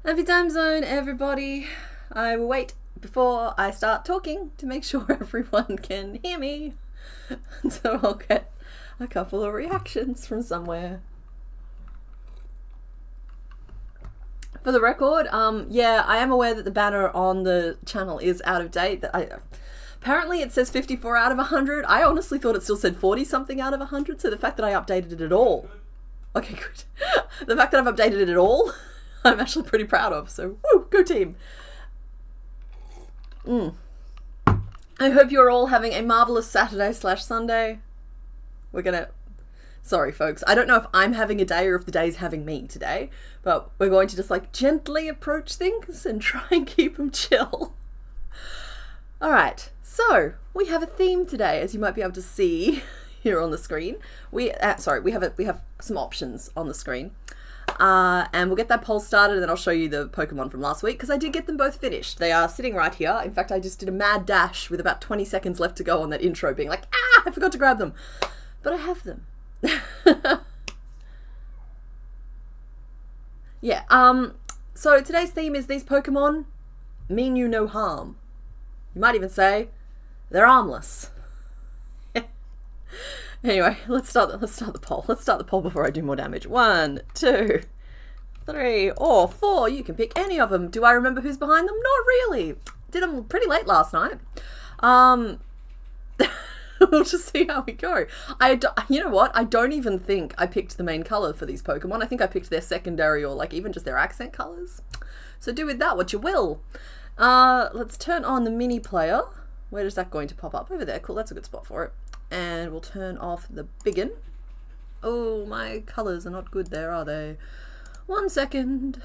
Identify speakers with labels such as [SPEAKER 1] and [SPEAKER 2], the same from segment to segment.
[SPEAKER 1] Happy time zone, everybody. I will wait before I start talking to make sure everyone can hear me. So I'll get a couple of reactions from somewhere. For the record, yeah, I am aware that the banner on the channel is out of date. Apparently it says 54 out of 100. I honestly thought it still said 40 something out of 100, so the fact that I updated it at all. Okay, good. The fact that I've updated it at all, I'm actually pretty proud of, so woo, go team. I hope you're all having a marvelous Saturday/Sunday. Sorry folks, I don't know if I'm having a day or if the day's having me today, but we're going to just like gently approach things and try and keep them chill. Alright, so we have a theme today, as you might be able to see here on the screen. We have some options on the screen. And we'll get that poll started and then I'll show you the Pokemon from last week because I did get them both finished. They are sitting right here. In fact, I just did a mad dash with about 20 seconds left to go on that intro being like, I forgot to grab them. But I have them. Yeah, so today's theme is these Pokemon mean you no harm. You might even say they're harmless. Anyway, let's start the poll. Let's start the poll before I do more damage. 1, 2, 3, or 4. You can pick any of them. Do I remember who's behind them? Not really. Did them pretty late last night. We'll just see how we go. You know what? I don't even think I picked the main color for these Pokemon. I think I picked their secondary or like even just their accent colors. So do with that what you will. Let's turn on the mini player. Where is that going to pop up? Over there. Cool. That's a good spot for it. And we'll turn off the biggin. Oh, my colors are not good there, are they? 1 second.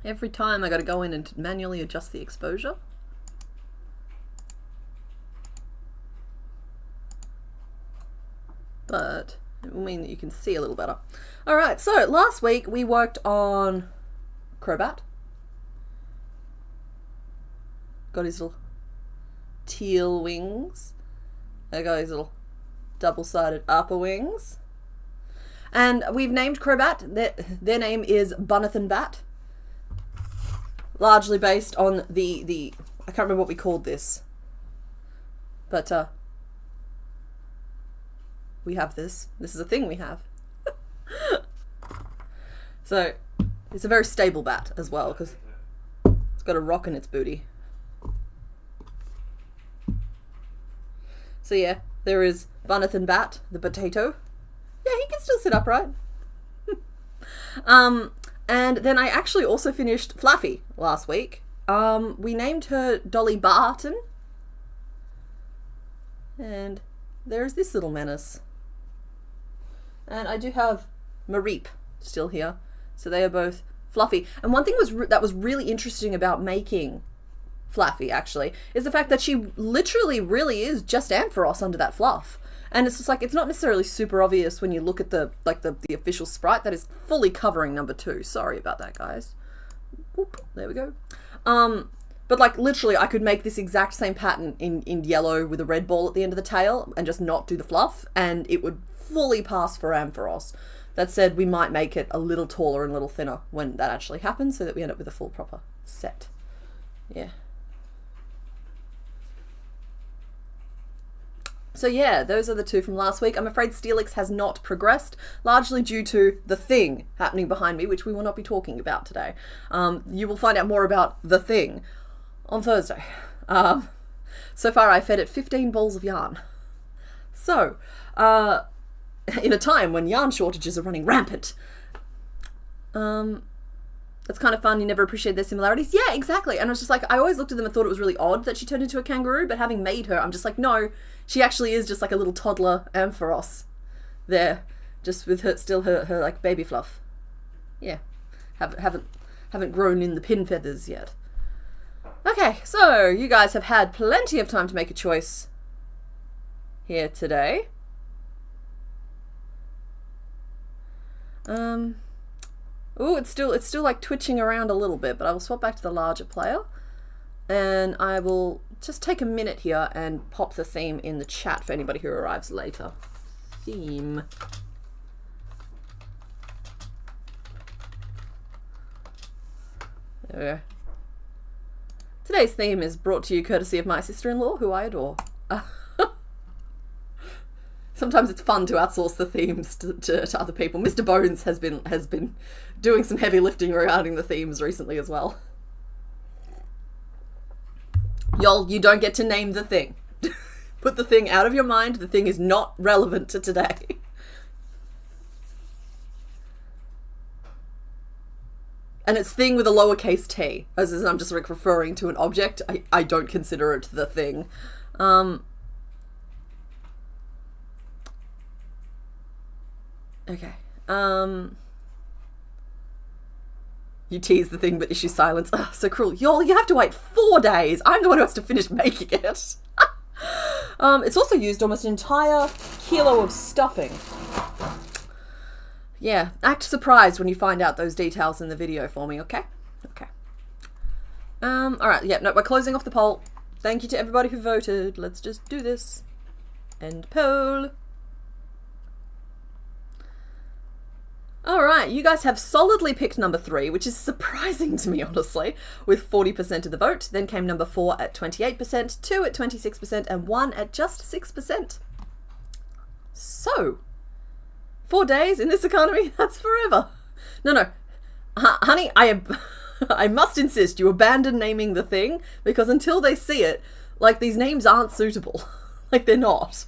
[SPEAKER 1] Every time I gotta go in and manually adjust the exposure. But it will mean that you can see a little better. Alright, so last week we worked on Crobat. Got his little teal wings. I got his little double-sided upper wings. And we've named Crobat. Their name is Bunathan Bat. Largely based on the I can't remember what we called this. But we have this. This is a thing we have. So it's a very stable bat as well because it's got a rock in its booty. So yeah, there is Bunathan Bat, the potato. Yeah, he can still sit upright. And then I actually also finished Fluffy last week. We named her Dolly Barton. And there's this little menace. And I do have Mareep still here. So they are both Fluffy. And one thing that was really interesting about making Fluffy actually is the fact that she literally really is just Ampharos under that fluff, and it's just like it's not necessarily super obvious when you look at the official sprite that is fully covering number 2. Sorry about that, guys. Whoop, there we go. But like literally I could make this exact same pattern in yellow with a red ball at the end of the tail and just not do the fluff and it would fully pass for Ampharos. That said, we might make it a little taller and a little thinner when that actually happens so that we end up with a full proper set. Yeah. So yeah, those are the 2 from last week. I'm afraid Steelix has not progressed, largely due to the thing happening behind me, which we will not be talking about today. You will find out more about the thing on Thursday. So far I fed it 15 balls of yarn. So, in a time when yarn shortages are running rampant, it's kind of fun. You never appreciate their similarities. Yeah, exactly. And I was just like, I always looked at them and thought it was really odd that she turned into a kangaroo, but having made her, I'm just like, no, she actually is just like a little toddler Ampharos there, just with her like baby fluff. Yeah, haven't grown in the pin feathers yet. Okay, so you guys have had plenty of time to make a choice here today. Oh, it's still like twitching around a little bit, but I will swap back to the larger player and I will just take a minute here and pop the theme in the chat for anybody who arrives later. Theme. There we go. Today's theme is brought to you courtesy of my sister-in-law, who I adore. Sometimes it's fun to outsource the themes to other people. Mr. Bones has been doing some heavy lifting regarding the themes recently as well. Y'all, you don't get to name the thing. Put the thing out of your mind. The thing is not relevant to today. And it's thing with a lowercase t, as I'm just like referring to an object. I don't consider it the thing. Okay. You tease the thing but issue silence. Ugh, so cruel. Y'all, you have to wait 4 days. I'm the one who has to finish making it. It's also used almost an entire kilo of stuffing. Yeah, act surprised when you find out those details in the video for me, okay? Okay. Alright, yeah, no, we're closing off the poll. Thank you to everybody who voted. Let's just do this. End poll. Alright, you guys have solidly picked number 3, which is surprising to me, honestly, with 40% of the vote. Then came number 4 at 28%, 2 at 26%, and 1 at just 6%. So, 4 days in this economy, that's forever. No, honey, I must insist you abandon naming the thing, because until they see it, like, these names aren't suitable. Like, they're not.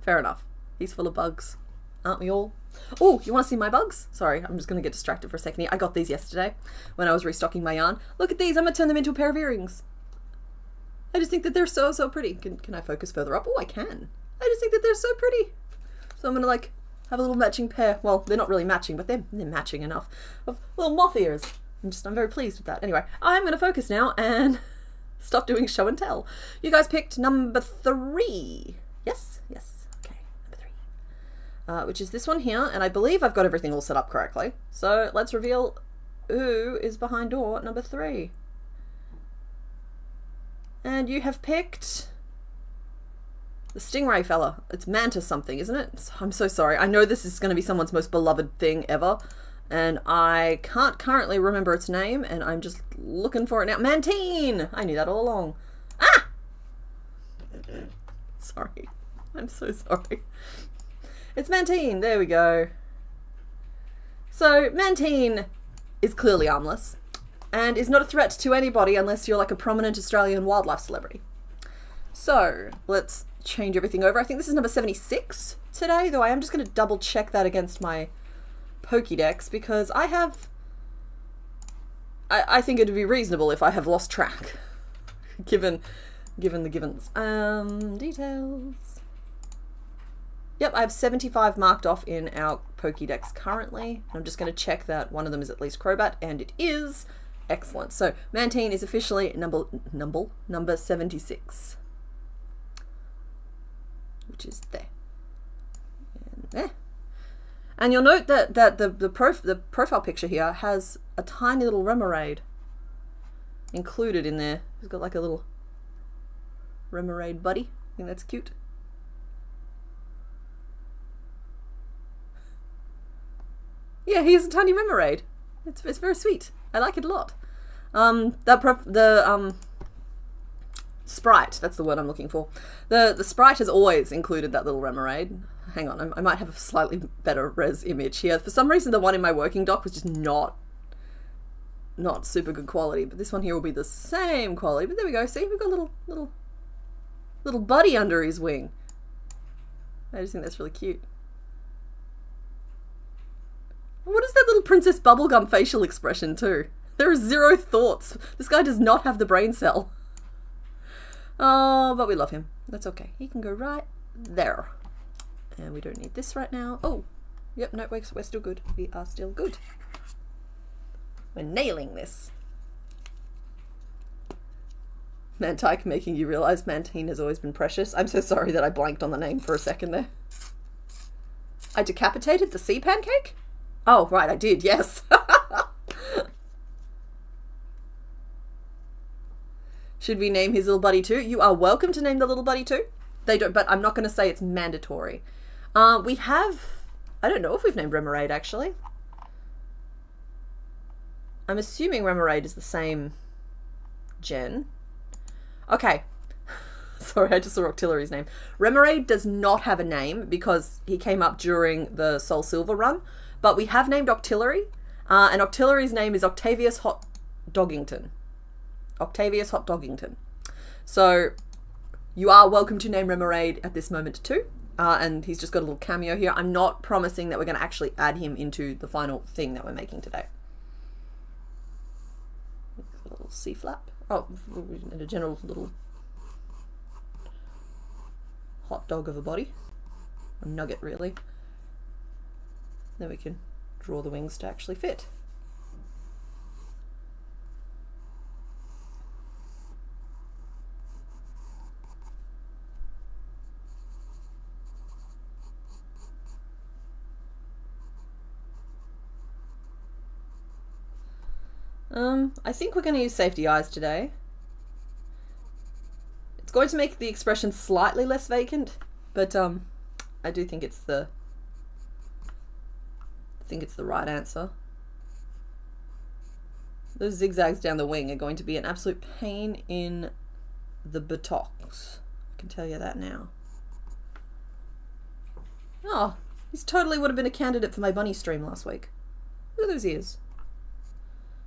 [SPEAKER 1] Fair enough. He's full of bugs. Aren't we all? Oh, you want to see my bugs? Sorry, I'm just going to get distracted for a second here. I got these yesterday when I was restocking my yarn. Look at these. I'm going to turn them into a pair of earrings. I just think that they're so, so pretty. Can I focus further up? Oh, I can. I just think that they're so pretty. So I'm going to, like, have a little matching pair. Well, they're not really matching, but they're matching enough. Of little moth ears. I'm very pleased with that. Anyway, I'm going to focus now and stop doing show and tell. You guys picked number 3. Yes? Yes. Which is this one here, and I believe I've got everything all set up correctly. So let's reveal who is behind door number 3. And you have picked the stingray fella. It's Manta something, isn't it? I'm so sorry. I know this is going to be someone's most beloved thing ever, and I can't currently remember its name, and I'm just looking for it now. Mantine! I knew that all along. Ah! Sorry. I'm so sorry. It's Mantine, there we go. So, Mantine is clearly harmless, and is not a threat to anybody unless you're like a prominent Australian wildlife celebrity. So, let's change everything over. I think this is number 76 today, though I am just going to double check that against my Pokédex, because I think it would be reasonable if I have lost track, given the givens. Details. Yep, I have 75 marked off in our Pokédex currently. I'm just going to check that one of them is at least Crobat, and it is. Excellent. So, Mantine is officially number 76. Which is there. And there. And you'll note that the profile picture here has a tiny little Remoraid included in there. He's got like a little Remoraid buddy. I think that's cute. Yeah, he has a tiny Remoraid. It's very sweet. I like it a lot. The sprite, that's the word I'm looking for. The sprite has always included that little Remoraid. Hang on, I might have a slightly better res image here. For some reason, the one in my working doc was just not super good quality, but this one here will be the same quality. But there we go. See, we've got a little buddy under his wing. I just think that's really cute. What is that little Princess Bubblegum facial expression too? There are 0 thoughts. This guy does not have the brain cell. Oh, but we love him. That's okay. He can go right there. And we don't need this right now. Oh, yep, no, we're still good. We are still good. We're nailing this. Mantike making you realise Mantine has always been precious. I'm so sorry that I blanked on the name for a second there. I decapitated the sea pancake? Oh, right, I did, yes. Should we name his little buddy too? You are welcome to name the little buddy too. They don't, but I'm not going to say it's mandatory. We have, I don't know if we've named Remoraid actually. I'm assuming Remoraid is the same gen. Okay. Sorry, I just saw Octillery's name. Remoraid does not have a name because he came up during the Soul Silver run, but we have named Octillery, and Octillery's name is Octavius Hot Doggington. Octavius Hot Doggington. So you are welcome to name Remoraid at this moment too, and he's just got a little cameo here. I'm not promising that we're going to actually add him into the final thing that we're making today. A little C-flap. Oh, and a general little hot dog of a body. A nugget, really. Then we can draw the wings to actually fit. I think we're going to use safety eyes today. It's going to make the expression slightly less vacant, but I do think it's the right answer. Those zigzags down the wing are going to be an absolute pain in the buttocks. I can tell you that now. Oh, this totally would have been a candidate for my bunny stream last week. Look at those ears.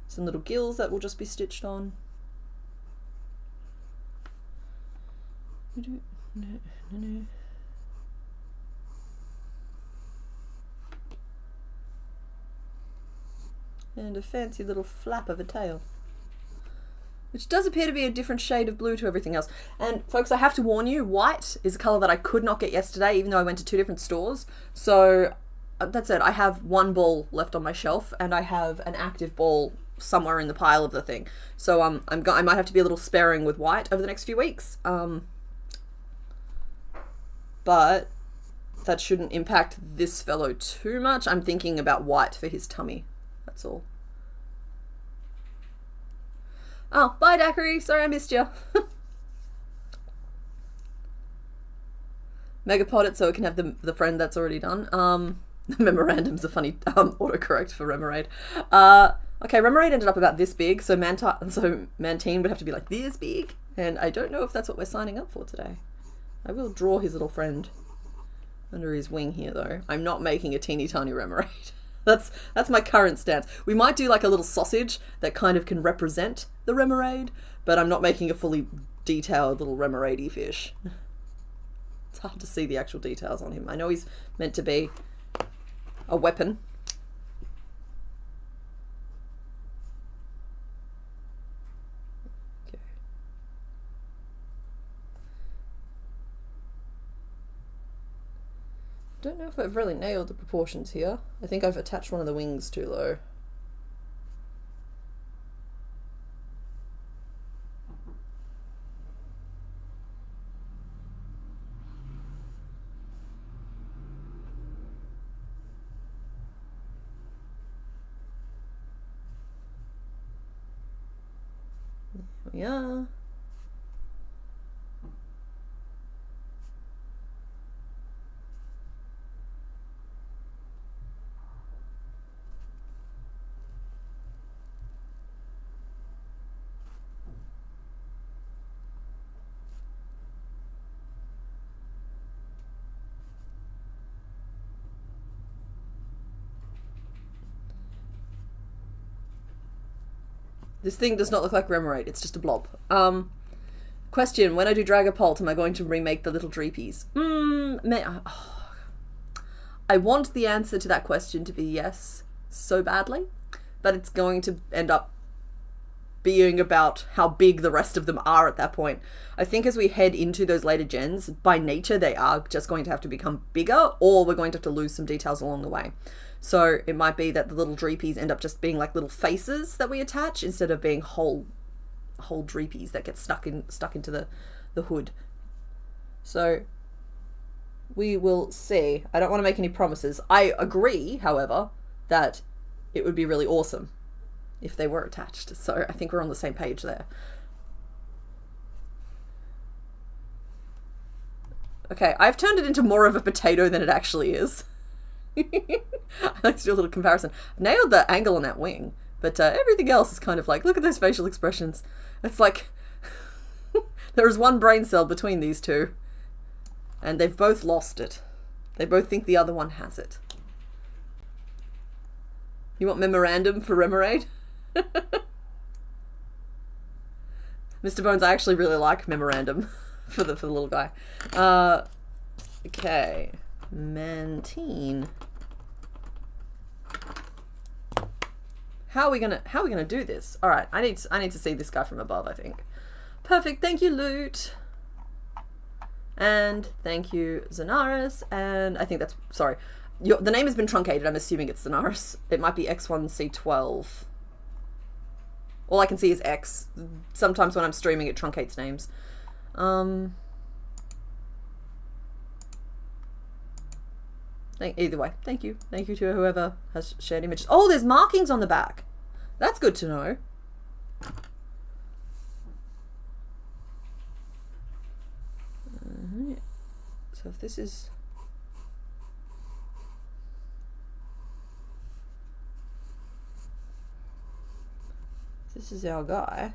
[SPEAKER 1] Some little gills that will just be stitched on. And a fancy little flap of a tail, which does appear to be a different shade of blue to everything else. And folks, I have to warn you, white is a color that I could not get yesterday, even though I went to 2 different stores. So that's it. I have 1 ball left on my shelf, and I have an active ball somewhere in the pile of the thing. So I might have to be a little sparing with white over the next few weeks. But that shouldn't impact this fellow too much. I'm thinking about white for his tummy. That's all. Oh, bye, Daiquiri. Sorry I missed you. Megapod it so it can have the friend that's already done. Memorandum's a funny autocorrect for Remoraid. Okay, Remoraid ended up about this big, so Mantine would have to be like this big, and I don't know if that's what we're signing up for today. I will draw his little friend under his wing here, though. I'm not making a teeny tiny Remoraid. That's my current stance. We might do like a little sausage that kind of can represent the Remoraid, but I'm not making a fully detailed little Remoraid-y fish. It's hard to see the actual details on him. I know he's meant to be a weapon. Don't know if I've really nailed the proportions here. I think I've attached one of the wings too low. There we are. This thing does not look like Remoraid, it's just a blob. Question, when I do Dragapult, am I going to remake the little Dreepies? I want the answer to that question to be yes, so badly, but it's going to end up being about how big the rest of them are at that point. I think as we head into those later gens, by nature they are just going to have to become bigger, or we're going to have to lose some details along the way. So it might be that the little Dreepies end up just being like little faces that we attach instead of being whole Dreepies that get stuck into the hood. So we will see. I don't want to make any promises. I agree, however, that it would be really awesome if they were attached. So I think we're on the same page there. Okay, I've turned it into more of a potato than it actually is. I like to do a little comparison. I've nailed the angle on that wing, But everything else is kind of like, look at those facial expressions. It's like there is one brain cell between these two, and they've both lost it. They both think the other one has it. You want memorandum for Remoraid? Mr. Bones, I actually really like memorandum for the little guy. Okay, Mantine. How are we gonna do this? All right, I need to see this guy from above, I think. Perfect. Thank you, Loot. And thank you, Zenaris. And I think that's, sorry, the name has been truncated. I'm assuming it's Zenaris. It might be X1C12. All I can see is X. Sometimes when I'm streaming, it truncates names. Either way, thank you. Thank you to whoever has shared images. Oh, there's markings on the back. That's good to know. So if this is... This is our guy.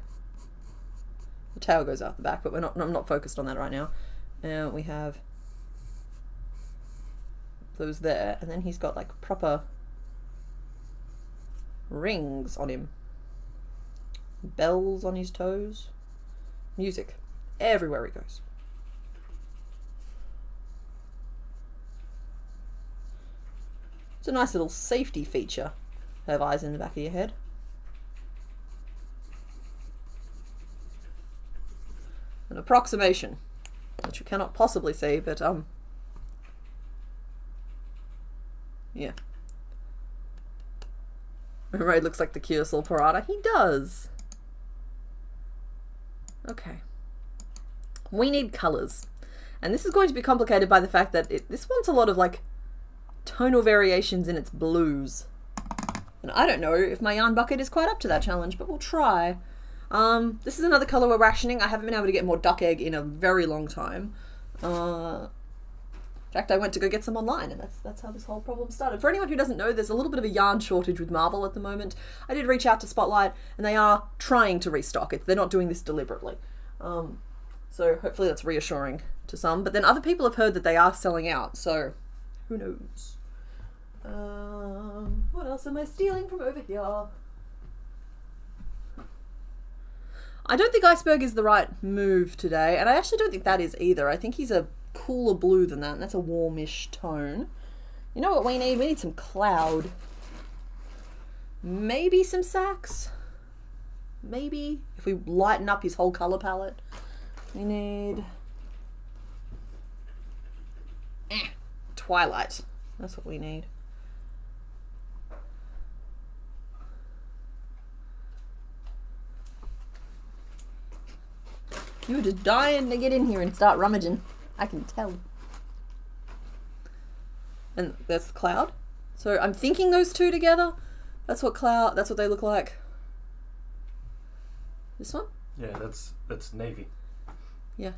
[SPEAKER 1] The tail goes out the back, but I'm not focused on that right now. And we have those there, and then he's got like proper rings on him, bells on his toes, music everywhere he goes. It's a nice little safety feature. Have eyes in the back of your head. An approximation, which you cannot possibly see, but yeah. Ray looks like the Kyosol Parada. He does. Okay. We need colours. And this is going to be complicated by the fact that this wants a lot of like tonal variations in its blues. And I don't know if my yarn bucket is quite up to that challenge, but we'll try. This is another colour we're rationing. I haven't been able to get more duck egg in a very long time. In fact, I went to go get some online, and that's how this whole problem started. For anyone who doesn't know, there's a little bit of a yarn shortage with Marvel at the moment. I did reach out to Spotlight, and they are trying to restock it. They're not doing this deliberately. So hopefully that's reassuring to some. But then other people have heard that they are selling out, so who knows? What else am I stealing from over here? I don't think Iceberg is the right move today, and I actually don't think that is either. I think he's a cooler blue than that, and that's a warmish tone. You know what we need? We need some cloud. Maybe some sacks. Maybe if we lighten up his whole color palette. We need Twilight. That's what we need. You're just dying to get in here and start rummaging. I can tell. And that's the cloud. So I'm thinking those two together. That's what they look like. This one?
[SPEAKER 2] Yeah, that's navy.
[SPEAKER 1] Yeah.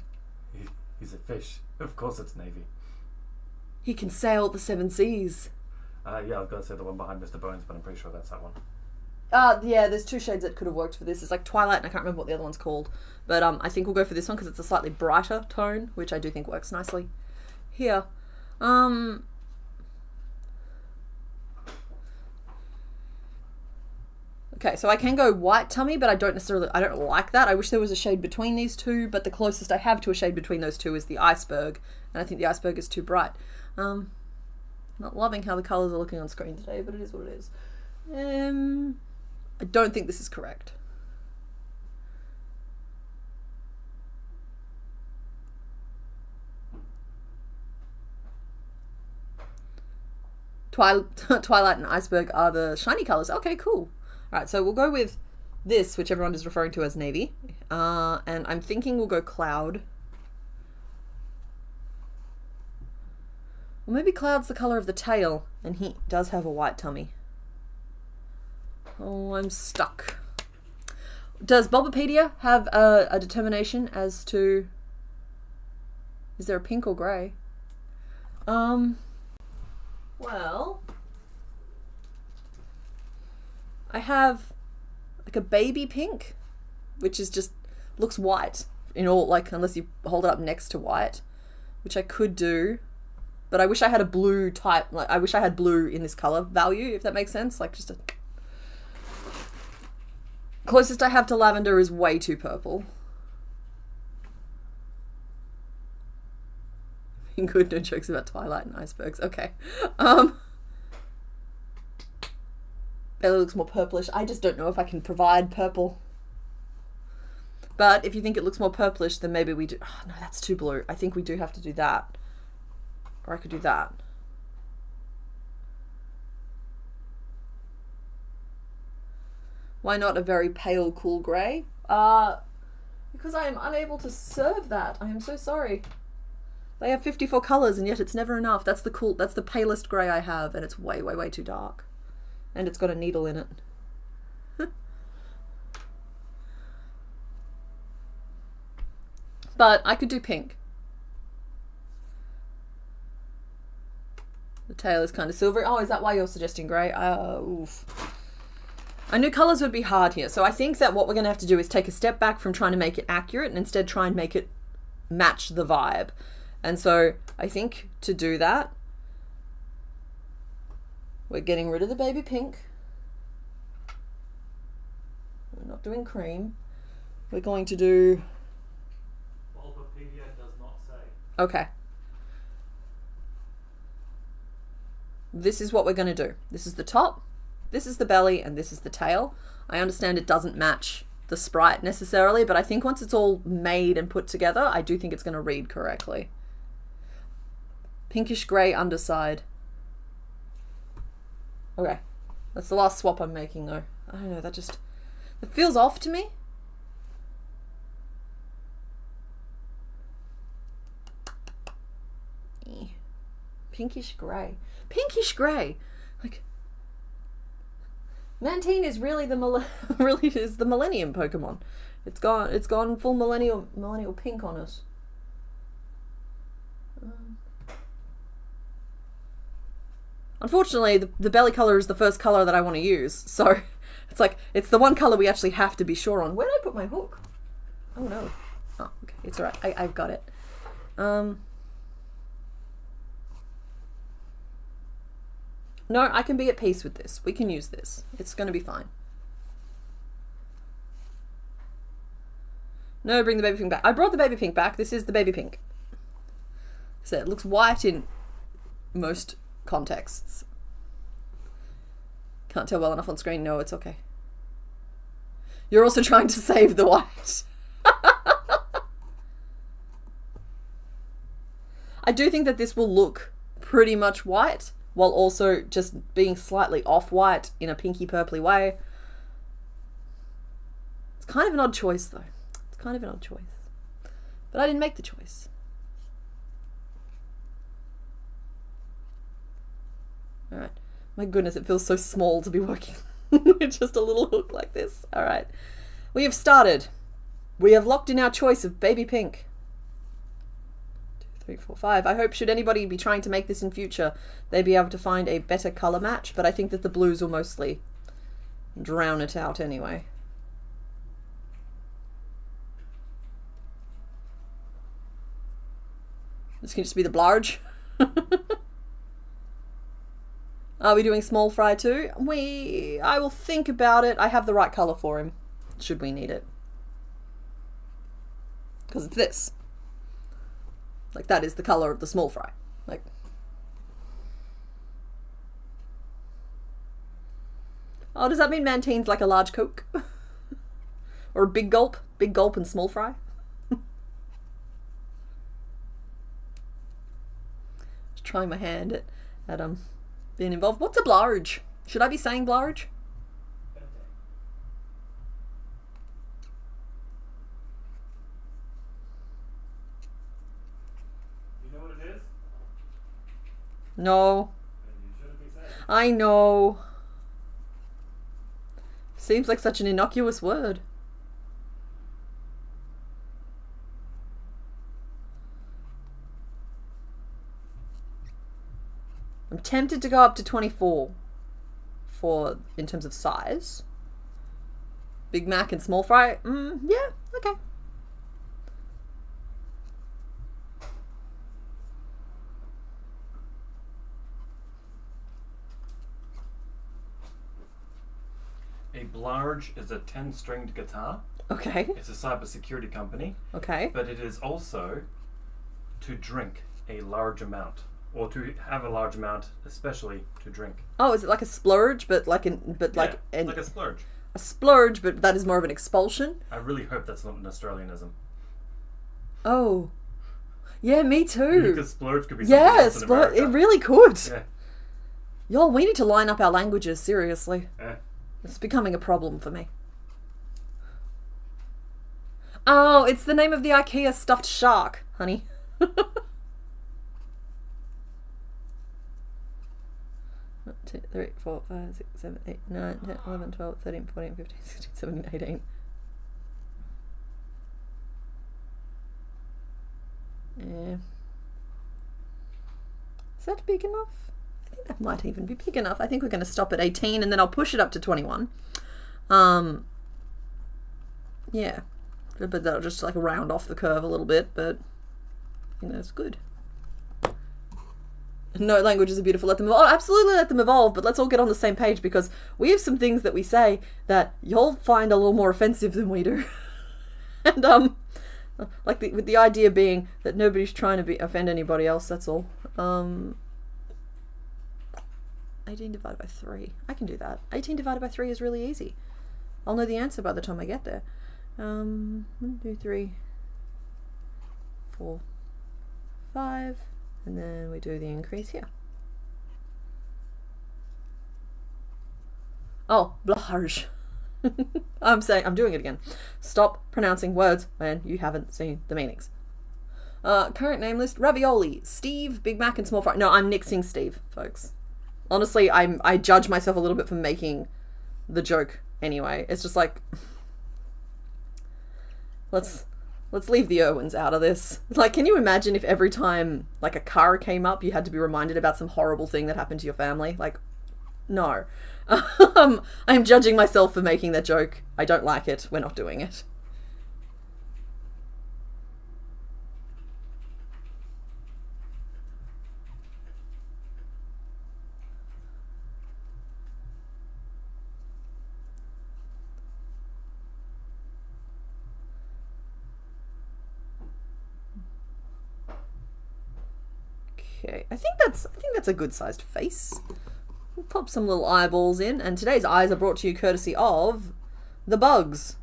[SPEAKER 2] He's a fish. Of course it's navy.
[SPEAKER 1] He can sail the 7 seas.
[SPEAKER 2] Yeah, I was going to say the one behind Mr. Bones, but I'm pretty sure that's that one.
[SPEAKER 1] Yeah, there's two shades that could have worked for this. It's like Twilight, and I can't remember what the other one's called. But I think we'll go for this one because it's a slightly brighter tone, which I do think works nicely here. Okay, so I can go white tummy, but I don't like that. I wish there was a shade between these two, but the closest I have to a shade between those two is the Iceberg, and I think the Iceberg is too bright. Not loving how the colours are looking on screen today, but it is what it is. I don't think this is correct. Twilight and Iceberg are the shiny colours. Okay, cool. Alright, so we'll go with this, which everyone is referring to as navy. And I'm thinking we'll go cloud. Well, maybe cloud's the colour of the tail, and he does have a white tummy. Oh, I'm stuck. Does Bulbapedia have a determination as to... Is there a pink or grey? Well... I have like a baby pink, which is just looks white in all, like, unless you hold it up next to white, which I could do, but I wish I had a blue type, like I wish I had blue in this color value, if that makes sense. Like, just a closest I have to lavender is way too purple. Good, no jokes about Twilight and icebergs. Okay. Belly looks more purplish. I just don't know if I can provide purple. But if you think it looks more purplish, then maybe we do... Oh, no, that's too blue. I think we do have to do that. Or I could do that. Why not a very pale, cool grey? Because I am unable to serve that. I am so sorry. They have 54 colours and yet it's never enough. That's the palest grey I have, and it's way, way, way too dark. And it's got a needle in it. But I could do pink. The tail is kind of silvery. Oh, is that why you're suggesting grey? Oof. I knew colours would be hard here, so I think that what we're going to have to do is take a step back from trying to make it accurate and instead try and make it match the vibe. And so I think to do that, we're getting rid of the baby pink. We're not doing cream. We're going to do...
[SPEAKER 2] Bulbapedia does not say.
[SPEAKER 1] Okay. This is what we're going to do. This is the top, this is the belly, and this is the tail. I understand it doesn't match the sprite necessarily, but I think once it's all made and put together, I do think it's going to read correctly. Pinkish grey underside. Okay. That's the last swap I'm making though. I don't know, that feels off to me. Pinkish grey. Pinkish grey. Like, Mantine is really the millennium Pokemon. It's gone full millennial pink on us. Unfortunately, the belly color is the first color that I want to use, so it's like, it's the one color we actually have to be sure on. Where did I put my hook? Oh no. Oh, okay, it's alright. I've got it. No, I can be at peace with this. We can use this. It's going to be fine. No, bring the baby pink back. I brought the baby pink back. This is the baby pink. So it looks white in most contexts. Can't tell well enough on screen. No, it's okay. You're also trying to save the white. I do think that this will look pretty much white, while also just being slightly off-white in a pinky purpley way. It's kind of an odd choice though. It's kind of an odd choice. But I didn't make the choice. Alright. My goodness, it feels so small to be working with just a little hook like this. Alright. We have started. We have locked in our choice of baby pink. 2, 3, 4, 5. I hope should anybody be trying to make this in future, they'd be able to find a better colour match, but I think that the blues will mostly drown it out anyway. This can just be the blarge. Are we doing small fry too? I will think about it. I have the right colour for him, should we need it. Because it's this. Like, that is the colour of the small fry. Like, oh, does that mean Mantine's like a large Coke? Or a big gulp? Big gulp and small fry? Just trying my hand at being involved. What's a blarge? Should I be saying blarge? No. I know. Seems like such an innocuous word. I'm tempted to go up to 24 in terms of size. Big Mac and small fry? Yeah, okay.
[SPEAKER 2] A Blarge is a 10-stringed guitar.
[SPEAKER 1] Okay.
[SPEAKER 2] It's a cybersecurity company.
[SPEAKER 1] Okay.
[SPEAKER 2] But it is also to drink a large amount, or to have a large amount, especially to drink.
[SPEAKER 1] Oh, is it like a splurge, but like
[SPEAKER 2] like a splurge?
[SPEAKER 1] A splurge, but that is more of an expulsion.
[SPEAKER 2] I really hope that's not an Australianism.
[SPEAKER 1] Oh, yeah, me too.
[SPEAKER 2] Because splurge could be something else in America.
[SPEAKER 1] It really could.
[SPEAKER 2] Yeah.
[SPEAKER 1] Y'all, we need to line up our languages, seriously.
[SPEAKER 2] Yeah.
[SPEAKER 1] It's becoming a problem for me. Oh, it's the name of the IKEA stuffed shark, honey. 1, 2, 3, 4, 5, 6, 7, 8, 9, 10, 11, 12, 13, 14, 15, 16, 17, 18. Yeah. Is that big enough? I think that might even be big enough. I think we're going to stop at 18 and then I'll push it up to 21. Yeah. But that'll just like round off the curve a little bit, but you know, it's good. No, languages are beautiful. Let them evolve. Oh, absolutely let them evolve, but let's all get on the same page because we have some things that we say that you'll find a little more offensive than we do. And like with the idea being that nobody's trying to offend anybody else, that's all. 18 divided by 3. I can do that. 18 divided by 3 is really easy. I'll know the answer by the time I get there. 1, 2, 3, 4, 5, and then we do the increase here. Oh, blarge. I'm doing it again. Stop pronouncing words when you haven't seen the meanings. Current name list: Ravioli, Steve, Big Mac, and Small Fry. No, I'm nixing Steve, folks. Honestly, I judge myself a little bit for making the joke anyway. It's just like, let's leave the Irwins out of this. Like, can you imagine if every time like a car came up, you had to be reminded about some horrible thing that happened to your family? Like, no. I'm judging myself for making that joke. I don't like it. We're not doing it. Okay, I think that's a good sized face. We'll pop some little eyeballs in, and today's eyes are brought to you courtesy of the bugs.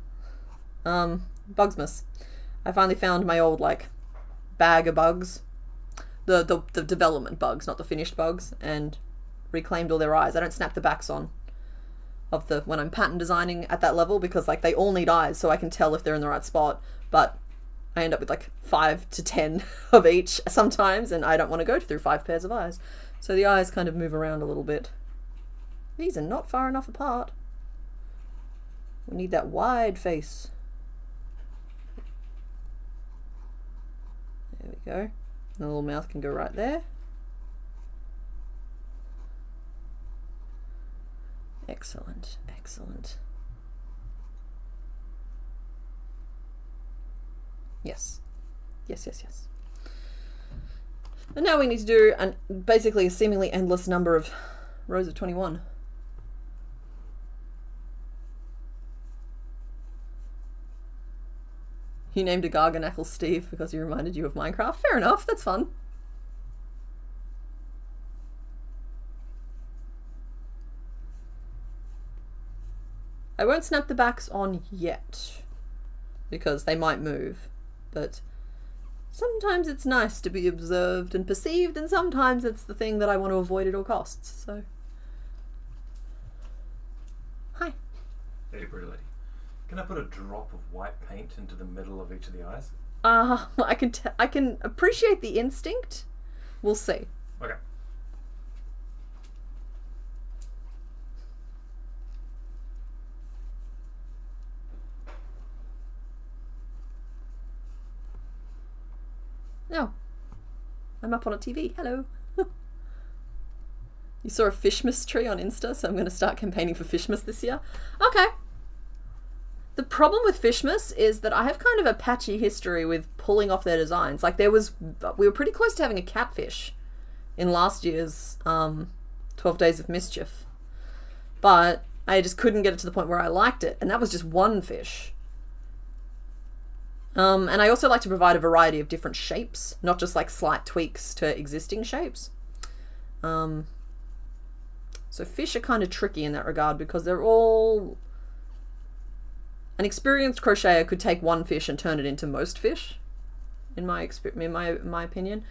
[SPEAKER 1] Bugsmas. I finally found my old like bag of bugs. The development bugs, not the finished bugs, and reclaimed all their eyes. I don't snap the backs on of the when I'm pattern designing at that level because like they all need eyes so I can tell if they're in the right spot, but I end up with like 5 to 10 of each sometimes, and I don't want to go through 5 pairs of eyes. So the eyes kind of move around a little bit. These are not far enough apart. We need that wide face. There we go. The little mouth can go right there. Excellent, excellent. Yes. Yes, yes, yes. And now we need to do basically a seemingly endless number of rows of 21. You named a Garganackle Steve because he reminded you of Minecraft. Fair enough, that's fun. I won't snap the backs on yet because they might move, but sometimes it's nice to be observed and perceived, and sometimes it's the thing that I want to avoid at all costs, so. Hi.
[SPEAKER 2] Hey, pretty lady. Can I put a drop of white paint into the middle of each of the eyes?
[SPEAKER 1] I can appreciate the instinct. We'll see.
[SPEAKER 2] Okay.
[SPEAKER 1] No. I'm up on a TV. Hello. You saw a Fishmas tree on Insta, so I'm going to start campaigning for Fishmas this year. Okay. The problem with Fishmas is that I have kind of a patchy history with pulling off their designs. Like we were pretty close to having a catfish in last year's 12 Days of Mischief. But I just couldn't get it to the point where I liked it. And that was just one fish. And I also like to provide a variety of different shapes, not just like slight tweaks to existing shapes. So fish are kind of tricky in that regard because they're all... An experienced crocheter could take one fish and turn it into most fish, in my opinion.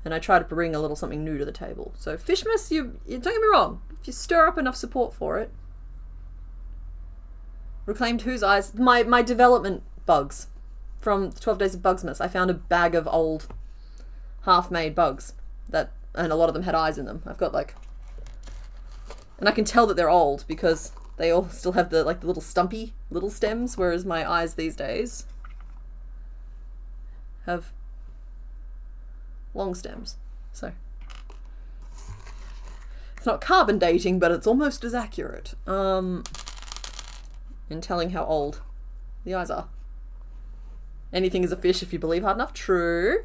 [SPEAKER 1] And I try to bring a little something new to the table. So Fishmas, you don't get me wrong, if you stir up enough support for it. Reclaimed Whose Eyes? My development bugs from 12 Days of Bugsmas. I found a bag of old half-made bugs and a lot of them had eyes in them. I've got like, and I can tell that they're old because they all still have the little stumpy little stems, whereas my eyes these days have long stems. So it's not carbon dating, but it's almost as accurate in telling how old the eyes are. Anything is a fish if you believe hard enough. True.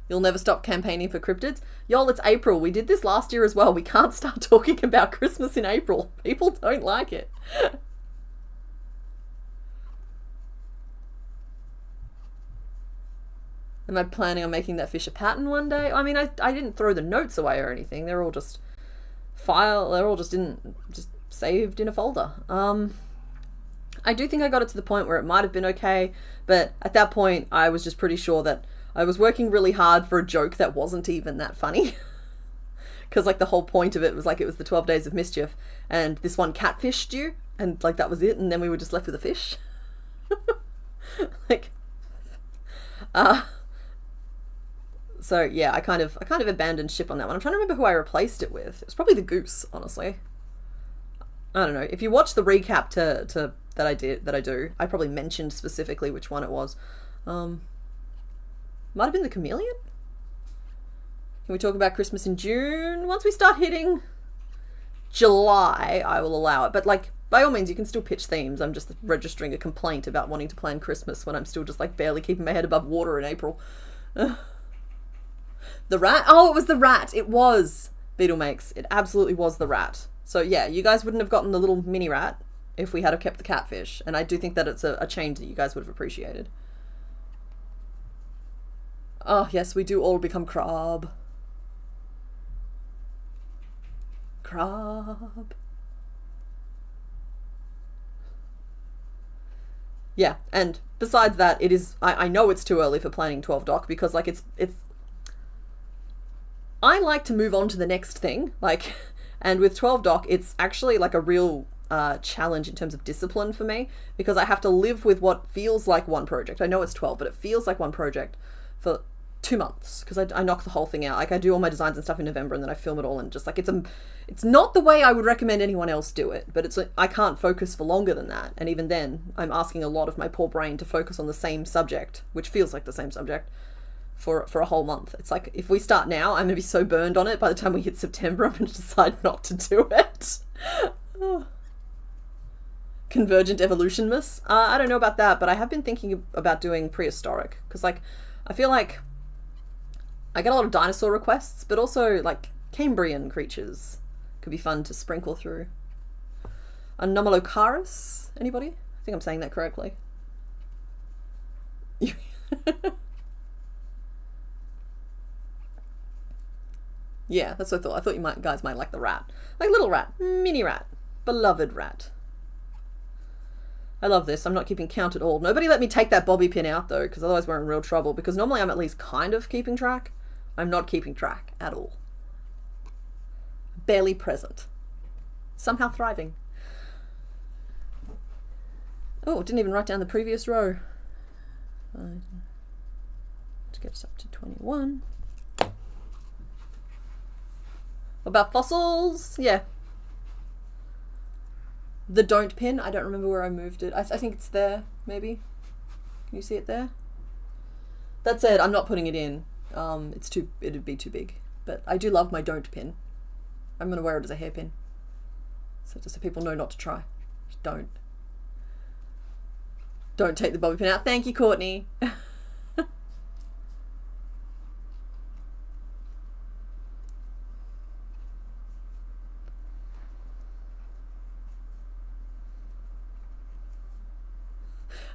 [SPEAKER 1] You'll never stop campaigning for cryptids. Y'all, it's April. We did this last year as well. We can't start talking about Christmas in April. People don't like it. Am I planning on making that fish a pattern one day? I mean, I didn't throw the notes away or anything. They're all just saved in a folder. I do think I got it to the point where it might have been okay, but at that point I was just pretty sure that I was working really hard for a joke that wasn't even that funny. Because like the whole point of it was like it was the 12 Days of Mischief and this one catfished you and like that was it, and then we were just left with a fish. So yeah, I kind of abandoned ship on that one. I'm trying to remember who I replaced it with. It was probably the goose, honestly. I don't know. If you watch the recap to that I do, I probably mentioned specifically which one it was. Might have been the chameleon. Can we talk about Christmas in June? Once we start hitting July, I will allow it. But like, by all means, you can still pitch themes. I'm just registering a complaint about wanting to plan Christmas when I'm still just like barely keeping my head above water in April. The rat? Oh, it was the rat. It was Beetle Makes. It absolutely was the rat. So yeah, you guys wouldn't have gotten the little mini rat if we had kept the catfish. And I do think that it's a change that you guys would have appreciated. Oh yes, we do all become crab. Crab. Yeah, and besides that, it is, I know it's too early for planning 12 doc because like it's I like to move on to the next thing, like, and with 12 doc, it's actually like a real challenge in terms of discipline for me because I have to live with what feels like one project. I know it's 12, but it feels like one project for 2 months because I knock the whole thing out. Like I do all my designs and stuff in November and then I film it all, and just like it's not the way I would recommend anyone else do it, but it's like I can't focus for longer than that, and even then I'm asking a lot of my poor brain to focus on the same subject, which feels like the same subject, for a whole month. It's like if we start now, I'm gonna be so burned on it by the time we hit September I'm gonna decide not to do it. Convergent evolution, miss. I don't know about that, but I have been thinking about doing prehistoric because like I feel like I get a lot of dinosaur requests, but also like Cambrian creatures could be fun to sprinkle through. Anomalocaris? Anybody? I think I'm saying that correctly. Yeah, that's what I thought. I thought you guys might like the rat. Like little rat, mini rat, beloved rat. I love this. I'm not keeping count at all. Nobody let me take that bobby pin out though, because otherwise we're in real trouble, because normally I'm at least kind of keeping track. I'm not keeping track at all. Barely present. Somehow thriving. Oh, didn't even write down the previous row. To get us up to 21. What about fossils? Yeah. The don't pin. I don't remember where I moved it. I think it's there, maybe. Can you see it there? That said, I'm not putting it in. It'd be too big. But I do love my don't pin. I'm going to wear it as a hairpin. So just so people know not to try. Just don't. Don't take the bobby pin out. Thank you, Courtney.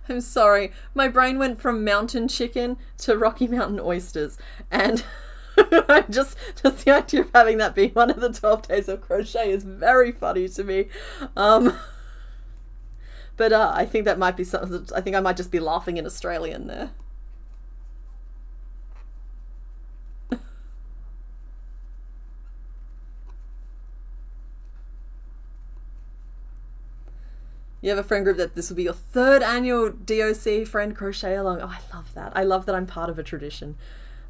[SPEAKER 1] I'm sorry. My brain went from mountain chicken to Rocky Mountain oysters. And just the idea of having that be one of the 12 days of crochet is very funny to me. But I think that might be something. I think I might just be laughing in Australian there. You have a friend group that this will be your 3rd annual DOC friend crochet along. Oh, I love that. I love that I'm part of a tradition.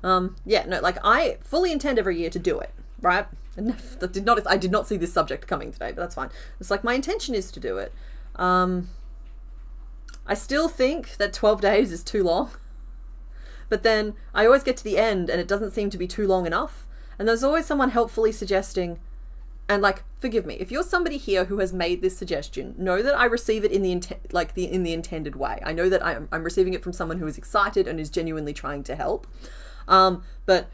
[SPEAKER 1] Yeah, no, like I fully intend every year to do it, right? And I did not see this subject coming today, but that's fine. It's like my intention is to do it. I still think that 12 days is too long, but then I always get to the end and it doesn't seem to be too long enough. And there's always someone helpfully suggesting, and like, forgive me, if you're somebody here who has made this suggestion, know that I receive it in the intended way. I know that I'm receiving it from someone who is excited and is genuinely trying to help. But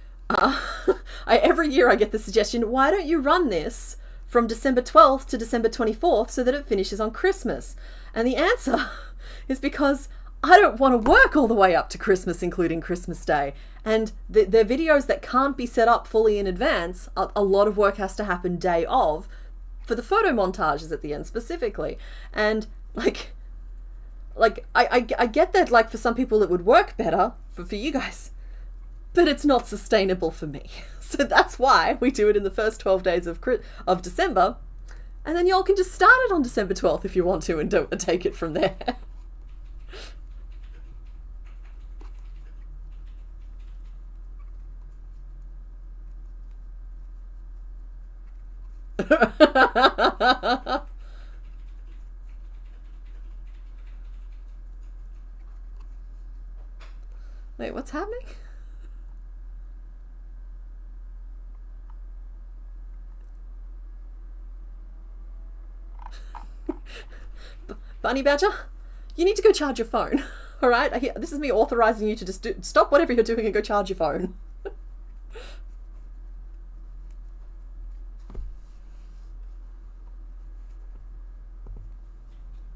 [SPEAKER 1] every year I get the suggestion, why don't you run this from December 12th to December 24th so that it finishes on Christmas? And the answer is because I don't want to work all the way up to Christmas, including Christmas Day. And they're videos that can't be set up fully in advance. A lot of work has to happen day of for the photo montages at the end specifically. And like I get that, like, for some people it would work better for you guys, but it's not sustainable for me. So that's why we do it in the first 12 days of December. And then y'all can just start it on December 12th if you want to and don't take it from there. Wait, what's happening? Bunny Badger, you need to go charge your phone. All right, this is me authorizing you to just stop whatever you're doing and go charge your phone.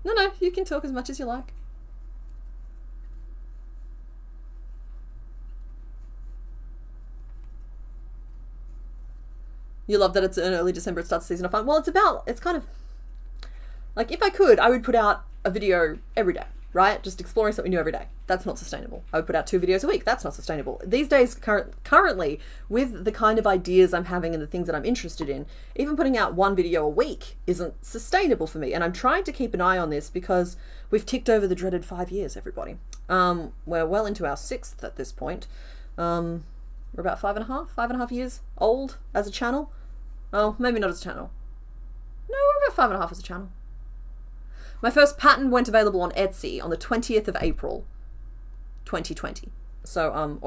[SPEAKER 1] No, you can talk as much as you like. You love that it's in early December, it starts the season of fun. Well, it's kind of, like, if I could, I would put out a video every day, right? Just exploring something new every day. That's not sustainable. I would put out 2 videos a week. That's not sustainable. These days, currently, with the kind of ideas I'm having and the things that I'm interested in, even putting out 1 video a week isn't sustainable for me. And I'm trying to keep an eye on this because we've ticked over the dreaded 5 years, everybody. We're well into our 6th at this point. We're about 5.5 years old as a channel. Oh, maybe not as a channel. No, we're about 5.5 as a channel. My first pattern went available on Etsy on the 20th of April, 2020. So,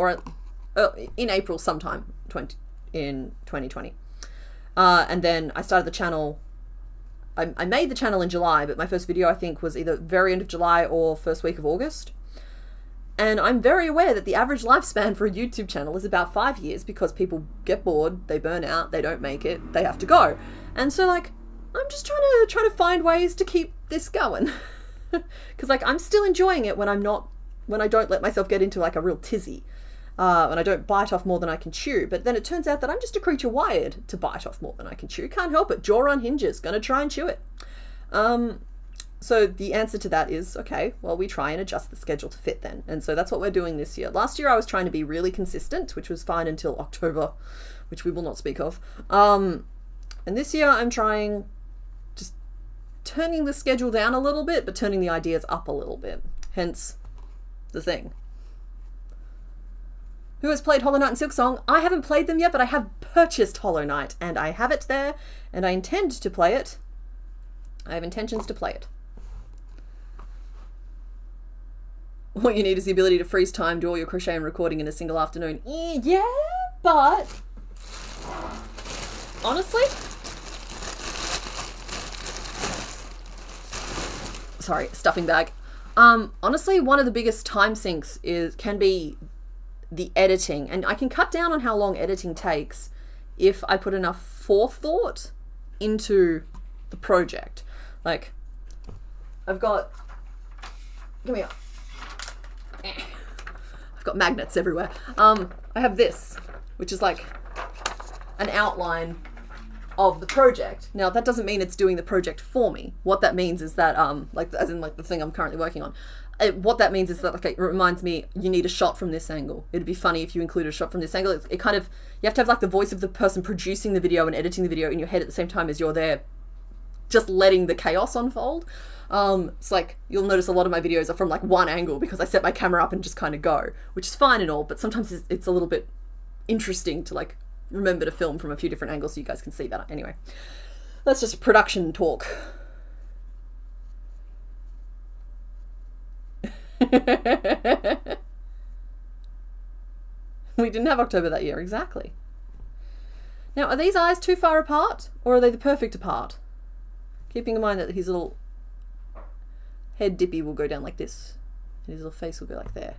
[SPEAKER 1] in April sometime in 2020. And then I started the channel. I made the channel in July, but my first video I think was either very end of July or first week of August. And I'm very aware that the average lifespan for a YouTube channel is about 5 years because people get bored, they burn out, they don't make it, they have to go. And so, like, I'm just trying to find ways to keep this going. Because, like, I'm still enjoying it when I don't let myself get into, like, a real tizzy. When I don't bite off more than I can chew. But then it turns out that I'm just a creature wired to bite off more than I can chew. Can't help it. Jaw on hinges. Gonna try and chew it. So the answer to that is, okay, well, we try and adjust the schedule to fit then. And so that's what we're doing this year. Last year I was trying to be really consistent, which was fine until October, which we will not speak of. And this year I'm trying just turning the schedule down a little bit, but turning the ideas up a little bit. Hence the thing. Who has played Hollow Knight and Silksong? I haven't played them yet, but I have purchased Hollow Knight and I have it there and I intend to play it. I have intentions to play it. What you need is the ability to freeze time, do all your crochet and recording in a single afternoon. Yeah, but honestly, sorry, stuffing bag. Honestly, one of the biggest time sinks can be the editing, and I can cut down on how long editing takes if I put enough forethought into the project. Like, I've got, come here. I've got magnets everywhere. I have this, which is like an outline of the project. Now, that doesn't mean it's doing the project for me. What that means is that, like, as in like the thing I'm currently working on, what that means is that, like, it reminds me, you need a shot from this angle. It'd be funny if you included a shot from this angle. It kind of, you have to have like the voice of the person producing the video and editing the video in your head at the same time as you're there just letting the chaos unfold. It's like, you'll notice a lot of my videos are from like one angle because I set my camera up and just kind of go, which is fine and all, but sometimes it's a little bit interesting to like remember to film from a few different angles so you guys can see better. Anyway, that's just production talk. We didn't have October that year, exactly. Now, are these eyes too far apart, or are they the perfect apart? Keeping in mind that his little head dippy will go down like this, and his little face will go like there.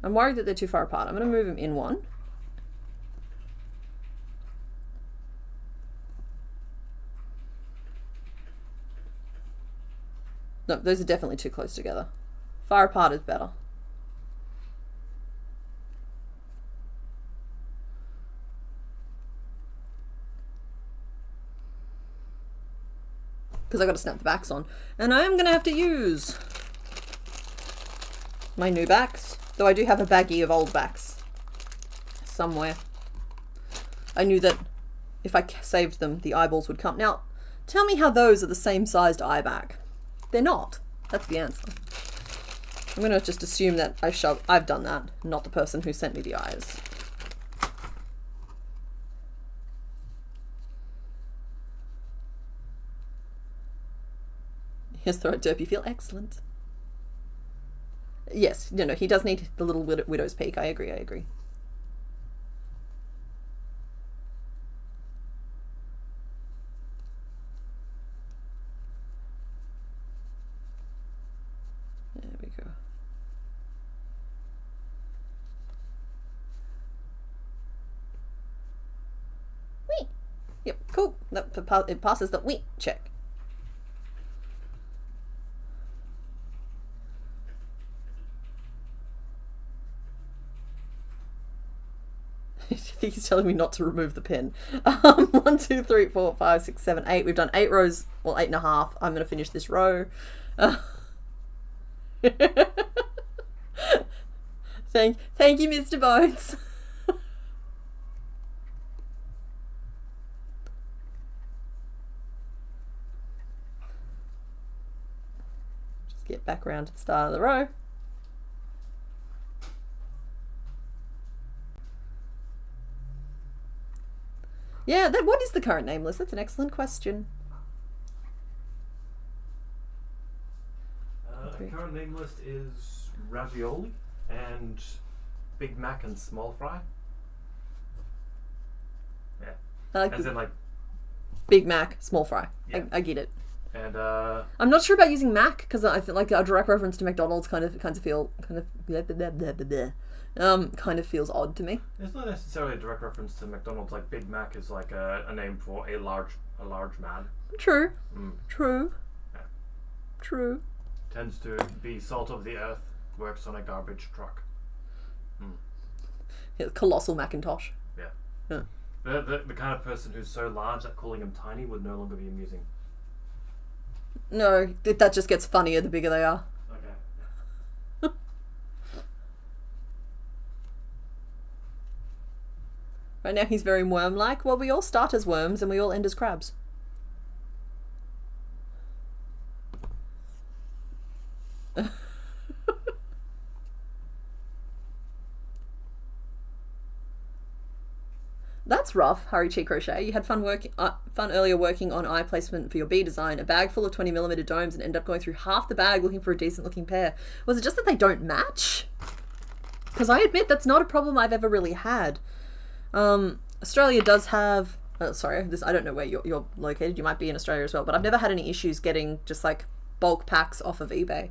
[SPEAKER 1] I'm worried that they're too far apart. I'm going to move them in one. No, those are definitely too close together. Far apart is better. Because I got to snap the backs on. And I am going to have to use my new backs. Though I do have a baggie of old backs somewhere. I knew that if I saved them, the eyeballs would come. Now, tell me how those are the same sized eye back. They're not. That's the answer. I'm going to just assume that I've done that, not the person who sent me the eyes. His throat derp, you feel excellent. Yes, no, he does need the little widow's peak. I agree. There we go. Wee. Yep, cool. It passes the wee check. He's telling me not to remove the pin. 1, 2, 3, 4, 5, 6, 7, 8. We've done 8 rows, well, 8.5. I'm going to finish this row. Thank you, Mr. Bones. Just get back around to the start of the row. Yeah, what is the current name list? That's an excellent question.
[SPEAKER 2] The current name list is ravioli and Big Mac and small fry. Yeah. As in like
[SPEAKER 1] Big Mac, small fry.
[SPEAKER 2] Yeah.
[SPEAKER 1] I get it.
[SPEAKER 2] And
[SPEAKER 1] I'm not sure about using Mac because I feel like a direct reference to McDonald's kind of feels odd to me.
[SPEAKER 2] It's not necessarily a direct reference to McDonald's. Like Big Mac is like a name for a large man.
[SPEAKER 1] True.
[SPEAKER 2] Mm.
[SPEAKER 1] True.
[SPEAKER 2] Yeah.
[SPEAKER 1] True.
[SPEAKER 2] Tends to be salt of the earth. Works on a garbage truck. Mm.
[SPEAKER 1] Yeah, colossal Macintosh.
[SPEAKER 2] Yeah.
[SPEAKER 1] Yeah.
[SPEAKER 2] The kind of person who's so large that calling him tiny would no longer be amusing.
[SPEAKER 1] No, that just gets funnier the bigger they are.
[SPEAKER 2] Okay.
[SPEAKER 1] Right now he's very worm-like. Well, we all start as worms and we all end as crabs. That's rough, Hurry Chi Crochet. You had fun earlier working on eye placement for your bee design. A bag full of 20mm domes and end up going through half the bag looking for a decent looking pair. Was it just that they don't match? Because I admit that's not a problem I've ever really had. Australia does have sorry, I don't know where you're located. You might be in Australia as well, but I've never had any issues getting just like bulk packs off of eBay.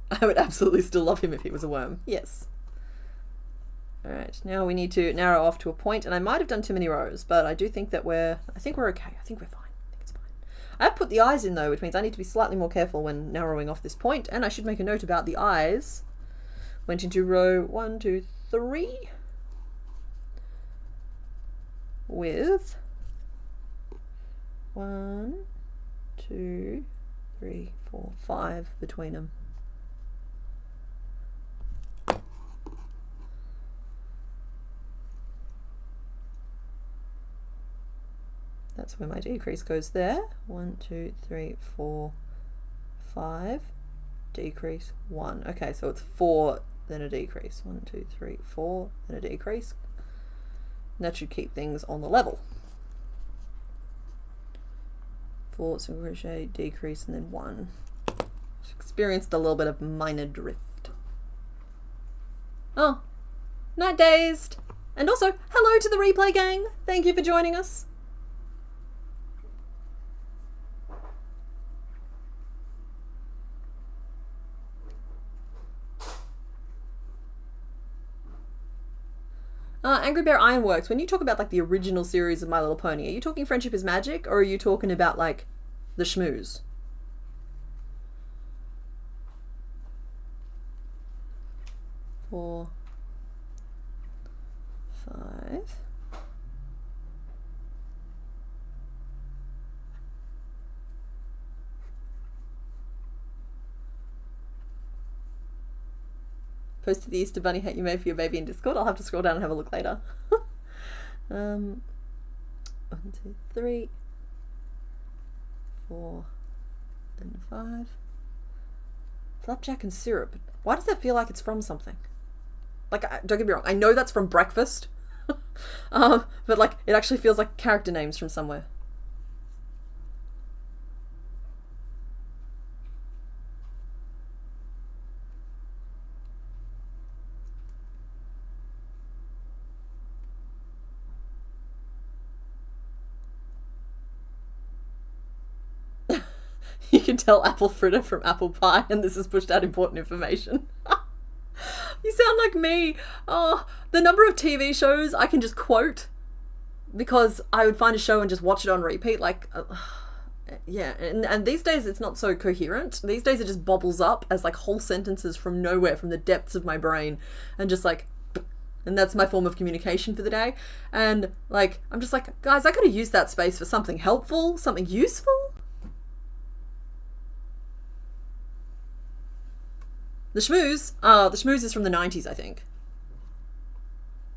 [SPEAKER 1] I would absolutely still love him if he was a worm. Yes. Alright, now we need to narrow off to a point, and I might have done too many rows, but I do think that we're okay. I think we're fine. I think it's fine. I have put the eyes in though, which means I need to be slightly more careful when narrowing off this point, and I should make a note about the eyes. Went into row 1, 2, 3 with 1, 2, 3, 4, 5 between them. That's where my decrease goes there. 1, 2, 3, 4, 5. Decrease 1. Okay, so it's 4, then a decrease. 1, 2, 3, 4, then a decrease. And that should keep things on the level. 4 single crochet, decrease, and then 1. Experienced a little bit of minor drift. Oh, not dazed. And also, hello to the replay gang. Thank you for joining us. Angry Bear Ironworks, when you talk about like the original series of My Little Pony, are you talking Friendship is Magic, or are you talking about like the schmooze? Four, 5. Posted the Easter Bunny hat you made for your baby in Discord. I'll have to scroll down and have a look later. 1, 2, 3, 4, and 5. Flapjack and syrup. Why does that feel like it's from something? Like, don't get me wrong, I know that's from breakfast. But like, it actually feels like character names from somewhere. You can tell apple fritter from apple pie, and this has pushed out important information. You sound like me. Oh, the number of TV shows I can just quote because I would find a show and just watch it on repeat. Like, yeah, and these days it's not so coherent. These days it just bobbles up as like whole sentences from nowhere, from the depths of my brain, and just like, and that's my form of communication for the day. And like, I'm just like, guys, I could have used that space for something helpful, something useful. The schmooze is from the 90s, I think.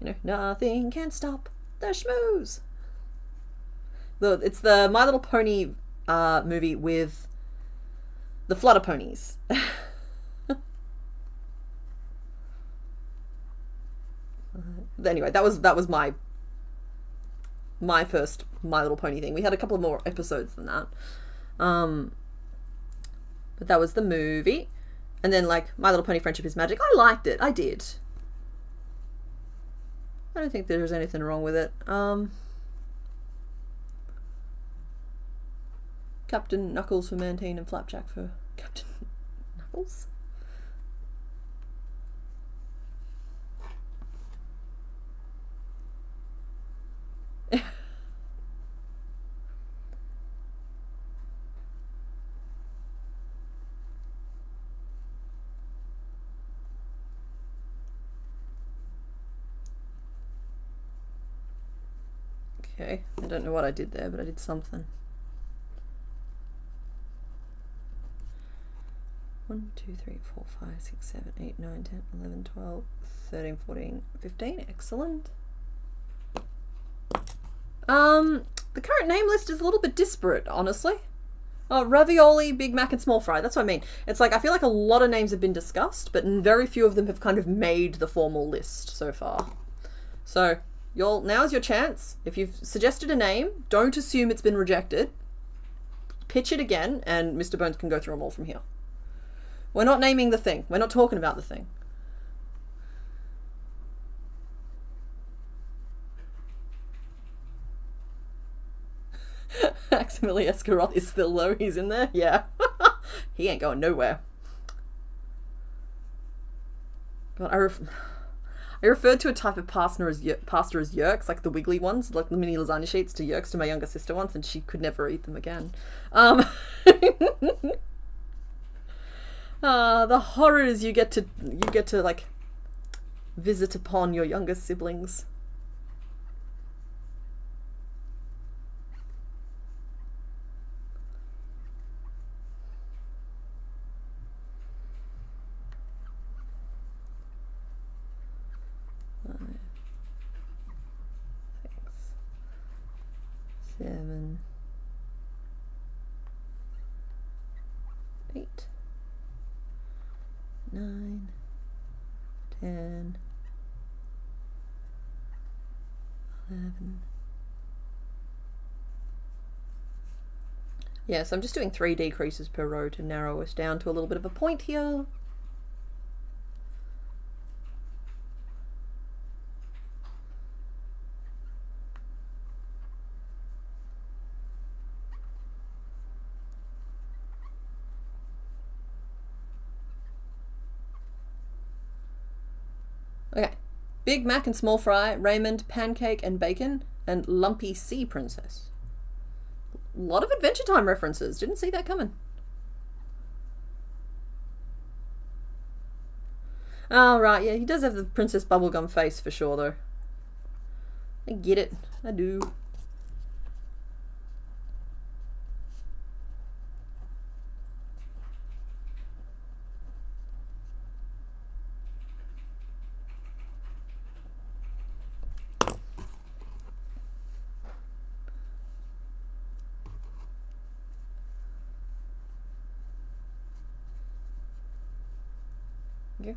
[SPEAKER 1] You know, nothing can stop the schmooze. It's the My Little Pony movie with the Flutter Ponies. Anyway, that was my first My Little Pony thing. We had a couple of more episodes than that. But that was the movie. And then, like, My Little Pony Friendship is Magic. I liked it. I did. I don't think there's anything wrong with it. Captain Knuckles for Mantine and Flapjack for Captain Knuckles? Okay, I don't know what I did there, but I did something. 1, 2, 3, 4, 5, 6, 7, 8, 9, 10, 11, 12, 13, 14, 15. Excellent. The current name list is a little bit disparate, honestly. Oh, Ravioli, Big Mac, and Small Fry. That's what I mean. It's like, I feel like a lot of names have been discussed, but very few of them have kind of made the formal list so far. So, now's your chance. If you've suggested a name, don't assume it's been rejected. Pitch it again, and Mr. Bones can go through them all from here. We're not naming the thing. We're not talking about the thing. Maximilian Escaroth is still low. He's in there. Yeah. He ain't going nowhere. God, I referred to a type of pasta as yerks, like the wiggly ones, like the mini lasagna sheets, to yerks to my younger sister once, and she could never eat them again. The horrors you get to like visit upon your younger siblings. Seven, 8, 9, 10, 11. Yeah, so I'm just doing 3 decreases per row to narrow us down to a little bit of a point here. Okay, Big Mac and Small Fry, Raymond, Pancake and Bacon, and Lumpy Sea Princess. A lot of Adventure Time references. Didn't see that coming. Oh, right, yeah, he does have the Princess Bubblegum face for sure, though. I get it. I do. Yeah.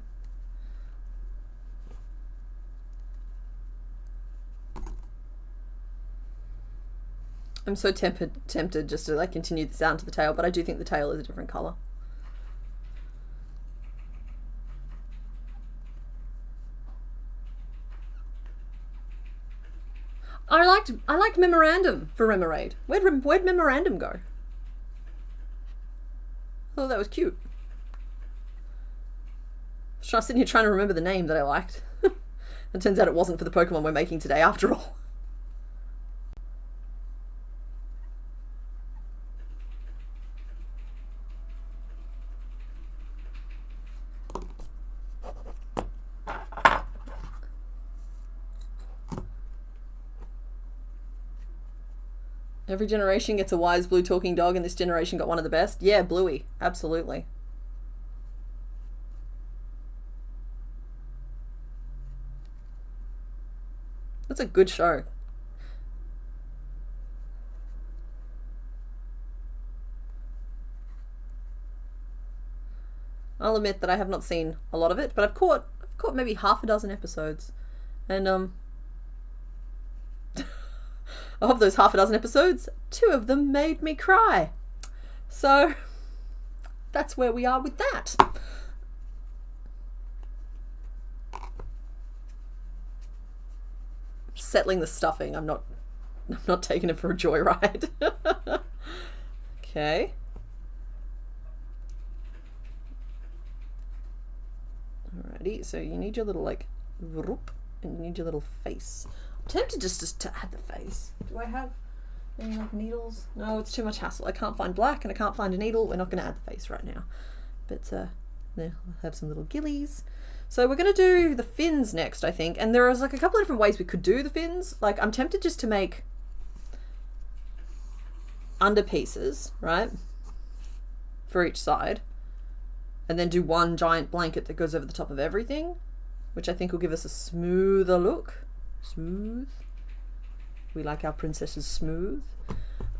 [SPEAKER 1] I'm so tempted just to like continue this down to the tail, but I do think the tail is a different color. I liked Memorandum for Remoraid. Where'd Memorandum go? Oh, that was cute. I was sitting here trying to remember the name that I liked. It turns out it wasn't for the Pokemon we're making today after all. Every generation gets a wise blue talking dog, and this generation got one of the best. Yeah, Bluey. Absolutely. That's a good show. I'll admit that I have not seen a lot of it, but I've caught maybe half a dozen episodes. And of those half a dozen episodes, 2 of them made me cry. So that's where we are with that. Settling the stuffing. I'm not taking it for a joyride. Okay. Alrighty, so you need your little like whoop, and you need your little face. I'm tempted just to add the face. Do I have any like needles? No, it's too much hassle. I can't find black and I can't find a needle. We're not going to add the face right now. But there, I'll have some little gillies. So we're going to do the fins next, I think. And there is like a couple of different ways we could do the fins. Like I'm tempted just to make underpieces, right? For each side. And then do one giant blanket that goes over the top of everything, which I think will give us a smoother look. Smooth. We like our princesses smooth.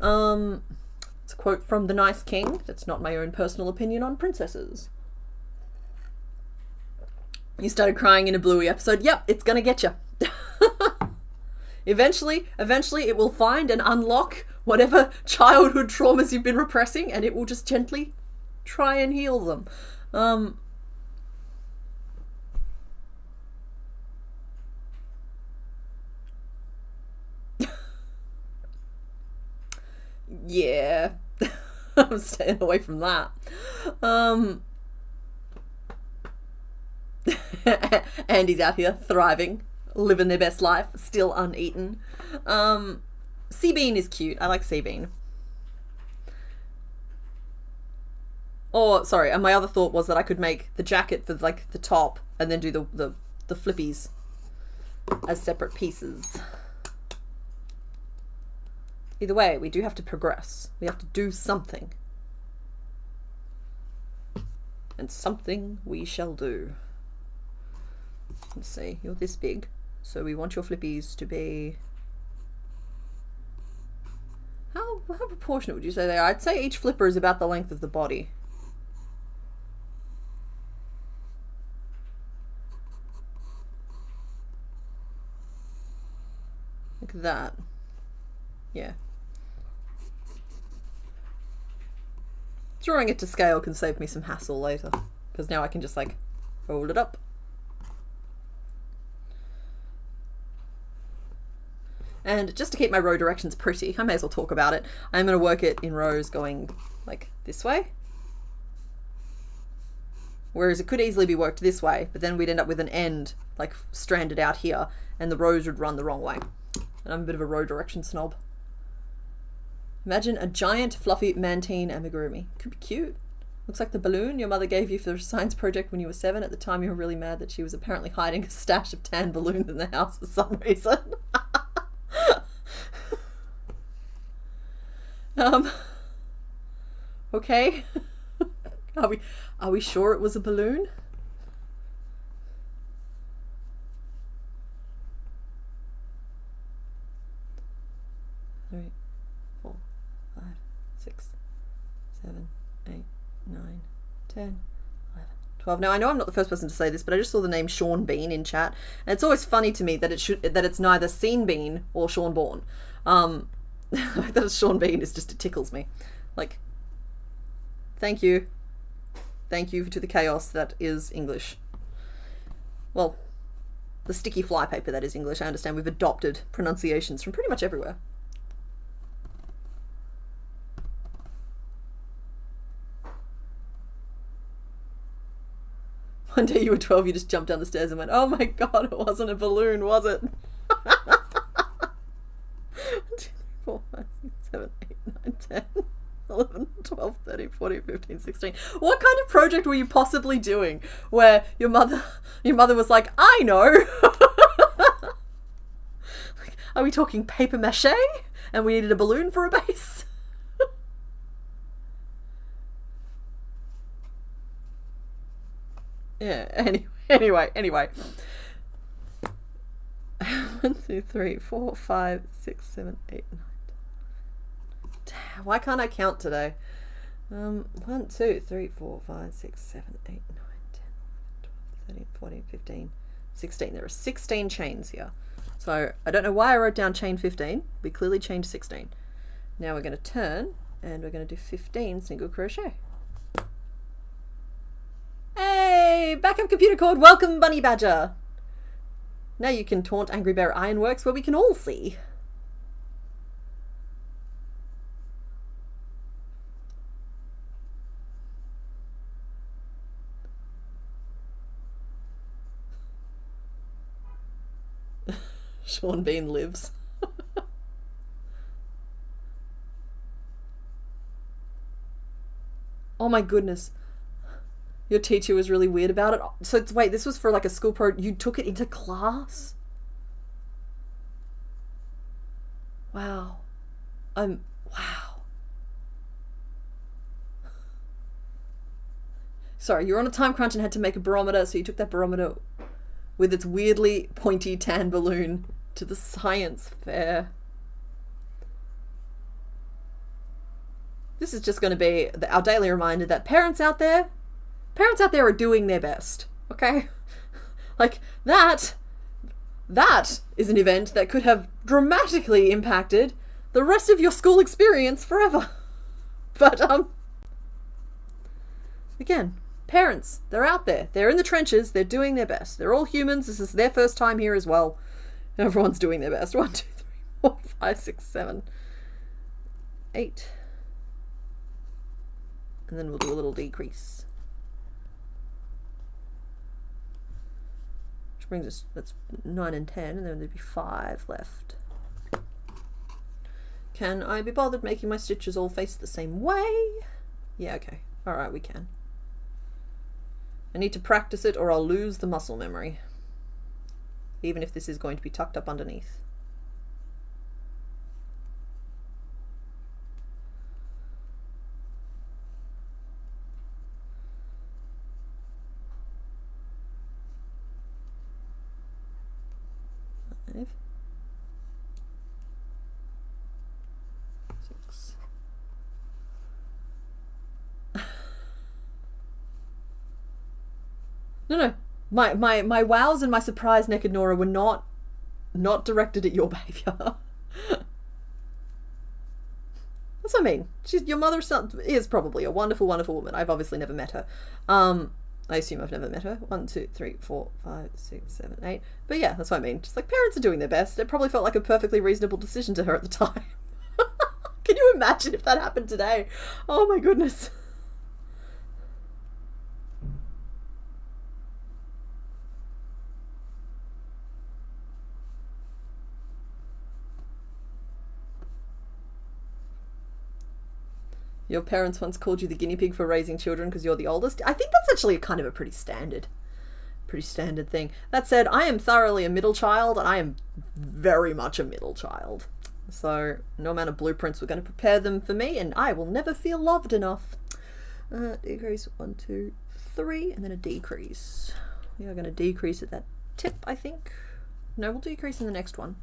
[SPEAKER 1] It's a quote from The Nice King. That's not my own personal opinion on princesses. You started crying in a Bluey episode. Yep, it's gonna get you. Eventually it will find and unlock whatever childhood traumas you've been repressing, and it will just gently try and heal them. Yeah. I'm staying away from that. Andy's out here thriving, living their best life, still uneaten. Sea bean is cute. I like sea bean. Or, sorry, and my other thought was that I could make the jacket for like the top and then do the flippies as separate pieces. Either way, we do have to progress. We have to do something. And something we shall do. Let's see, you're this big, so we want your flippies to be... How proportionate would you say they are? I'd say each flipper is about the length of the body. Like that. Yeah. Drawing it to scale can save me some hassle later, because now I can just like fold it up. And just to keep my row directions pretty, I may as well talk about it. I'm going to work it in rows going like this way. Whereas it could easily be worked this way, but then we'd end up with an end like stranded out here and the rows would run the wrong way. And I'm a bit of a row direction snob. Imagine a giant fluffy Mantine amigurumi. Could be cute. Looks like the balloon your mother gave you for the science project when you were 7. At the time you were really mad that she was apparently hiding a stash of tan balloons in the house for some reason. Okay. Are we sure it was a balloon? Three, 4, 5, 6, 7, 8, 9, 10, 11, 12. Now I know I'm not the first person to say this, but I just saw the name Sean Bean in chat, and it's always funny to me that it's neither Sean Bean or Sean Bourne. That it's Sean Bean is just, it tickles me. Like, thank you to the chaos that is English. Well, the sticky flypaper that is English. I understand we've adopted pronunciations from pretty much everywhere. One day you were 12, you just jumped down the stairs and went, oh my god, it wasn't a balloon, was it? 1, 2, 3, 4, 5, 6, 7, 8, 9, 10, 11, 12, 13, 14, 15, 16. What kind of project were you possibly doing where your mother was like, I know. Like, are we talking paper mache and we needed a balloon for a base? Yeah, anyway. 1, 2, 3, 4, 5, 6, 7, 8, 9. Why can't I count today? 1, 2, 3, 4, 5, 6, 7, 8, 9, 10, 12, 13, 14, 15, 16. There are 16 chains here. So I don't know why I wrote down chain 15. We clearly chained 16. Now we're going to turn and we're going to do 15 single crochet. Hey, backup computer cord, welcome Bunny Badger. Now you can taunt Angry Bear Ironworks where we can all see. Sean Bean lives. Oh my goodness. Your teacher was really weird about it. So wait, this was for like a school you took it into class? Wow. Wow. Sorry, you were on a time crunch and had to make a barometer, so you took that barometer with its weirdly pointy tan balloon to the science fair. This is just going to be our daily reminder that parents out there are doing their best, okay? Like, that is an event that could have dramatically impacted the rest of your school experience forever. But, again, parents, they're out there. They're in the trenches. They're doing their best. They're all humans. This is their first time here as well. Everyone's doing their best. 1, 2, 3, 4, 5, 6, 7. 8. And then we'll do a little decrease. Which brings us, that's 9 and 10, and then there'd be 5 left. Can I be bothered making my stitches all face the same way? Yeah, okay. Alright, we can. I need to practice it or I'll lose the muscle memory. Even if this is going to be tucked up underneath. Five. 6. No. My wows and my surprise, Naked Nora, were not directed at your behaviour. That's what I mean. Your mother is probably a wonderful, wonderful woman. I've obviously never met her. I assume I've never met her. 1, 2, 3, 4, 5, 6, 7, 8. But yeah, that's what I mean. Just like, parents are doing their best. It probably felt like a perfectly reasonable decision to her at the time. Can you imagine if that happened today? Oh my goodness. Your parents once called you the guinea pig for raising children because you're the oldest. I think that's actually kind of a pretty standard thing. That said, I am thoroughly a middle child, and I am very much a middle child. So no amount of blueprints were going to prepare them for me, and I will never feel loved enough. Decrease 1, 2, 3, and then a decrease. We are going to decrease at that tip, I think. No, we'll decrease in the next one.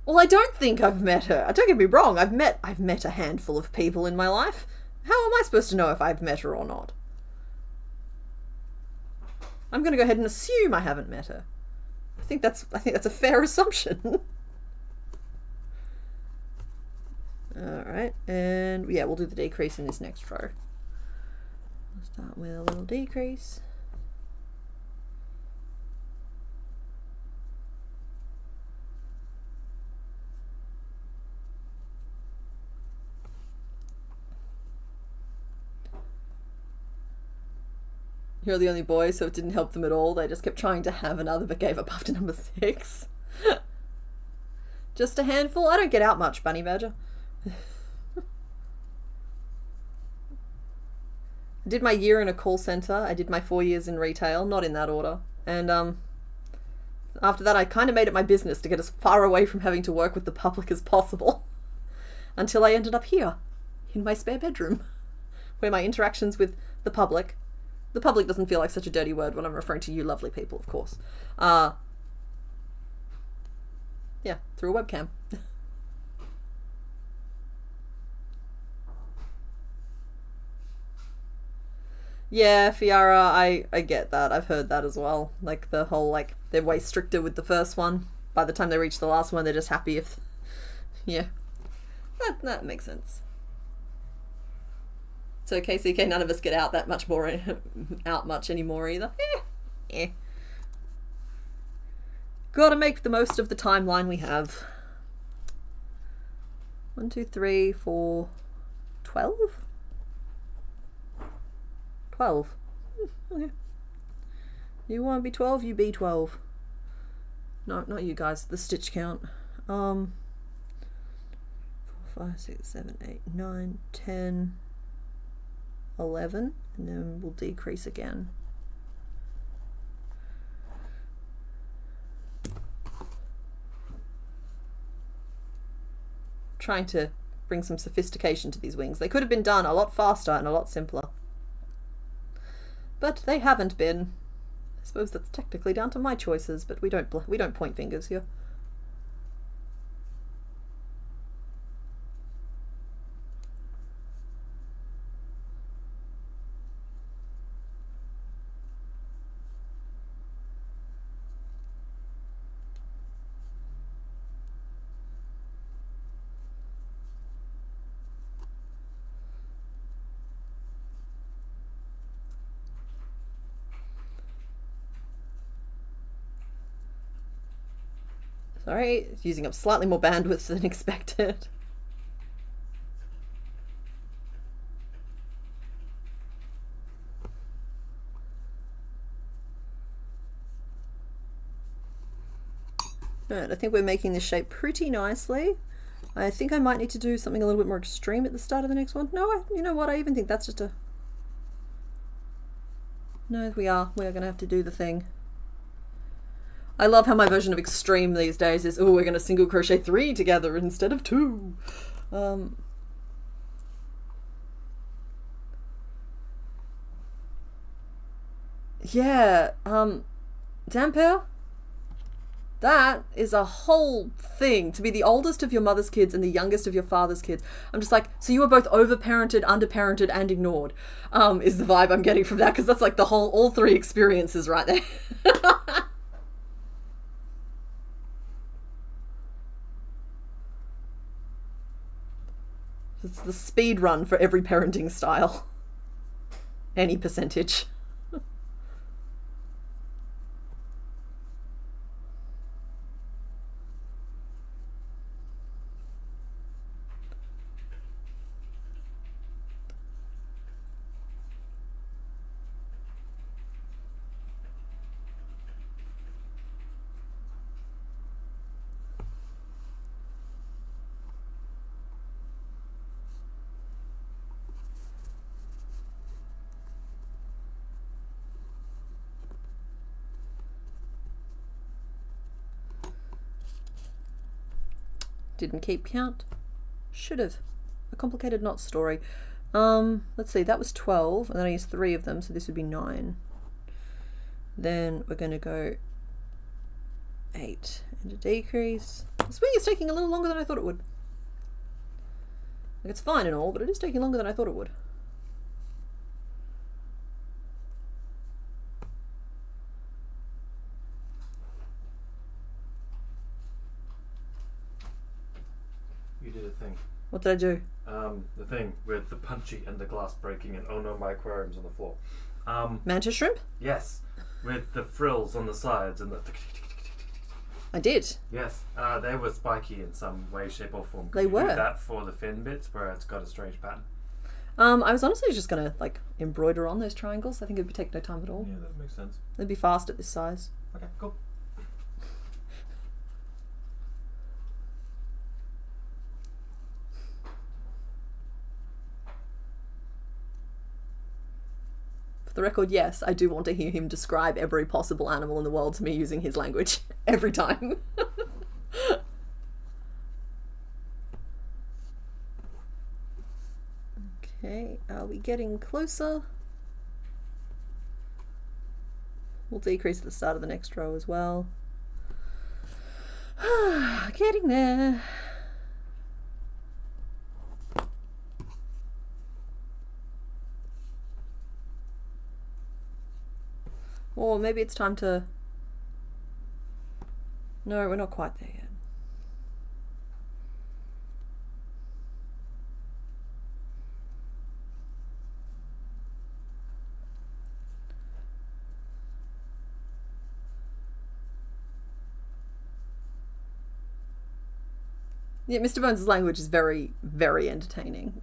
[SPEAKER 1] Well, I don't think I've met her. Don't get me wrong, I've met a handful of people in my life. How am I supposed to know if I've met her or not? I'm going to go ahead and assume I haven't met her. I think that's a fair assumption. Alright, and yeah, we'll do the decrease in this next row. We'll start with a little decrease. You're the only boy, so it didn't help them at all. They just kept trying to have another, but gave up after number 6. Just a handful? I don't get out much, Bunny Badger. I did my year in a call centre. I did my 4 years in retail, not in that order. And after that, I kind of made it my business to get as far away from having to work with the public as possible. Until I ended up here, in my spare bedroom, where my interactions with the public doesn't feel like such a dirty word when I'm referring to you lovely people, of course. Yeah, through a webcam. Yeah, Fiara, I get that. I've heard that as well. Like the whole, like, they're way stricter with the first one. By the time they reach the last one, they're just happy if... Yeah. That makes sense. So KCK, none of us get out that much more, out much anymore either. Gotta make the most of the timeline we have. 1, 2, 3, 4, 12? 12. Okay. You want to be 12, you be 12. No, not you guys, the stitch count. 4, 5, 6, 7, 8, 9, 10... 11, and then we'll decrease again. Trying to bring some sophistication to these wings. They could have been done a lot faster and a lot simpler. But they haven't been. I suppose that's technically down to my choices, but we don't point fingers here. Sorry, using up slightly more bandwidth than expected. Alright, I think we're making this shape pretty nicely. I think I might need to do something a little bit more extreme at the start of the next one. No, you know what, I even think that's just a... No, we're going to have to do the thing. I love how my version of extreme these days is, oh, we're going to single crochet 3 together instead of 2. Yeah, Damper, that is a whole thing, to be the oldest of your mother's kids and the youngest of your father's kids. I'm just like, so you were both overparented, underparented, and ignored, is the vibe I'm getting from that, because that's like the whole, all 3 experiences right there. It's the speed run for every parenting style. Any percentage. Didn't keep count. Should have. A complicated knot story. Let's see, that was 12, and then I used 3 of them, so this would be 9. Then we're going to go 8 and a decrease. This wing is taking a little longer than I thought it would. Like, it's fine and all, but it is taking longer than I thought it would. What did I do?
[SPEAKER 2] The thing with the punchy and the glass breaking and oh no, my aquarium's on the floor.
[SPEAKER 1] Mantis shrimp?
[SPEAKER 2] Yes, with the frills on the sides and the...
[SPEAKER 1] I did.
[SPEAKER 2] Yes, they were spiky in some way, shape or form.
[SPEAKER 1] They were.
[SPEAKER 2] Do that for the fin bits where it's got a strange pattern.
[SPEAKER 1] I was honestly just going to like embroider on those triangles. I think it would take no time at all.
[SPEAKER 2] Yeah, that makes sense.
[SPEAKER 1] It'd be fast at this size.
[SPEAKER 2] Okay, cool.
[SPEAKER 1] For the record, yes, I do want to hear him describe every possible animal in the world to me using his language. Every time. Okay, are we getting closer? We'll decrease at the start of the next row as well. Getting there. Or maybe it's time to... No, we're not quite there yet. Yeah, Mr. Bones' language is very, very entertaining.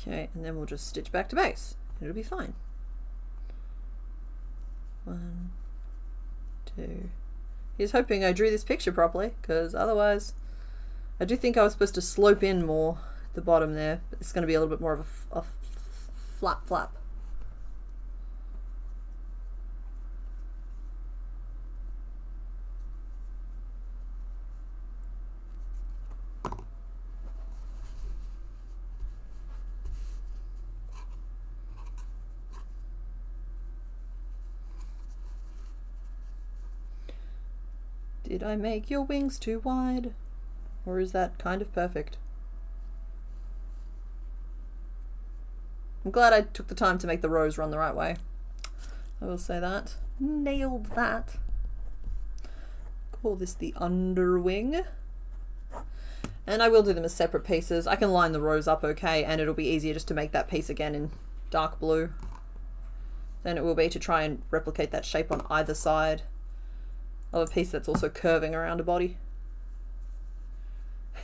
[SPEAKER 1] Okay, and then we'll just stitch back to base. It'll be fine. 1, 2. He's hoping I drew this picture properly, because otherwise I do think I was supposed to slope in more at the bottom there. It's going to be a little bit more of a flap. Did I make your wings too wide? Or is that kind of perfect? I'm glad I took the time to make the rows run the right way. I will say that. Nailed that. Call this the underwing. And I will do them as separate pieces. I can line the rows up okay, and it'll be easier just to make that piece again in dark blue than it will be to try and replicate that shape on either side of a piece that's also curving around a body.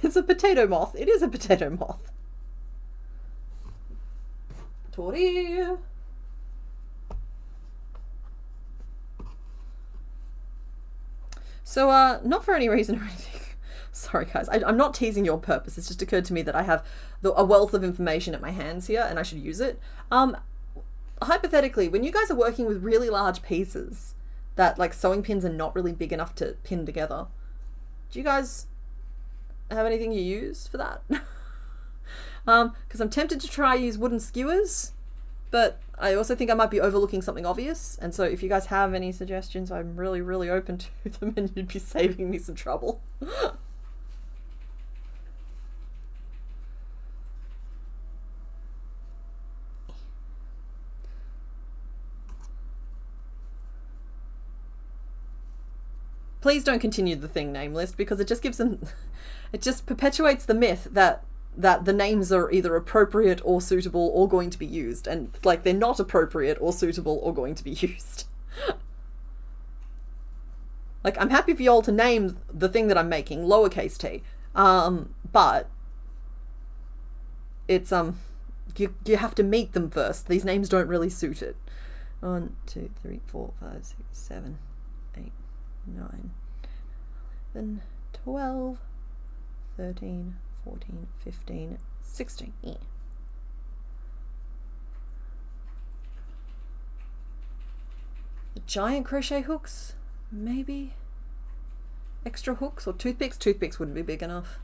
[SPEAKER 1] It's a potato moth. It is a potato moth. Tori. So, not for any reason or anything. Sorry, guys. I'm not teasing your purpose. It's just occurred to me that I have a wealth of information at my hands here, and I should use it. Hypothetically, when you guys are working with really large pieces that, like, sewing pins are not really big enough to pin together, do you guys have anything you use for that? Because I'm tempted to try use wooden skewers, but I also think I might be overlooking something obvious, and so if you guys have any suggestions, I'm really, really open to them, and you'd be saving me some trouble. Please don't continue the thing name list, because it just gives them, it just perpetuates the myth that the names are either appropriate or suitable or going to be used, and like they're not appropriate or suitable or going to be used. Like, I'm happy for y'all to name the thing that I'm making lowercase t, but it's you have to meet them first. These names don't really suit it. 1, 2, 3, 4, 5, 6, 7, 8, 9, 11, 12, 13, 14, 15, 16. Yeah. The giant crochet hooks, maybe? Extra hooks or toothpicks? Toothpicks wouldn't be big enough.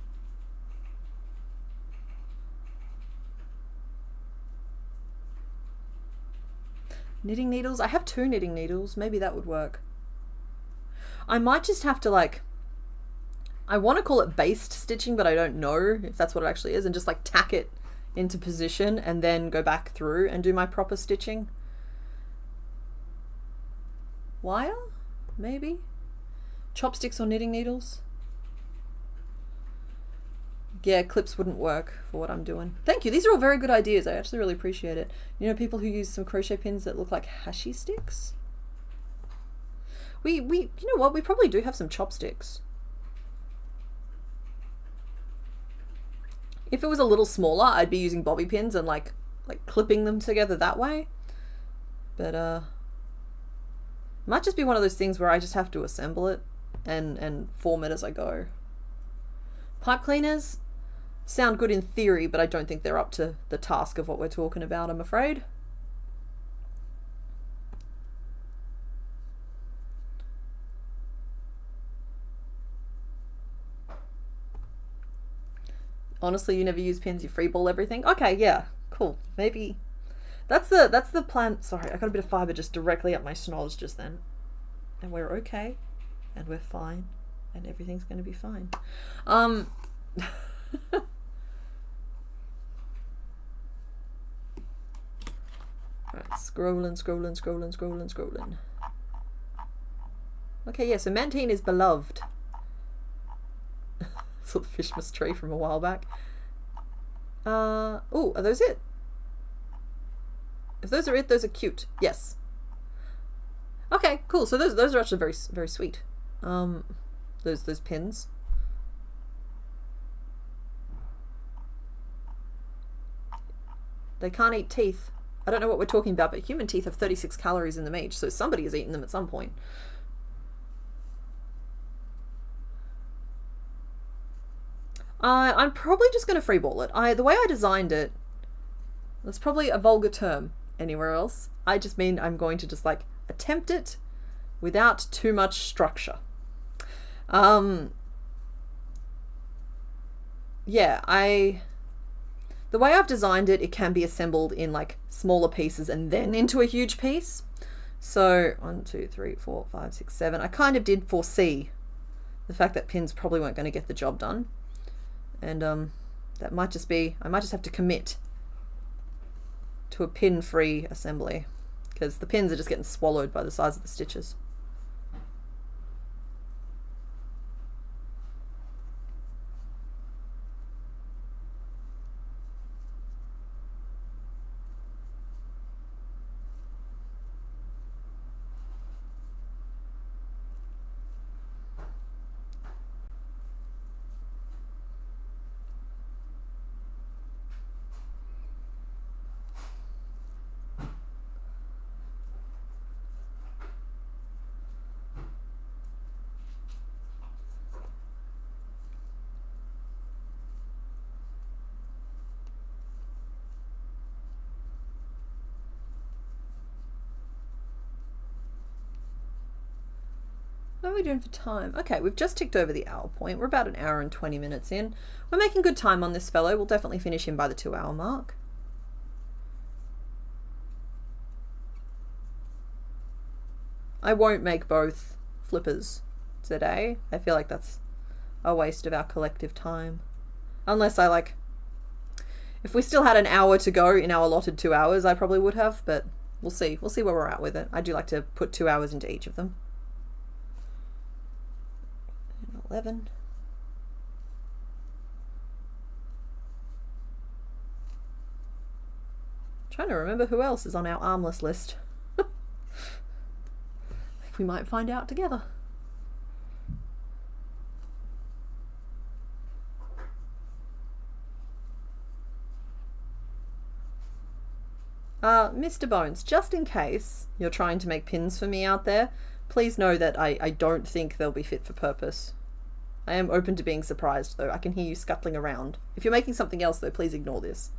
[SPEAKER 1] Knitting needles? I have 2 knitting needles. Maybe that would work. I might just have to, like, I want to call it based stitching, but I don't know if that's what it actually is, and just like tack it into position and then go back through and do my proper stitching. Wire? Maybe? Chopsticks or knitting needles? Yeah, clips wouldn't work for what I'm doing. Thank you. These are all very good ideas. I actually really appreciate it. You know, people who use some crochet pins that look like hashi sticks? You know what? We probably do have some chopsticks. If it was a little smaller, I'd be using bobby pins and like clipping them together that way. But it might just be one of those things where I just have to assemble it and form it as I go. Pipe cleaners sound good in theory, but I don't think they're up to the task of what we're talking about, I'm afraid. Honestly, you never use pins, you freeball everything? Okay, yeah, cool. Maybe that's the plan. Sorry, I got a bit of fiber just directly up my schnoz just then. And we're okay, and we're fine, and everything's going to be fine. Alright, scrolling. Okay, yeah, so Mantine is beloved. Saw the Fishmas tree from a while back. Oh, are those it? If those are it, those are cute. Yes. Okay, cool. So those are actually very, very sweet. Those pins. They can't eat teeth. I don't know what we're talking about, but human teeth have 36 calories in them each, so somebody has eaten them at some point. I'm probably just going to freeball it. The way I designed it, that's probably a vulgar term anywhere else. I just mean I'm going to just like attempt it without too much structure. Yeah, the way I've designed it, it can be assembled in like smaller pieces and then into a huge piece. So 1, 2, 3, 4, 5, 6, 7. I kind of did foresee the fact that pins probably weren't going to get the job done. And that might just be, I might just have to commit to a pin-free assembly because the pins are just getting swallowed by the size of the stitches. What are we doing for time? Okay, we've just ticked over the hour point. We're about an hour and 20 minutes in. We're making good time on this fellow. We'll definitely finish him by the 2-hour mark. I won't make both flippers today. I feel like that's a waste of our collective time. Unless I like... If we still had an hour to go in our allotted 2 hours, I probably would have, but we'll see. We'll see where we're at with it. I do like to put 2 hours into each of them. 11. Trying to remember who else is on our armless list. I think we might find out together. Mr. Bones, just in case you're trying to make pins for me out there, please know that I don't think they'll be fit for purpose. I am open to being surprised, though. I can hear you scuttling around. If you're making something else, though, please ignore this.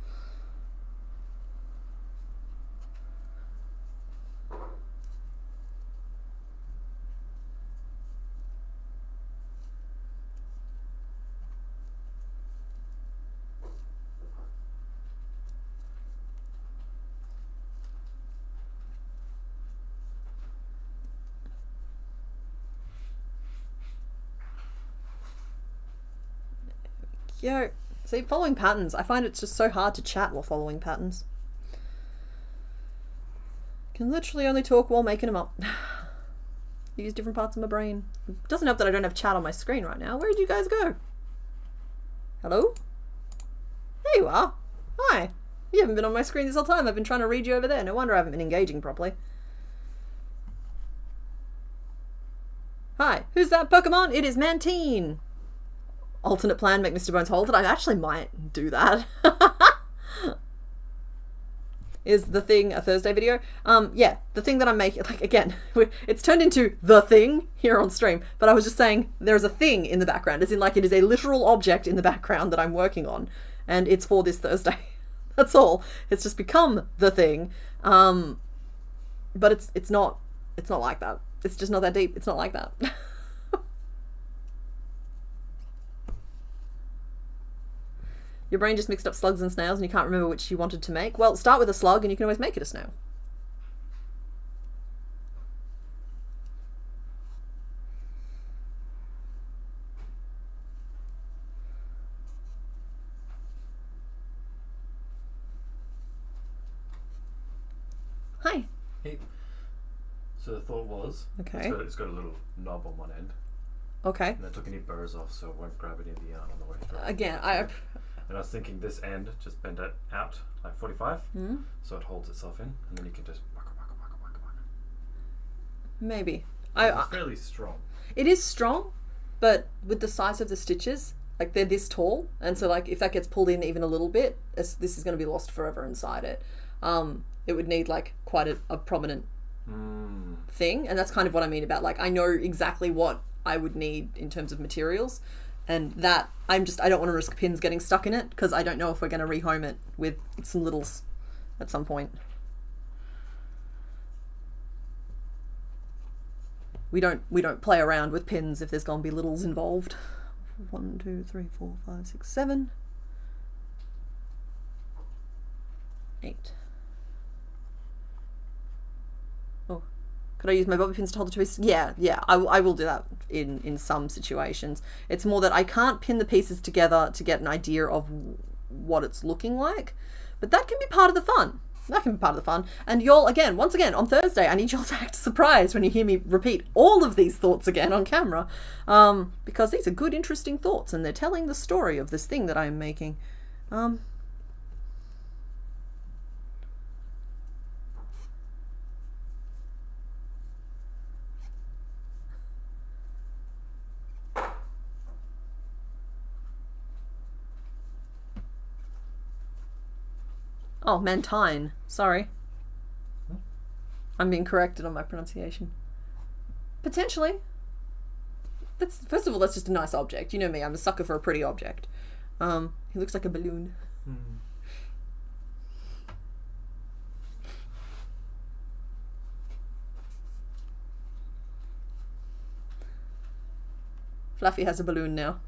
[SPEAKER 1] Yo, see, following patterns, I find it's just so hard to chat while following patterns. Can literally only talk while making them up. Use different parts of my brain. It doesn't help that I don't have chat on my screen right now. Where did you guys go? Hello? There you are. Hi. You haven't been on my screen this whole time. I've been trying to read you over there. No wonder I haven't been engaging properly. Hi. Who's that Pokemon? It is Mantine. Alternate plan, make Mr. Bones hold it. I actually might do that. Is the thing a Thursday video? Yeah, the thing that I'm making, like, again, it's turned into the thing here on stream, but I was just saying there's a thing in the background, as in, like, it is a literal object in the background that I'm working on, and it's for this Thursday. That's all. It's just become the thing. But it's not like that. It's just not that deep. It's not like that. Your brain just mixed up slugs and snails and you can't remember which you wanted to make. Well, start with a slug and you can always make it a snail. Hi.
[SPEAKER 2] Hey. So the thought was,
[SPEAKER 1] okay,
[SPEAKER 2] it's got a little knob on one end.
[SPEAKER 1] Okay.
[SPEAKER 2] And I took any burrs off so it won't grab any of the yarn on the way through.
[SPEAKER 1] Again,
[SPEAKER 2] and I was thinking this end, just bend it out like 45, so it holds itself in, and then you can just whack.
[SPEAKER 1] Maybe.
[SPEAKER 2] It's fairly strong.
[SPEAKER 1] It is strong, but with the size of the stitches, like they're this tall, and so like if that gets pulled in even a little bit, this is going to be lost forever inside it. it would need like quite a prominent thing. And that's kind of what I mean about like, I know exactly what I would need in terms of materials, and that I don't want to risk pins getting stuck in it, because I don't know if we're going to rehome it with some littles at some point. We don't play around with pins if there's going to be littles involved. 1, 2, 3, 4, 5, 6, 7, 8. Oh, could I use my bobby pins to hold the two pieces? Yeah, I will do that in some situations. It's more that I can't pin the pieces together to get an idea of what it's looking like, but that can be part of the fun. That can be part of the fun. And y'all, once again, on Thursday, I need y'all to act surprised when you hear me repeat all of these thoughts again on camera, because these are good, interesting thoughts, and they're telling the story of this thing that I'm making. Oh, Mantine. Sorry. I'm being corrected on my pronunciation. Potentially. First of all, that's just a nice object. You know me, I'm a sucker for a pretty object. He looks like a balloon. Fluffy has a balloon now.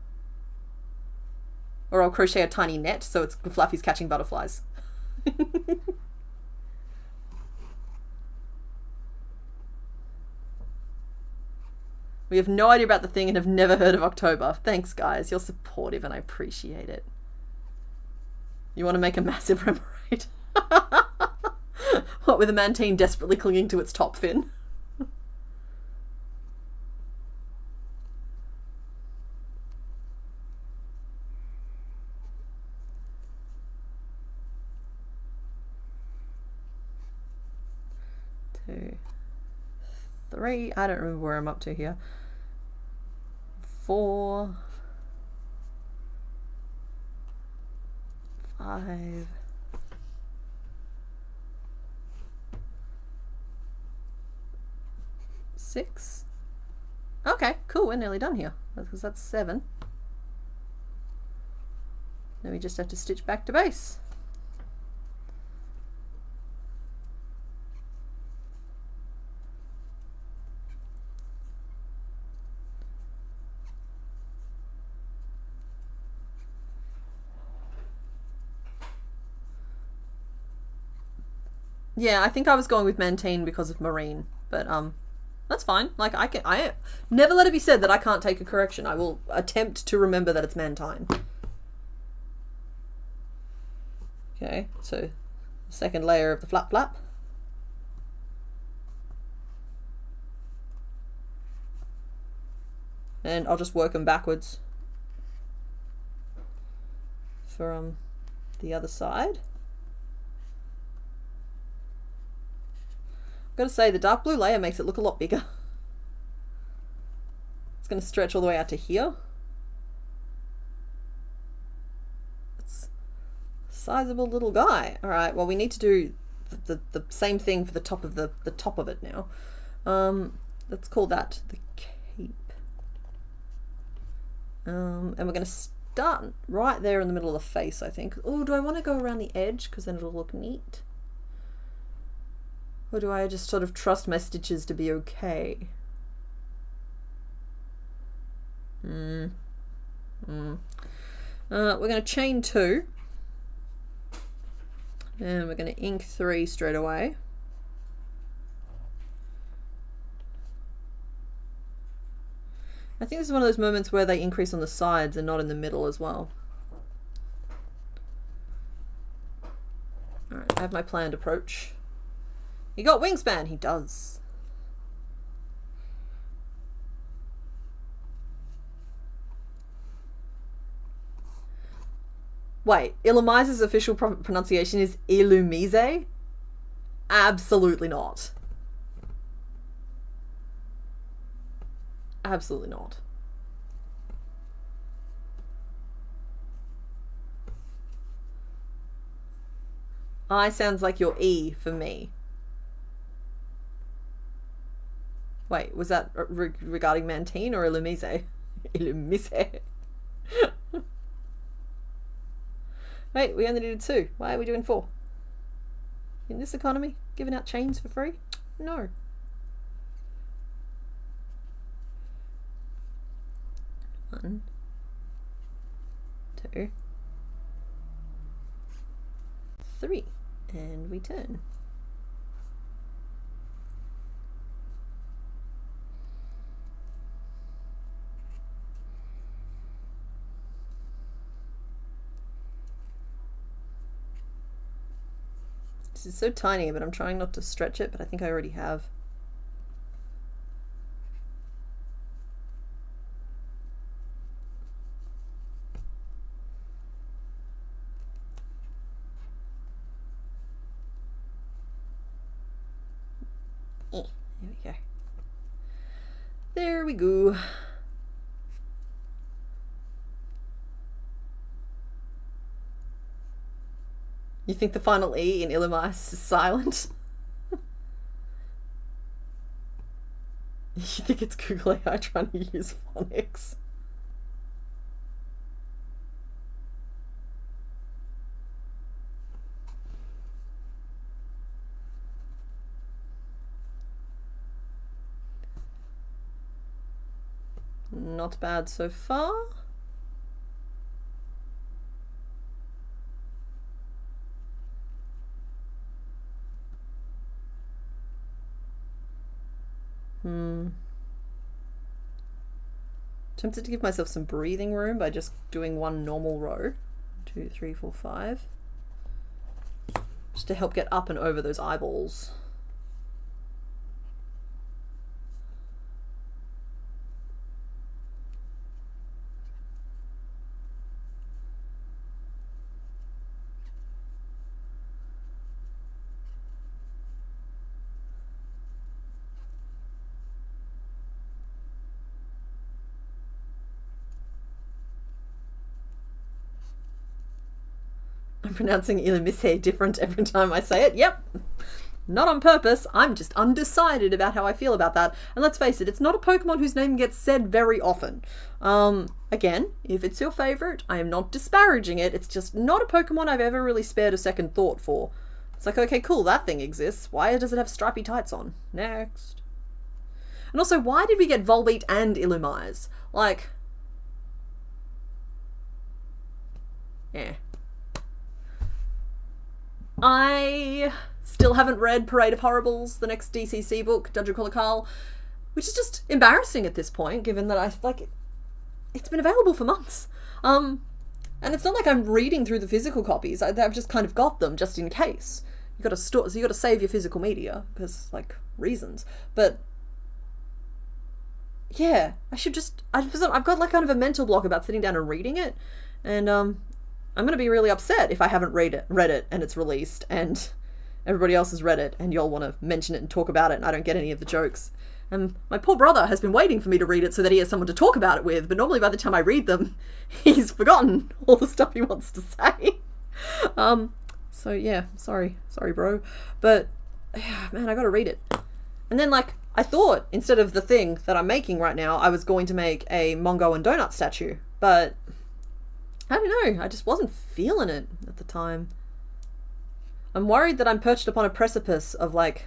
[SPEAKER 1] Or I'll crochet a tiny net so it's Fluffy's catching butterflies. We have no idea about the thing and have never heard of October. Thanks, guys. You're supportive and I appreciate it. You want to make a massive remoraid? What, with a Mantine desperately clinging to its top fin? Two, 3, I don't remember where I'm up to here. 4, 5, 6. Okay, cool, we're nearly done here, because that's 7. Then we just have to stitch back to base. Yeah, I think I was going with Mantine because of marine, but that's fine. Like I never let it be said that I can't take a correction. I will attempt to remember that it's Mantine. Okay, so second layer of the flap flap. And I'll just work them backwards for the other side. I've got to say, the dark blue layer makes it look a lot bigger. It's going to stretch all the way out to here. It's a sizable little guy. All right, well, we need to do the same thing for the top of the top of it now. Let's call that the cape. And we're going to start right there in the middle of the face, I think. Oh, do I want to go around the edge? Because then it'll look neat. Or do I just sort of trust my stitches to be okay? We're going to chain 2. And we're going to ink 3 straight away. I think this is one of those moments where they increase on the sides and not in the middle as well. Alright, I have my planned approach. He got wingspan, he does. Wait, Illumize's official pronunciation is Illumise? Absolutely not. Absolutely not. I sounds like your E for me. Wait, was that regarding Mantine or Illumise? Illumise. Wait, we only needed 2. Why are we doing 4? In this economy? Giving out chains for free? No. One, 2, 3. And we turn. This is so tiny, but I'm trying not to stretch it, but I think I already have. There we go. There we go. You think the final E in Illumise is silent? You think it's Google AI trying to use phonics? Not bad so far. Tempted to give myself some breathing room by just doing one normal row. 2, 3, 4, 5. Just to help get up and over those eyeballs. I'm pronouncing Illumise different every time I say it. Yep. Not on purpose. I'm just undecided about how I feel about that. And let's face it, it's not a Pokemon whose name gets said very often. Again, if it's your favorite, I am not disparaging it. It's just not a Pokemon I've ever really spared a second thought for. It's like, okay, cool, that thing exists. Why does it have stripy tights on? Next. And also, why did we get Volbeat and Illumise? Like, yeah. I still haven't read Parade of Horribles, the next DCC book, Dungeon Crawler Carl, which is just embarrassing at this point, given that it's been available for months. And it's not like I'm reading through the physical copies. I've just kind of got them just in case. You got to store, so you got to save your physical media because, like, reasons. But yeah, I've got like kind of a mental block about sitting down and reading it, and I'm going to be really upset if I haven't read it and it's released and everybody else has read it and y'all want to mention it and talk about it and I don't get any of the jokes. And my poor brother has been waiting for me to read it so that he has someone to talk about it with, but normally by the time I read them, he's forgotten all the stuff he wants to say. So yeah, sorry bro. But yeah, man, I gotta read it. And then, like, I thought instead of the thing that I'm making right now, I was going to make a Mongo and Donut statue, but I don't know, I just wasn't feeling it at the time. I'm worried that I'm perched upon a precipice of, like,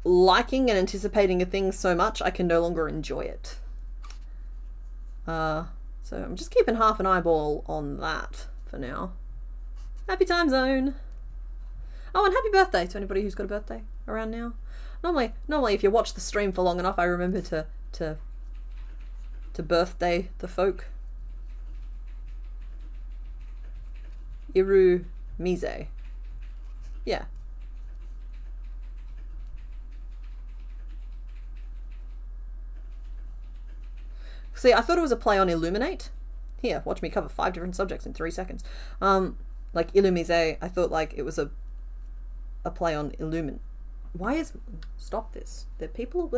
[SPEAKER 1] liking and anticipating a thing so much I can no longer enjoy it. So I'm just keeping half an eyeball on that for now. Happy time zone. Oh, and happy birthday to anybody who's got a birthday around now. Normally if you watch the stream for long enough, I remember to birthday the folk. Iru Mise. Yeah. See, I thought it was a play on illuminate. Here, watch me cover 5 different subjects in 3 seconds. Like Illumise, I thought like it was a play on illumin. Why is... Stop this. There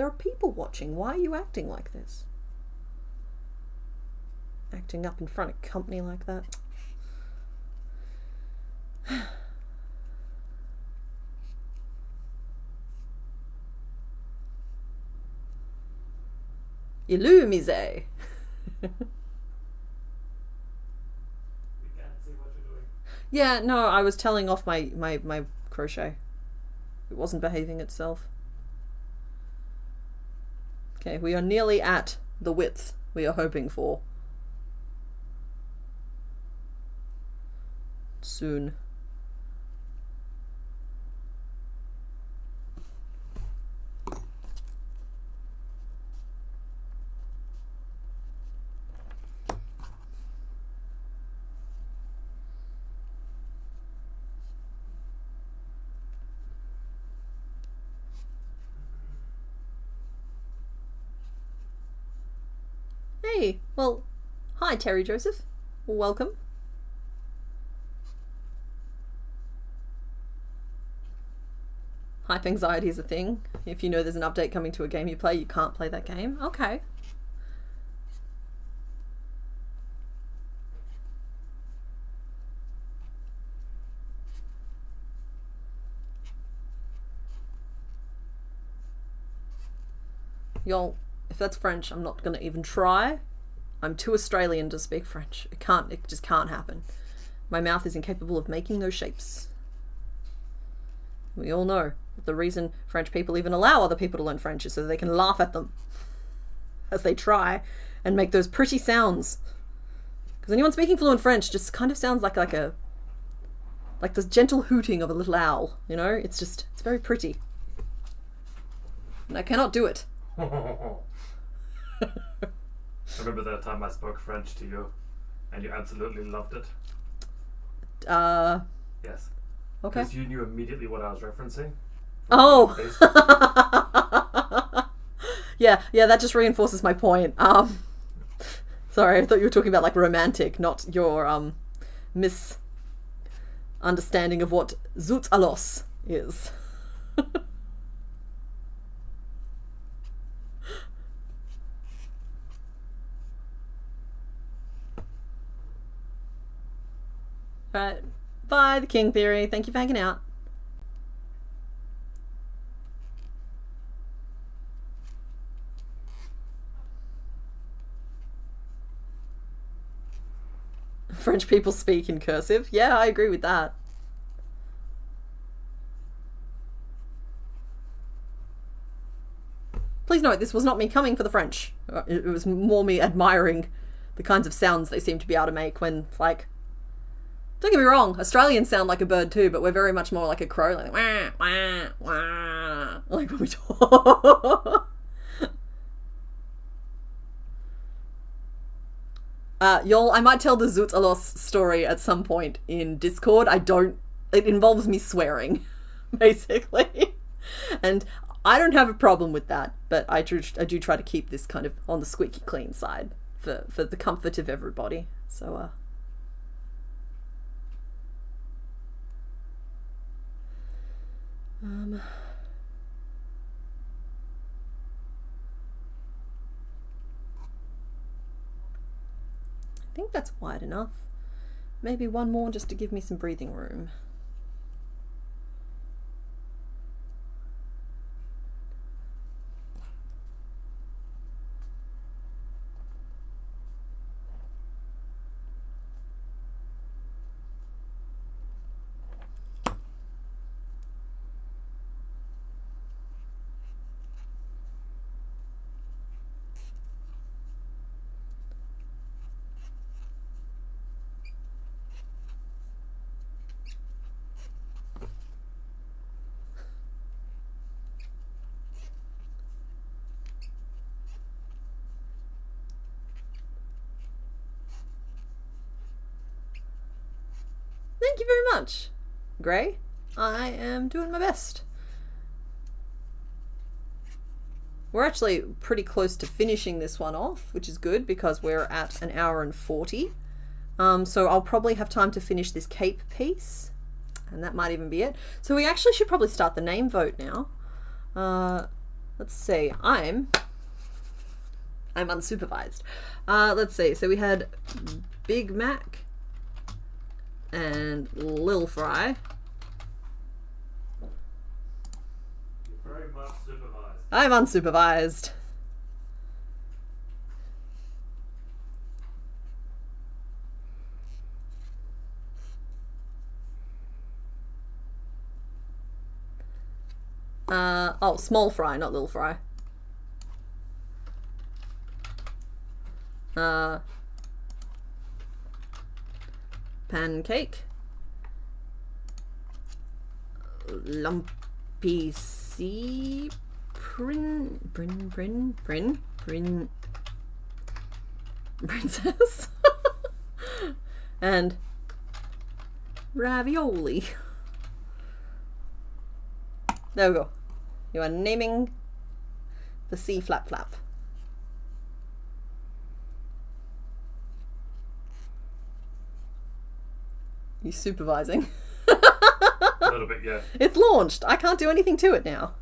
[SPEAKER 1] are people watching. Why are you acting like this? Acting up in front of company like that. Illumise.
[SPEAKER 2] We can't see what you're doing.
[SPEAKER 1] Yeah, no, I was telling off my crochet. It wasn't behaving itself. Okay, we are nearly at the width we are hoping for. Soon. Hey, well, hi Terry Joseph. Welcome. Hype anxiety is a thing. If you know there's an update coming to a game you play, you can't play that game. Okay. Y'all, if that's French, I'm not gonna even try. I'm too Australian to speak French. It just can't happen. My mouth is incapable of making those shapes. We all know the reason French people even allow other people to learn French is so that they can laugh at them as they try and make those pretty sounds. Because anyone speaking fluent French just kind of sounds like the gentle hooting of a little owl, you know? It's very pretty. And I cannot do it.
[SPEAKER 2] Remember that time I spoke French to you and you absolutely loved it? Yes.
[SPEAKER 1] Okay.
[SPEAKER 2] Because you knew immediately what I was referencing.
[SPEAKER 1] Oh! yeah, that just reinforces my point. Sorry, I thought you were talking about like romantic, not your misunderstanding of what zut alos is. Right. Bye, the King Theory. Thank you for hanging out. French people speak in cursive. Yeah, I agree with that. Please note, this was not me coming for the French. It was more me admiring the kinds of sounds they seem to be able to make when, like... Don't get me wrong, Australians sound like a bird too, but we're very much more like a crow, like wah, wah, wah, like when we talk. Y'all, I might tell the Zut Alos story at some point in Discord. It involves me swearing, basically. And I don't have a problem with that, but I do try to keep this kind of on the squeaky clean side for the comfort of everybody. So, I think that's wide enough. Maybe one more just to give me some breathing room. Thank you very much, Gray. I am doing my best. We're actually pretty close to finishing this one off, which is good because we're at an hour and 40. So I'll probably have time to finish this cape piece, and that might even be it. So we actually should probably start the name vote now. Let's see. I'm unsupervised. Let's see. So we had Big Mac and Lil Fry.
[SPEAKER 2] You're very much supervised.
[SPEAKER 1] I'm unsupervised. Oh, small fry, not little fry. Pancake. Lumpy sea. Princess. And ravioli. There we go. You are naming the sea flap flap. You supervising?
[SPEAKER 2] A little bit, yeah.
[SPEAKER 1] It's launched. I can't do anything to it now.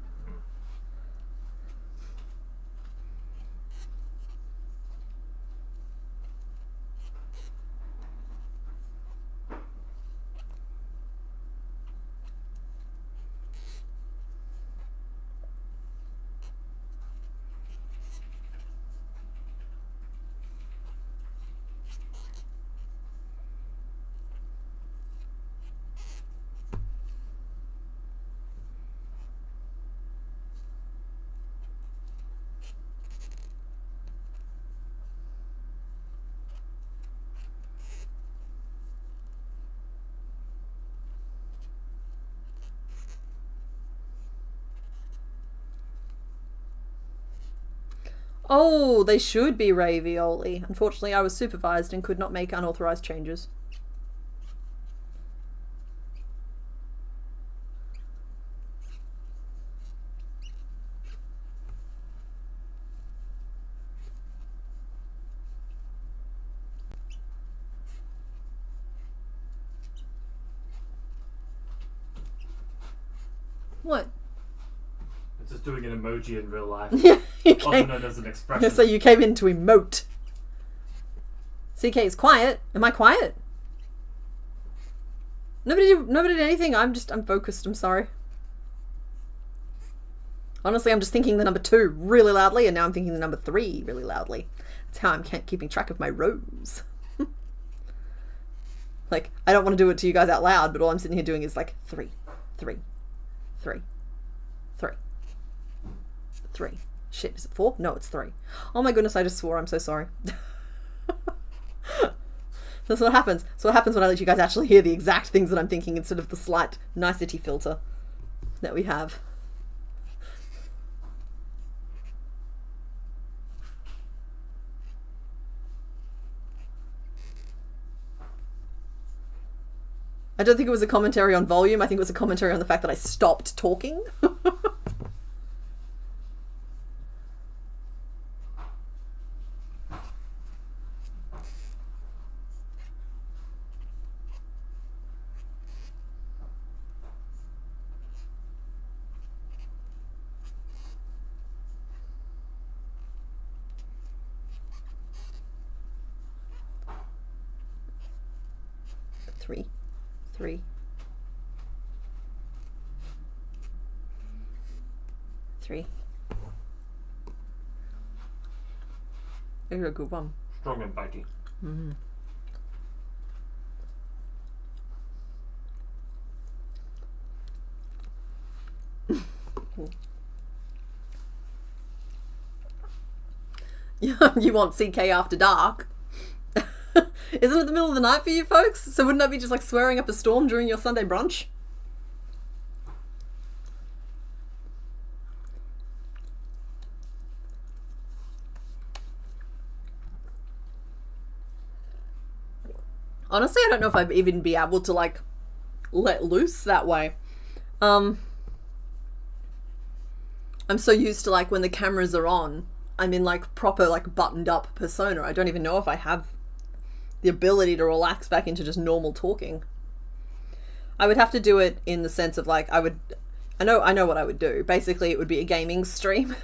[SPEAKER 1] Oh, they should be ravioli. Unfortunately, I was supervised and could not make unauthorized changes. What?
[SPEAKER 2] It's just doing an emoji in real life.
[SPEAKER 1] Yeah,
[SPEAKER 2] Also known as an expression.
[SPEAKER 1] So you came in to emote. CK is quiet. Am I quiet? Nobody did anything. I'm focused. I'm sorry. Honestly, I'm just thinking the number 2 really loudly, and now I'm thinking the number 3 really loudly. That's how I'm keeping track of my rows. Like, I don't want to do it to you guys out loud, but all I'm sitting here doing is like 3, 3, 3, 3, 3. Shit, is it 4? No, it's 3. Oh my goodness, I just swore. I'm so sorry. That's what happens. So what happens when I let you guys actually hear the exact things that I'm thinking instead of the slight nicety filter that we have. I don't think it was a commentary on volume. I think it was a commentary on the fact that I stopped talking. Three. 3. You're a good one.
[SPEAKER 2] Strong and bitey.
[SPEAKER 1] Mm-hmm. You want CK after dark? Isn't it the middle of the night for you folks? So wouldn't that be just like swearing up a storm during your Sunday brunch? Honestly, I don't know if I'd even be able to like let loose that way. I'm so used to like when the cameras are on, I'm in like proper like buttoned up persona. I don't even know if I have the ability to relax back into just normal talking. I would have to do it in the sense of like I know what I would do. Basically, it would be a gaming stream,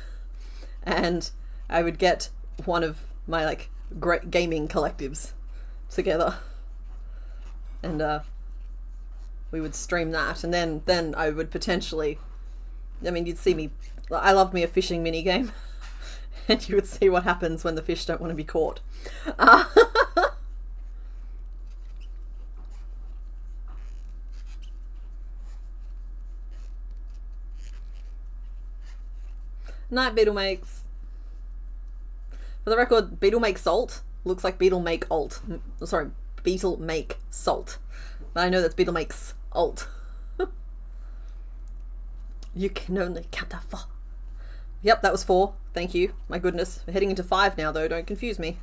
[SPEAKER 1] and I would get one of my like great gaming collectives together, and we would stream that, and then I would potentially, I mean, you'd see me, I love me a fishing mini game, and you would see what happens when the fish don't want to be caught. Night, Beetle Makes. For the record, Beetle Make Salt looks like Beetle Make Alt. Sorry, Beetle Make Salt. But I know that's Beetle Makes Alt. You can only count to 4. Yep, that was 4. Thank you. My goodness. We're heading into 5 now, though. Don't confuse me.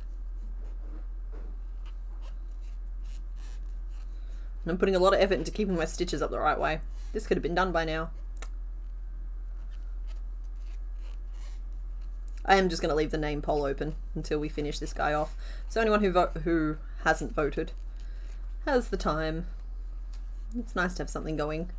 [SPEAKER 1] And I'm putting a lot of effort into keeping my stitches up the right way. This could have been done by now. I am just going to leave the name poll open until we finish this guy off. So anyone who hasn't voted has the time. It's nice to have something going.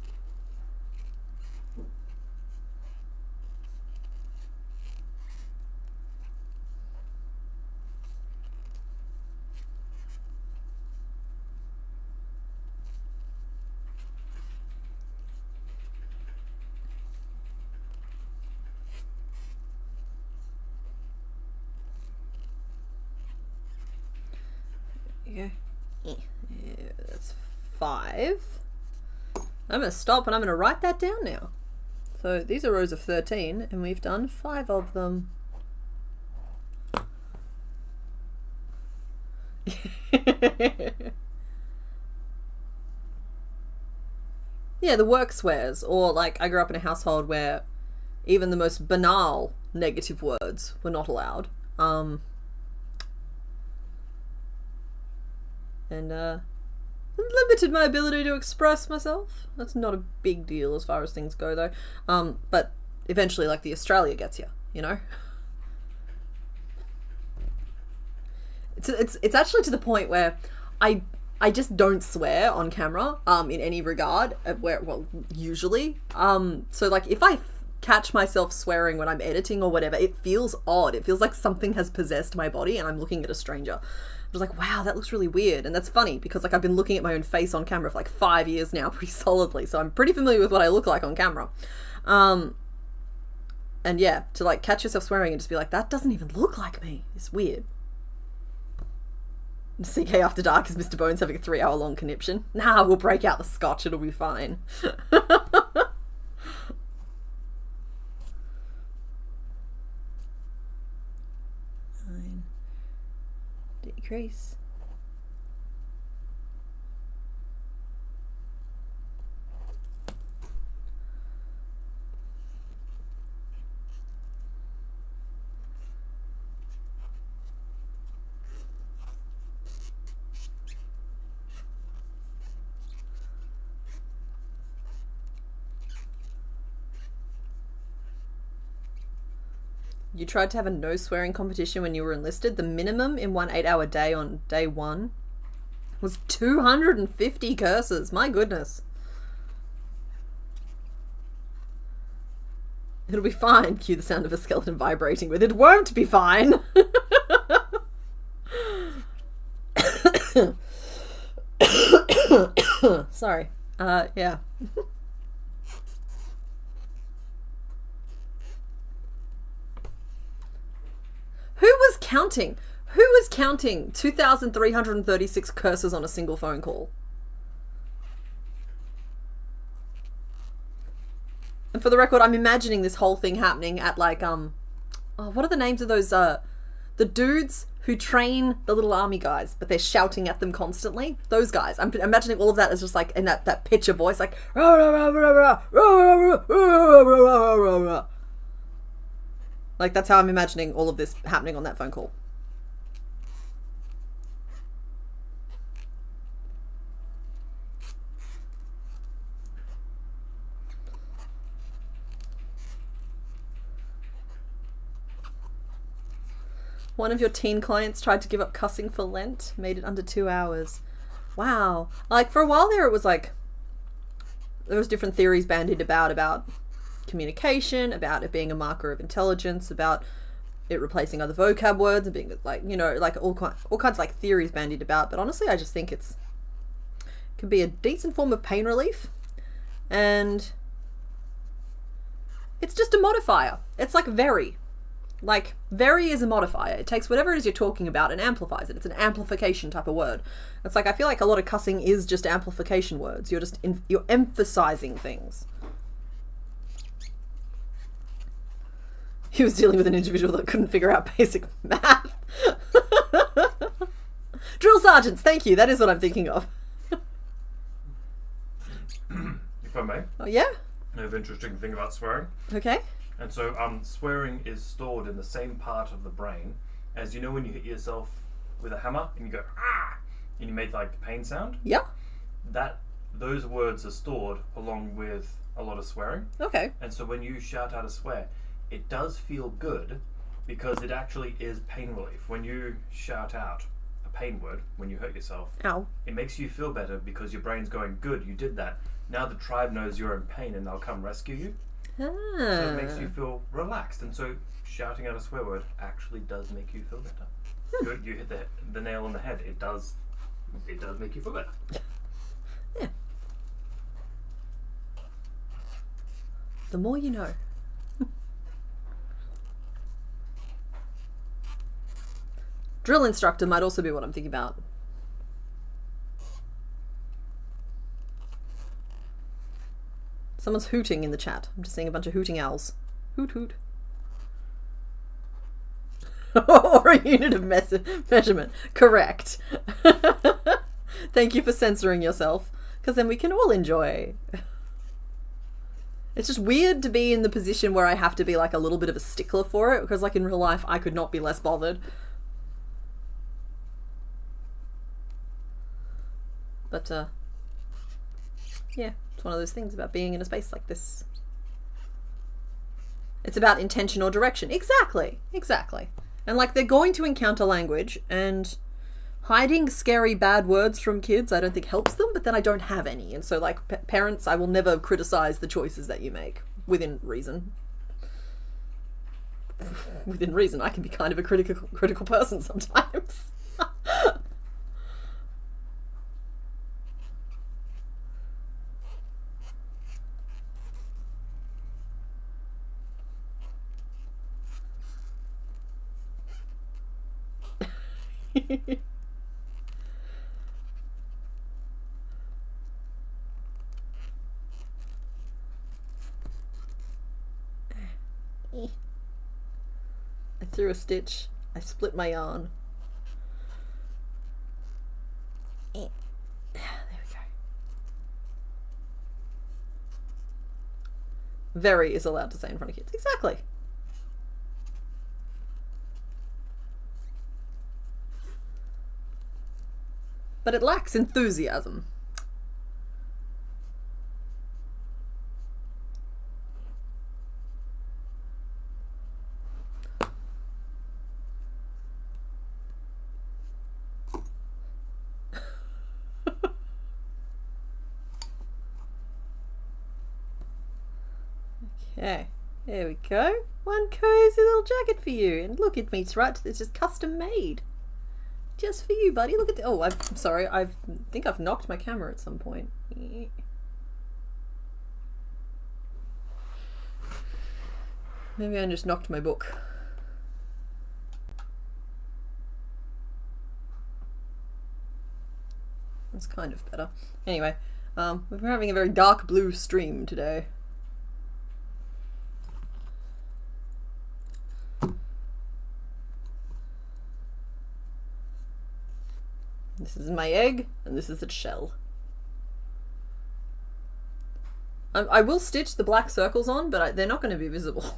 [SPEAKER 1] Yeah, that's 5. I'm going to stop and I'm going to write that down now. So these are rows of 13 and we've done 5 of them. Yeah, the work swears, or like I grew up in a household where even the most banal negative words were not allowed. And limited my ability to express myself. That's not a big deal as far as things go, though. But eventually, like, the Australia gets you know. It's actually to the point where I just don't swear on camera in any regard. Usually. So like if I catch myself swearing when I'm editing or whatever, it feels odd. It feels like something has possessed my body and I'm looking at a stranger. I was like, wow, that looks really weird. And that's funny because like I've been looking at my own face on camera for like 5 years now pretty solidly. So I'm pretty familiar with what I look like on camera. And yeah, to like catch yourself swearing and just be like, that doesn't even look like me. It's weird. CK After Dark is Mr. Bones having a 3-hour-long conniption. Nah, we'll break out the scotch. It'll be fine. Decrease. You tried to have a no swearing competition when you were enlisted. The minimum in one 8-hour day on day 1 was 250 curses. My goodness. It'll be fine. Cue the sound of a skeleton vibrating with it. Won't be fine. Sorry. Yeah. Who was counting? Who was counting 2,336 curses on a single phone call? And for the record, I'm imagining this whole thing happening at like, oh, what are the names of those, the dudes who train the little army guys, but they're shouting at them constantly? Those guys. I'm imagining all of that as just like in that pitch of voice, like, like, that's how I'm imagining all of this happening on that phone call. One of your teen clients tried to give up cussing for Lent, made it under 2 hours. Wow. Like, for a while there, it was like, there was different theories bandied about communication, about it being a marker of intelligence, about it replacing other vocab words and being like, you know, like all kinds of like theories bandied about. But honestly, I just think it's can be a decent form of pain relief, and it's just a modifier. It's like very. Like, very is a modifier. It takes whatever it is you're talking about and amplifies it. It's an amplification type of word. It's like, I feel like a lot of cussing is just amplification words. You're just, you're emphasizing things. He was dealing with an individual that couldn't figure out basic math. Drill sergeants, thank you. That is what I'm thinking of.
[SPEAKER 2] If I may.
[SPEAKER 1] Oh, yeah?
[SPEAKER 2] I have an interesting thing about swearing.
[SPEAKER 1] Okay.
[SPEAKER 2] And so swearing is stored in the same part of the brain as, you know, when you hit yourself with a hammer and you go, ah, and you make like the pain sound?
[SPEAKER 1] Yeah.
[SPEAKER 2] Those words are stored along with a lot of swearing.
[SPEAKER 1] Okay.
[SPEAKER 2] And so when you shout out a swear, it does feel good because it actually is pain relief. When you shout out a pain word, when you hurt yourself,
[SPEAKER 1] ow,
[SPEAKER 2] it makes you feel better because your brain's going, good, you did that. Now the tribe knows you're in pain and they'll come rescue you.
[SPEAKER 1] Ah.
[SPEAKER 2] So it makes you feel relaxed, and so shouting out a swear word actually does make you feel better. You hit the nail on the head. It does make you feel better.
[SPEAKER 1] Yeah. The more you know. Drill instructor might also be what I'm thinking about. Someone's hooting in the chat. I'm just seeing a bunch of hooting owls. Hoot hoot. Or a unit of measurement. Correct. Thank you for censoring yourself, because then we can all enjoy. It's just weird to be in the position where I have to be like a little bit of a stickler for it, because like in real life I could not be less bothered. But yeah, it's one of those things about being in a space like this. It's about intention or direction. Exactly. And like, they're going to encounter language, and hiding scary bad words from kids I don't think helps them, but then I don't have any. And so like, parents, I will never criticize the choices that you make within reason. Within reason, I can be kind of a critical person sometimes. I threw a stitch. I split my yarn. There we go. Very is allowed to say in front of kids. Exactly. But it lacks enthusiasm. Okay, there we go. One cozy little jacket for you. And look, it meets right. It's just custom made. Just for you, buddy. Look at the... Oh, I'm sorry. I think I've knocked my camera at some point. Maybe I just knocked my book. That's kind of better. Anyway, we're having a very dark blue stream today. This is my egg, and this is its shell. I will stitch the black circles on, but they're not going to be visible.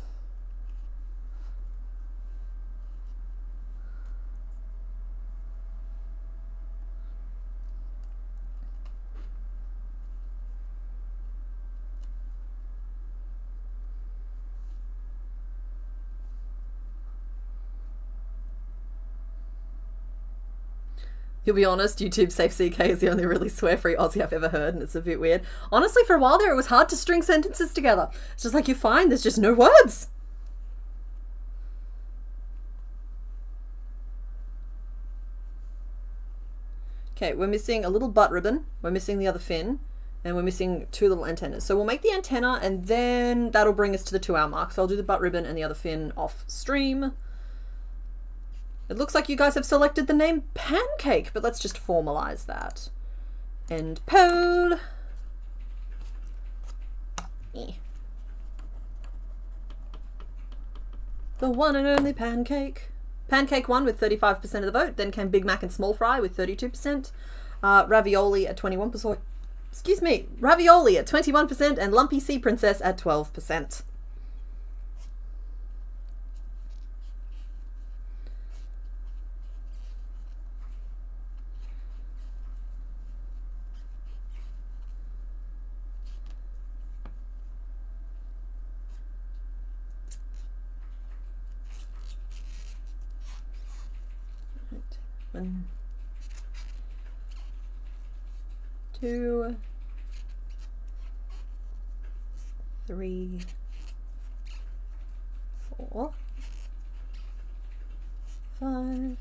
[SPEAKER 1] You'll be honest, YouTube Safe CK is the only really swear-free Aussie I've ever heard, and it's a bit weird. Honestly, for a while there, it was hard to string sentences together. It's just like, you find there's just no words. Okay, we're missing a little butt ribbon, we're missing the other fin, and we're missing 2 little antennas. So we'll make the antenna and then that'll bring us to the 2-hour mark. So I'll do the butt ribbon and the other fin off stream. It looks like you guys have selected the name Pancake, but let's just formalize that. End poll. The one and only Pancake. Pancake won with 35% of the vote. Then came Big Mac and Small Fry with 32%. Ravioli at 21%. Excuse me. Ravioli at 21% and Lumpy Sea Princess at 12%. One, 2, 3, 4, 5,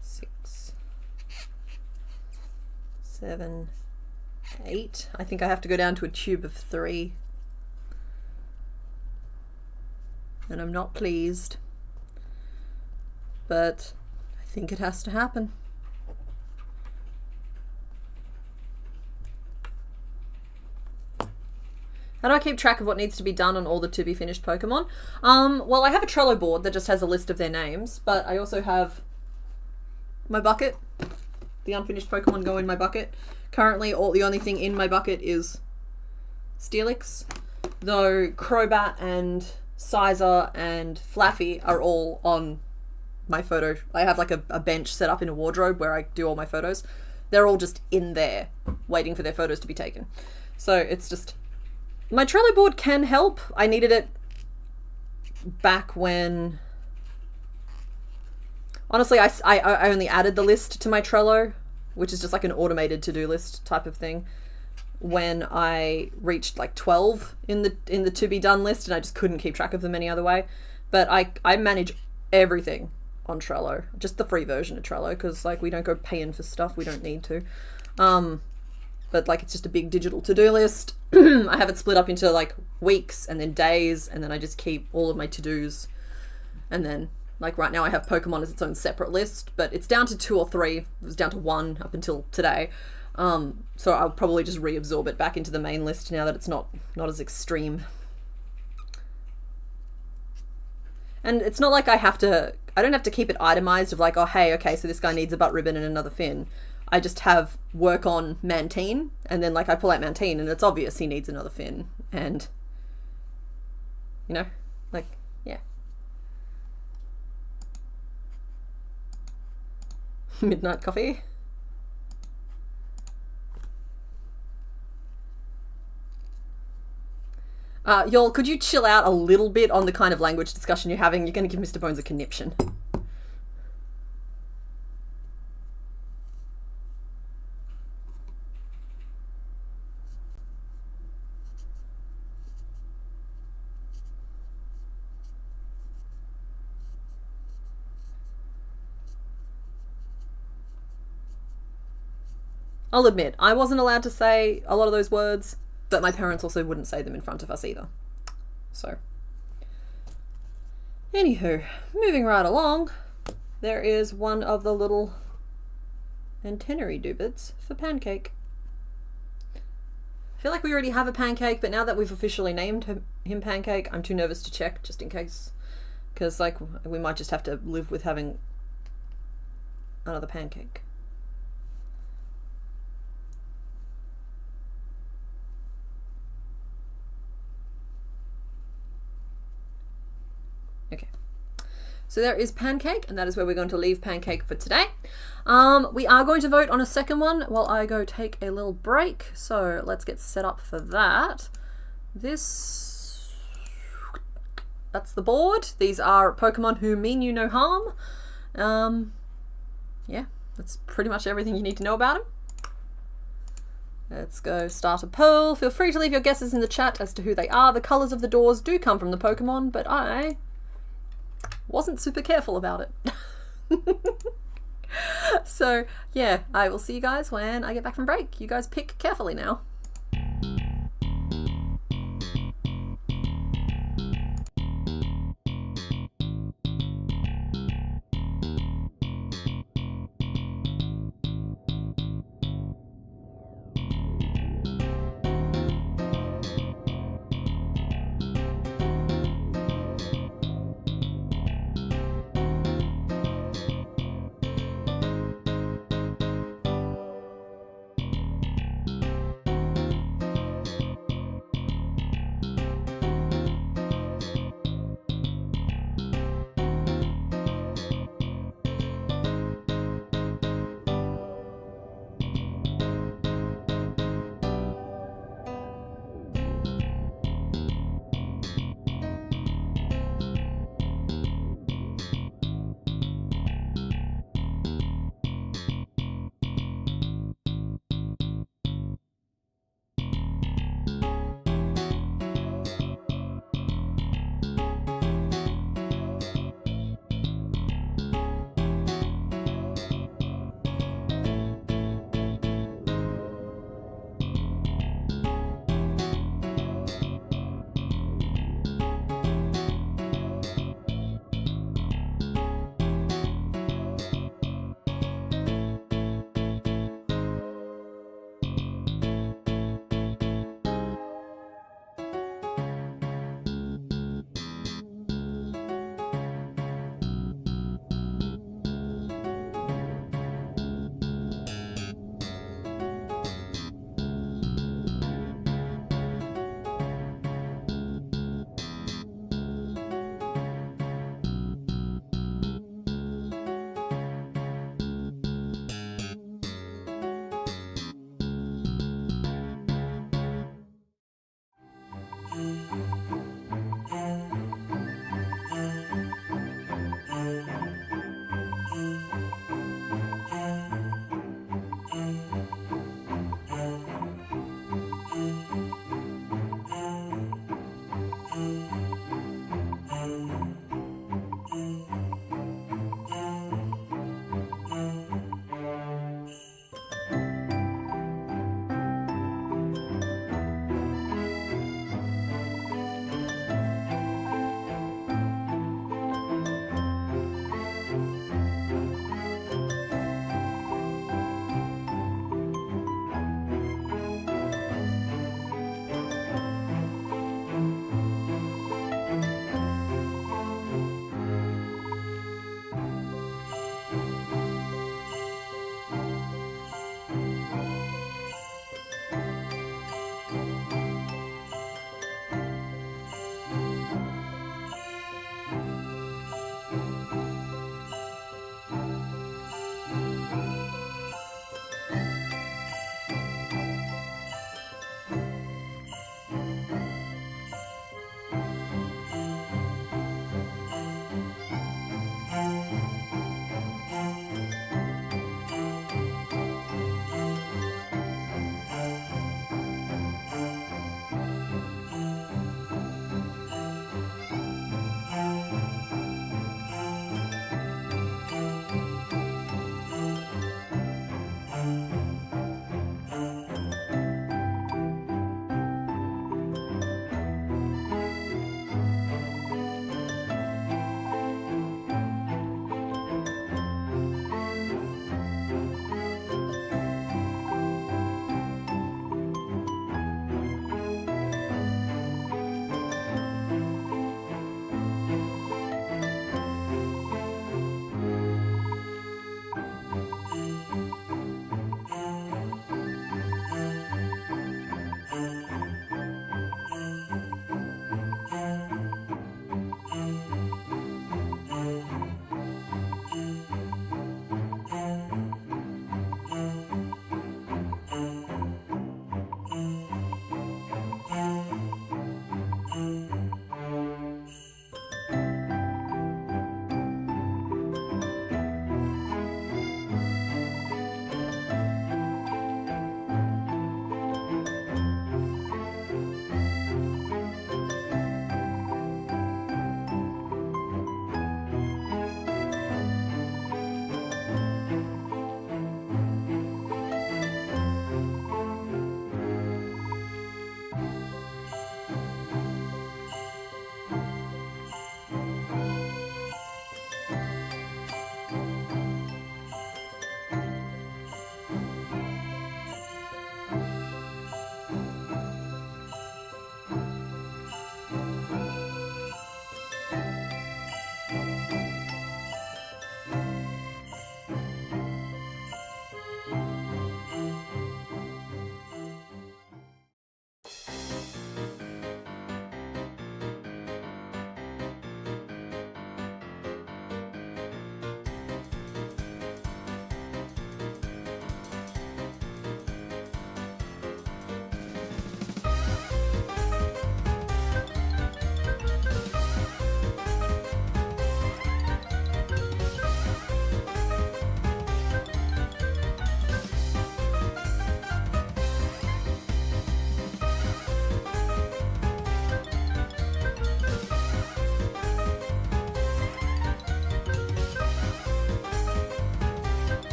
[SPEAKER 1] 6, 7, 8. I think I have to go down to a tube of 3. And I'm not pleased. But I think it has to happen. How do I keep track of what needs to be done on all the to be finished Pokemon? Well, I have a Trello board that just has a list of their names, but I also have my bucket. The unfinished Pokemon go in my bucket. Currently, the only thing in my bucket is Steelix, though Crobat and Sizer and Flaffy are all on my photo. I have like a bench set up in a wardrobe where I do all my photos. They're all just in there waiting for their photos to be taken. So it's just, my Trello board can help. I needed it back when, honestly, I only added the list to my Trello, which is just like an automated to-do list type of thing, when I reached like 12 in the to be done list, and I just couldn't keep track of them any other way. But I manage everything on Trello, just the free version of Trello, because like we don't go paying for stuff we don't need to. But like it's just a big digital to-do list. I have it split up into like weeks and then days, and then I just keep all of my to-dos. And then like right now I have Pokemon as its own separate list, but it's down to 2 or 3. It was down to 1 up until today. So I'll probably just reabsorb it back into the main list now that it's not as extreme. And it's not like I don't have to keep it itemized of like, oh hey, okay, so this guy needs a butt ribbon and another fin. I just have work on Mantine, and then like I pull out Mantine and it's obvious he needs another fin, and you know, like, yeah. Midnight coffee. Y'all, could you chill out a little bit on the kind of language discussion you're having? You're going to give Mr. Bones a conniption. I'll admit, I wasn't allowed to say a lot of those words, but my parents also wouldn't say them in front of us either. So, anywho, moving right along, there is one of the little antennary doobids for Pancake. I feel like we already have a Pancake, but now that we've officially named him Pancake, I'm too nervous to check, just in case. Because, like, we might just have to live with having another Pancake. Okay, so there is Pancake, and that is where we're going to leave Pancake for today. We are going to vote on a second one while I go take a little break, so let's get set up for that. That's the board. These are Pokemon who mean you no harm. Yeah, that's pretty much everything you need to know about them. Let's go start a poll. Feel free to leave your guesses in the chat as to who they are. The colours of the doors do come from the Pokemon, but I wasn't super careful about it. So yeah, I will see you guys when I get back from break. You guys pick carefully now.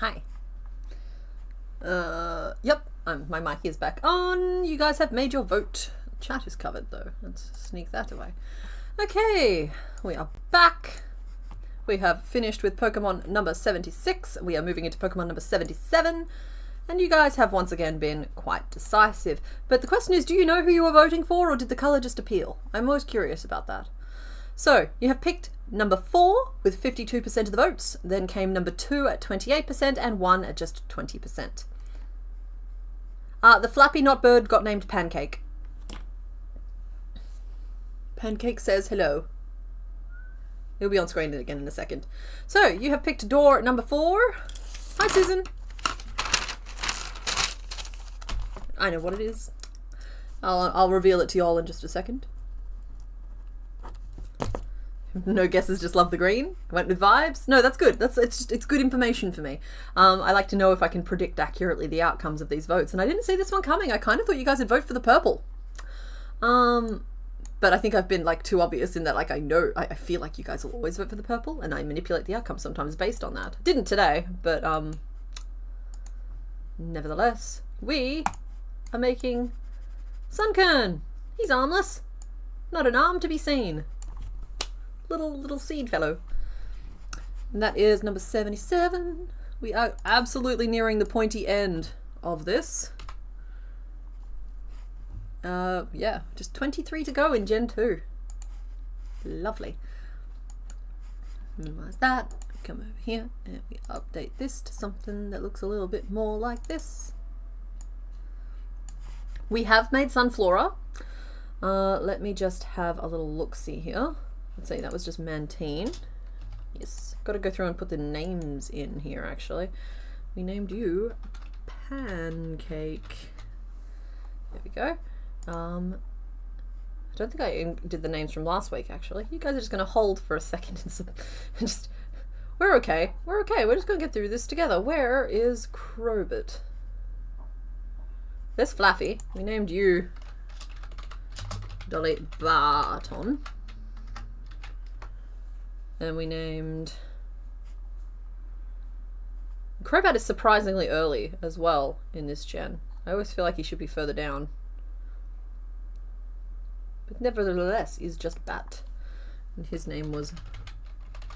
[SPEAKER 1] Hi. Yep, my mic is back on. You guys have made your vote. Chat is covered though. Let's sneak that away. Okay, we are back. We have finished with Pokemon number 76. We are moving into Pokemon number 77. And you guys have once again been quite decisive. But the question is, do you know who you were voting for, or did the colour just appeal? I'm most curious about that. So, you have picked number 4 with 52% of the votes. Then came number 2 at 28% and 1 at just 20%. The Flappy Not Bird got named Pancake. Pancake says hello. He'll be on screen again in a second. So, you have picked door number 4. Hi, Susan. I know what it is. I'll reveal it to y'all in just a second. No guesses, just love the green. Went with vibes. No, that's good. It's good information for me. I like to know if I can predict accurately the outcomes of these votes. And I didn't see this one coming. I kind of thought you guys would vote for the purple. But I think I've been like too obvious in that, like, I feel like you guys will always vote for the purple, and I manipulate the outcome sometimes based on that. Didn't today, but nevertheless, we are making Sunkern. He's armless, not an arm to be seen. Little seed fellow. And that is number 77. We are absolutely nearing the pointy end of this. Yeah, just 23 to go in Gen 2. Lovely. Minimize that. Come over here and we update this to something that looks a little bit more like this. We have made Sunflora. Let me just have a little look-see here. Let's see, that was just Mantine. Yes, got to go through and put the names in here, actually. We named you Pancake. There we go. I don't think I did the names from last week, actually. You guys are just going to hold for a second and just... We're okay. We're okay. We're just going to get through this together. Where is Crobit? There's Flaffy. We named you Dolly Barton. And we named... Crobat is surprisingly early as well in this gen. I always feel like he should be further down. But nevertheless, he's just Bat. And his name was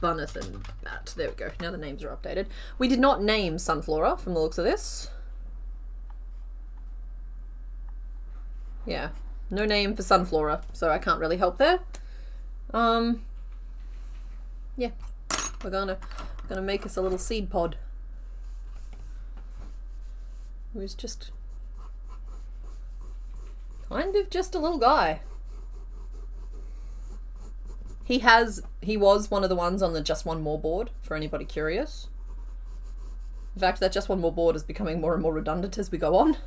[SPEAKER 1] Bunathan Bat. There we go. Now the names are updated. We did not name Sunflora from the looks of this. Yeah. No name for Sunflora, so I can't really help there. Yeah, we're gonna make us a little seed pod. Who's just kind of just a little guy. He was one of the ones on the Just One More board, for anybody curious. In fact, that Just One More board is becoming more and more redundant as we go on.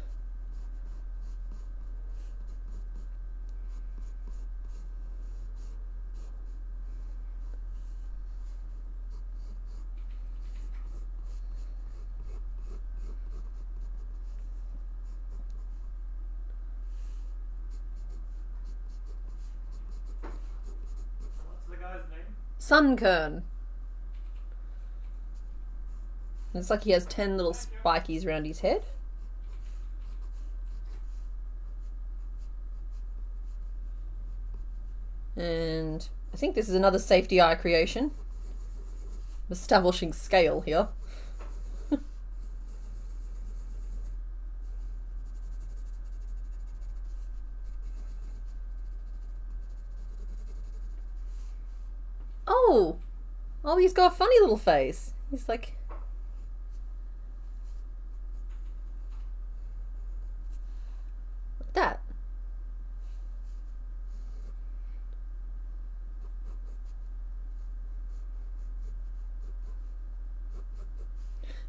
[SPEAKER 1] Sunkern. Looks like he has 10 little spikies around his head. And I think this is another safety eye creation. I'm establishing scale here. Oh, he's got a funny little face. He's like... like that.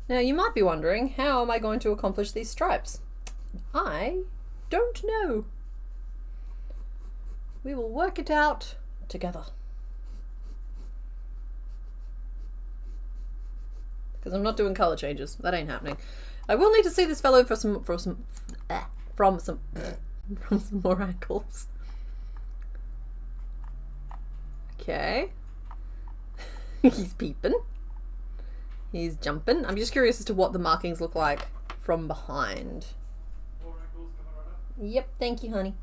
[SPEAKER 1] Now you might be wondering, how am I going to accomplish these stripes? I don't know. We will work it out together. Because I'm not doing color changes. That ain't happening. I will need to see this fellow for some more ankles. Okay. He's peeping. He's jumping. I'm just curious as to what the markings look like from behind.
[SPEAKER 2] More angles coming right up.
[SPEAKER 1] Yep, thank you, honey.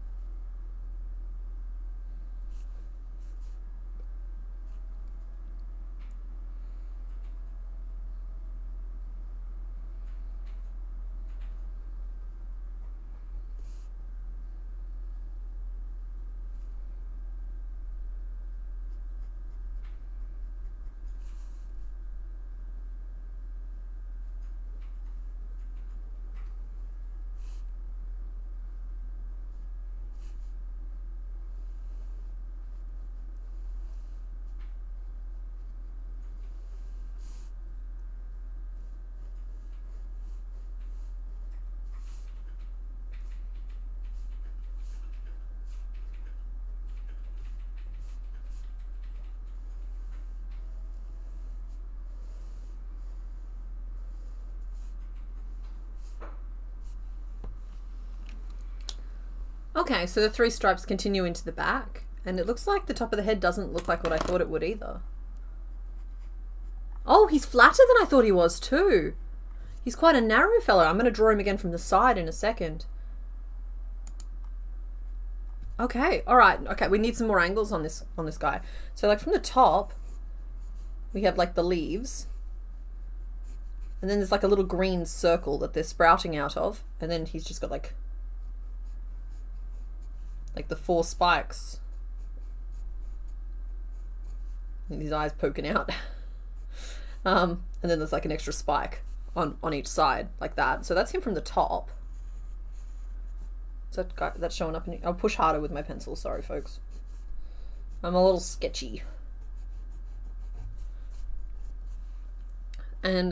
[SPEAKER 1] Okay, so the 3 stripes continue into the back, and it looks like the top of the head doesn't look like what I thought it would either. Oh, he's flatter than I thought he was too. He's quite a narrow fellow. I'm going to draw him again from the side in a second. Okay, all right. Okay, we need some more angles on this guy. So like from the top, we have like the leaves, and then there's like a little green circle that they're sprouting out of, and then he's just got like the 4 spikes. And his eyes poking out. And then there's like an extra spike on each side, like that. So that's him from the top. So that's showing up. I'll push harder with my pencil. Sorry, folks. I'm a little sketchy. And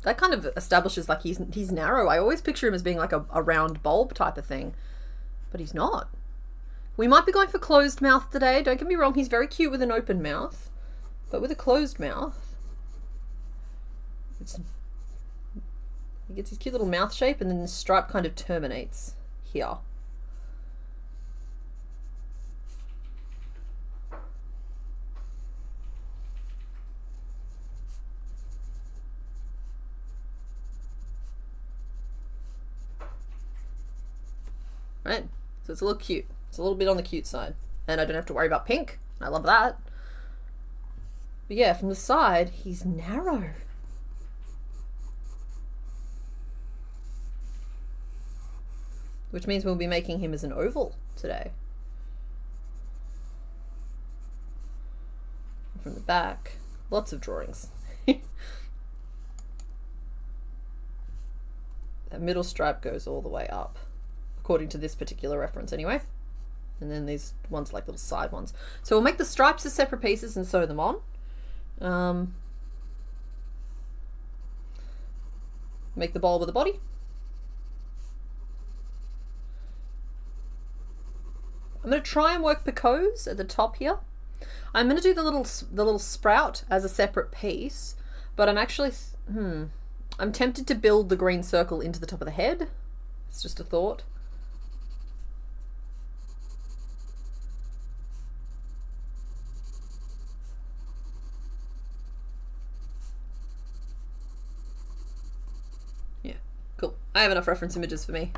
[SPEAKER 1] that kind of establishes like he's narrow. I always picture him as being like a round bulb type of thing, but he's not. We might be going for closed mouth today. Don't get me wrong, he's very cute with an open mouth. But with a closed mouth, he gets his cute little mouth shape, and then the stripe kind of terminates here. Right? So it's a little cute. It's a little bit on the cute side. And I don't have to worry about pink. I love that. But yeah, from the side, he's narrow. Which means we'll be making him as an oval today. From the back, lots of drawings. That middle stripe goes all the way up, according to this particular reference anyway. And then these ones like little side ones. So we'll make the stripes as separate pieces and sew them on. Make the bowl with the body. I'm going to try and work picots at the top here. I'm going to do the little sprout as a separate piece, but I'm actually I'm tempted to build the green circle into the top of the head. It's just a thought. Cool. I have enough reference images for me.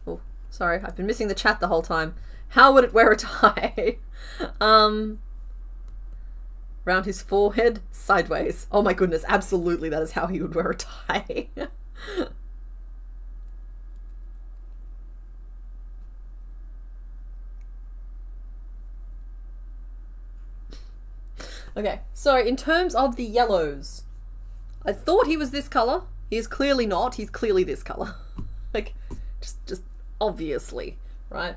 [SPEAKER 1] Oh, sorry. I've been missing the chat the whole time. How would it wear a tie? Round his forehead, sideways. Oh my goodness, absolutely that is how he would wear a tie. Okay, so in terms of the yellows, I thought he was this color. He is clearly not. He's clearly this color. Like, just obviously, right?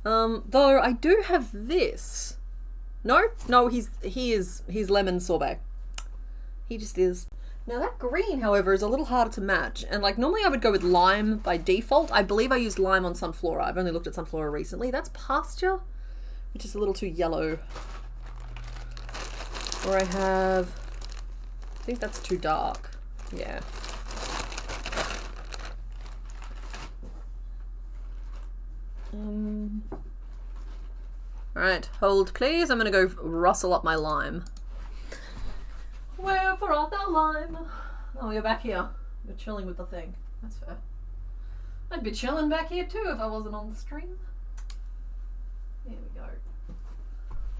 [SPEAKER 1] Though I do have this. No, he's lemon sorbet. He just is. Now that green, however, is a little harder to match. And like normally I would go with lime by default. I believe I used lime on Sunflora. I've only looked at Sunflora recently. That's pasture, which is a little too yellow. Or I have, I think that's too dark. Yeah. Alright, hold please. I'm going to go rustle up my lime. Wherefore art thou, lime? Oh, you're back here. You're chilling with the thing. That's fair. I'd be chilling back here too if I wasn't on the stream. There we go.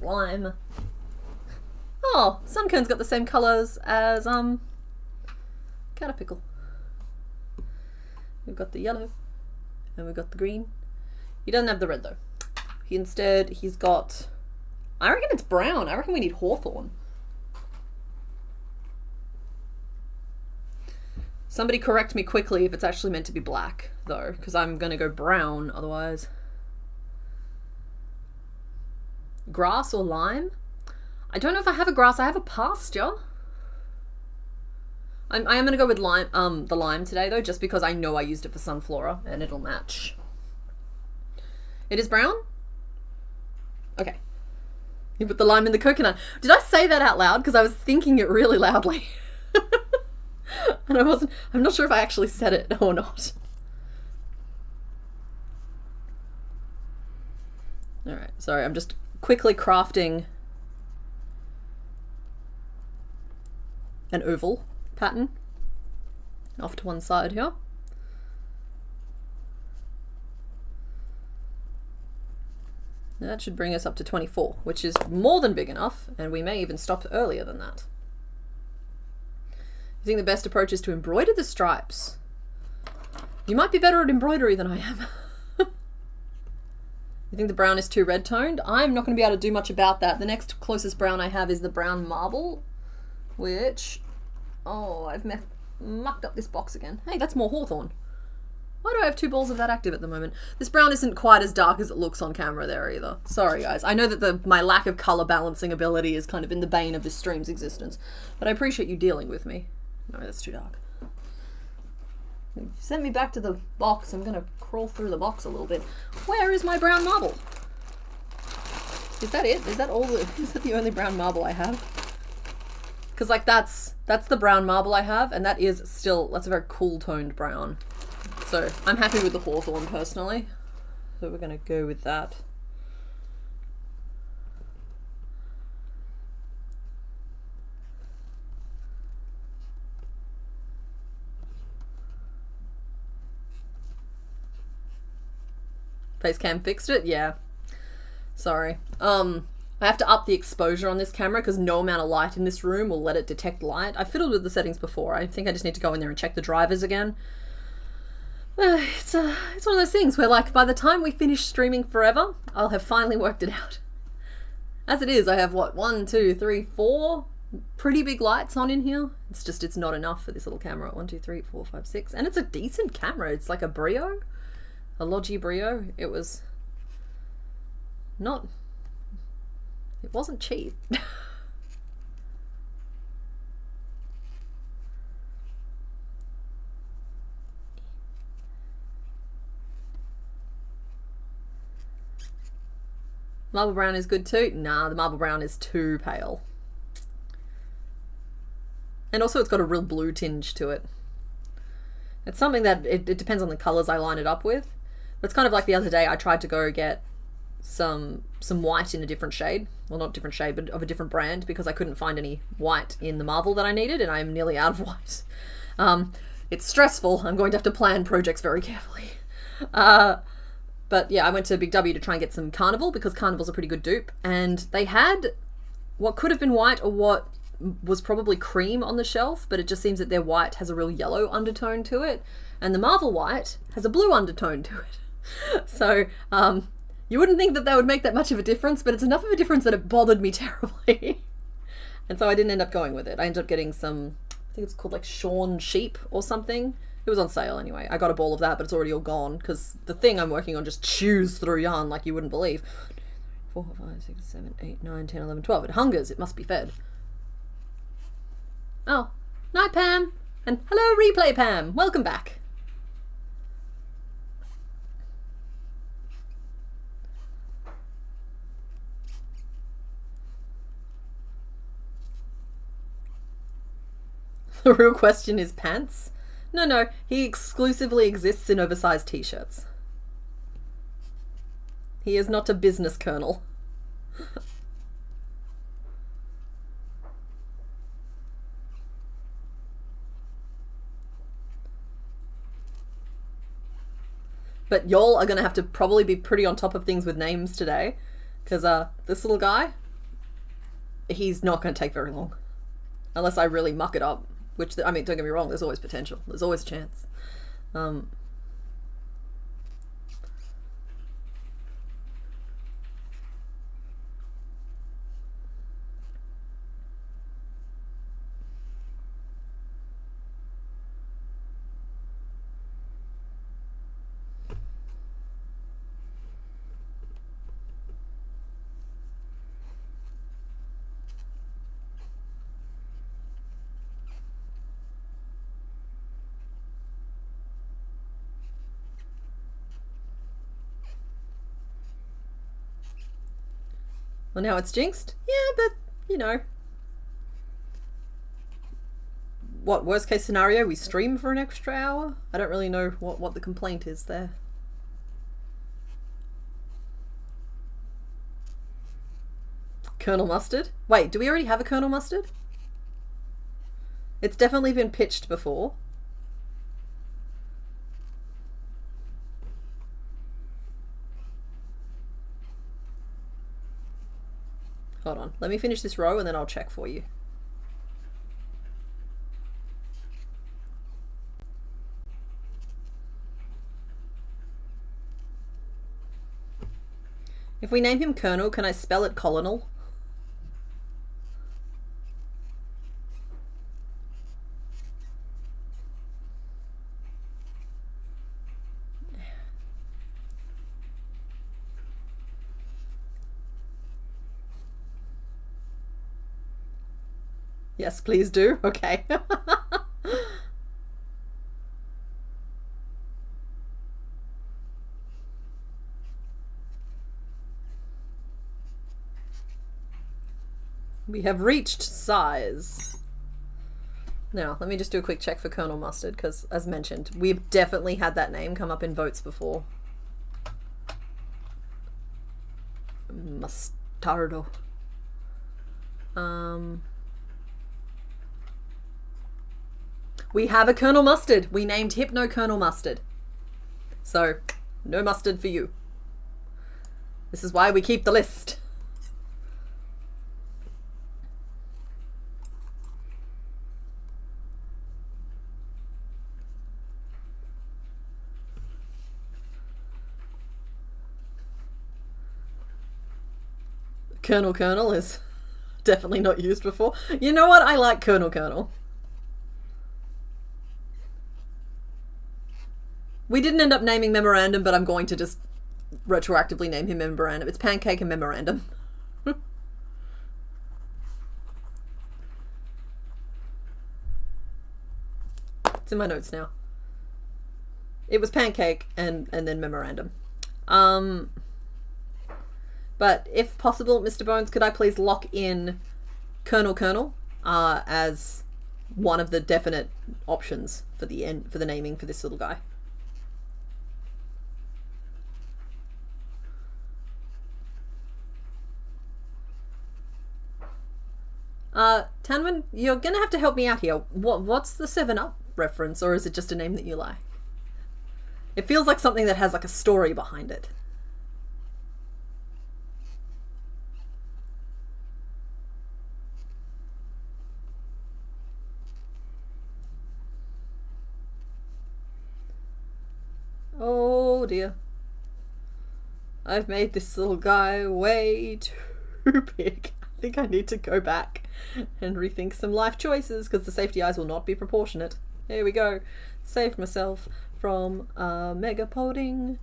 [SPEAKER 1] Lime. Oh, Suncone's got the same colours as Caterpickle. We've got the yellow and we've got the green. He doesn't have the red though. He's got, I reckon it's brown. I reckon we need hawthorn. Somebody correct me quickly if it's actually meant to be black though, because I'm gonna go brown otherwise. Grass or lime? I don't know if I have a grass. I have a pasture. I am gonna go with lime, the lime today though, just because I know I used it for Sunflora and it'll match. It is brown? Okay. You put the lime in the coconut. Did I say that out loud? Because I was thinking it really loudly. And I'm not sure if I actually said it or not. Alright, sorry, I'm just quickly crafting an oval pattern off to one side here. That should bring us up to 24, which is more than big enough, and we may even stop earlier than that. I think the best approach is to embroider the stripes. You might be better at embroidery than I am. You think the brown is too red toned? I'm not going to be able to do much about that. The next closest brown I have is the brown marble, which, oh, I've mucked up this box again. Hey, that's more hawthorn. Why do I have 2 balls of that active at the moment? This brown isn't quite as dark as it looks on camera there either. Sorry guys. I know that my lack of color balancing ability is kind of in the bane of this stream's existence, but I appreciate you dealing with me. No, that's too dark. You sent me back to the box. I'm gonna crawl through the box a little bit. Where is my brown marble? Is that it? Is that the only brown marble I have? Because like that's the brown marble I have, and that's a very cool toned brown. So I'm happy with the hawthorn personally. So we're gonna go with that. Facecam fixed it? Yeah. Sorry. I have to up the exposure on this camera because no amount of light in this room will let it detect light. I fiddled with the settings before. I think I just need to go in there and check the drivers again. It's one of those things where like by the time we finish streaming forever, I'll have finally worked it out. As it is, I have what, 1, 2, 3, 4 pretty big lights on in here. It's not enough for this little camera. 1, 2, 3, 4, 5, 6. And it's a decent camera. It's like a Brio. A Logi Brio. It wasn't cheap. Marble brown is good too? Nah, the marble brown is too pale. And also it's got a real blue tinge to it. It's something that it depends on the colours I line it up with. But it's kind of like the other day I tried to go get some white in a different shade. Well, not different shade, but of a different brand because I couldn't find any white in the marble that I needed and I'm nearly out of white. It's stressful. I'm going to have to plan projects very carefully. But yeah, I went to Big W to try and get some Carnival because Carnival's a pretty good dupe. And they had what could have been white or what was probably cream on the shelf, but it just seems that their white has a real yellow undertone to it. And the Marvel white has a blue undertone to it. So you wouldn't think that would make that much of a difference, but it's enough of a difference that it bothered me terribly. And so I didn't end up going with it. I ended up getting some, I think it's called like Shorn Sheep or something. It was on sale anyway. I got a ball of that, but it's already all gone because the thing I'm working on just chews through yarn like you wouldn't believe. 4, 5, 6, 7, 8, 9, 10, 11, 12. It hungers. It must be fed. Oh, night Pam. And hello Replay Pam. Welcome back. The real question is pants? No, he exclusively exists in oversized t-shirts. He is not a business colonel. But y'all are going to have to probably be pretty on top of things with names today. Because this little guy, he's not going to take very long. Unless I really muck it up. Which, I mean, don't get me wrong, there's always potential. There's always a chance. Well, now it's jinxed? Yeah, but, you know. What, worst case scenario, we stream for an extra hour? I don't really know what the complaint is there. Colonel Mustard? Wait, do we already have a Colonel Mustard? It's definitely been pitched before. Hold on, let me finish this row and then I'll check for you. If we name him Colonel, can I spell it Colonel? Yes, please do. Okay. We have reached size. Now, let me just do a quick check for Colonel Mustard, because, as mentioned, we've definitely had that name come up in votes before. Mustardo. We have a Colonel Mustard. We named Hypno Colonel Mustard. So, no mustard for you. This is why we keep the list. Colonel is definitely not used before. You know what? I like Colonel. We didn't end up naming Memorandum, but I'm going to just retroactively name him Memorandum. It's Pancake and Memorandum. It's in my notes now. It was Pancake and then Memorandum. But if possible, Mr. Bones, could I please lock in Colonel as one of the definite options for the naming for this little guy? Tanman, you're gonna have to help me out here. What's the 7-Up reference, or is it just a name that you like? It feels like something that has like a story behind it. Oh dear. I've made this little guy way too big. I think I need to go back and rethink some life choices because the safety eyes will not be proportionate. There we go. Saved myself from mega podding.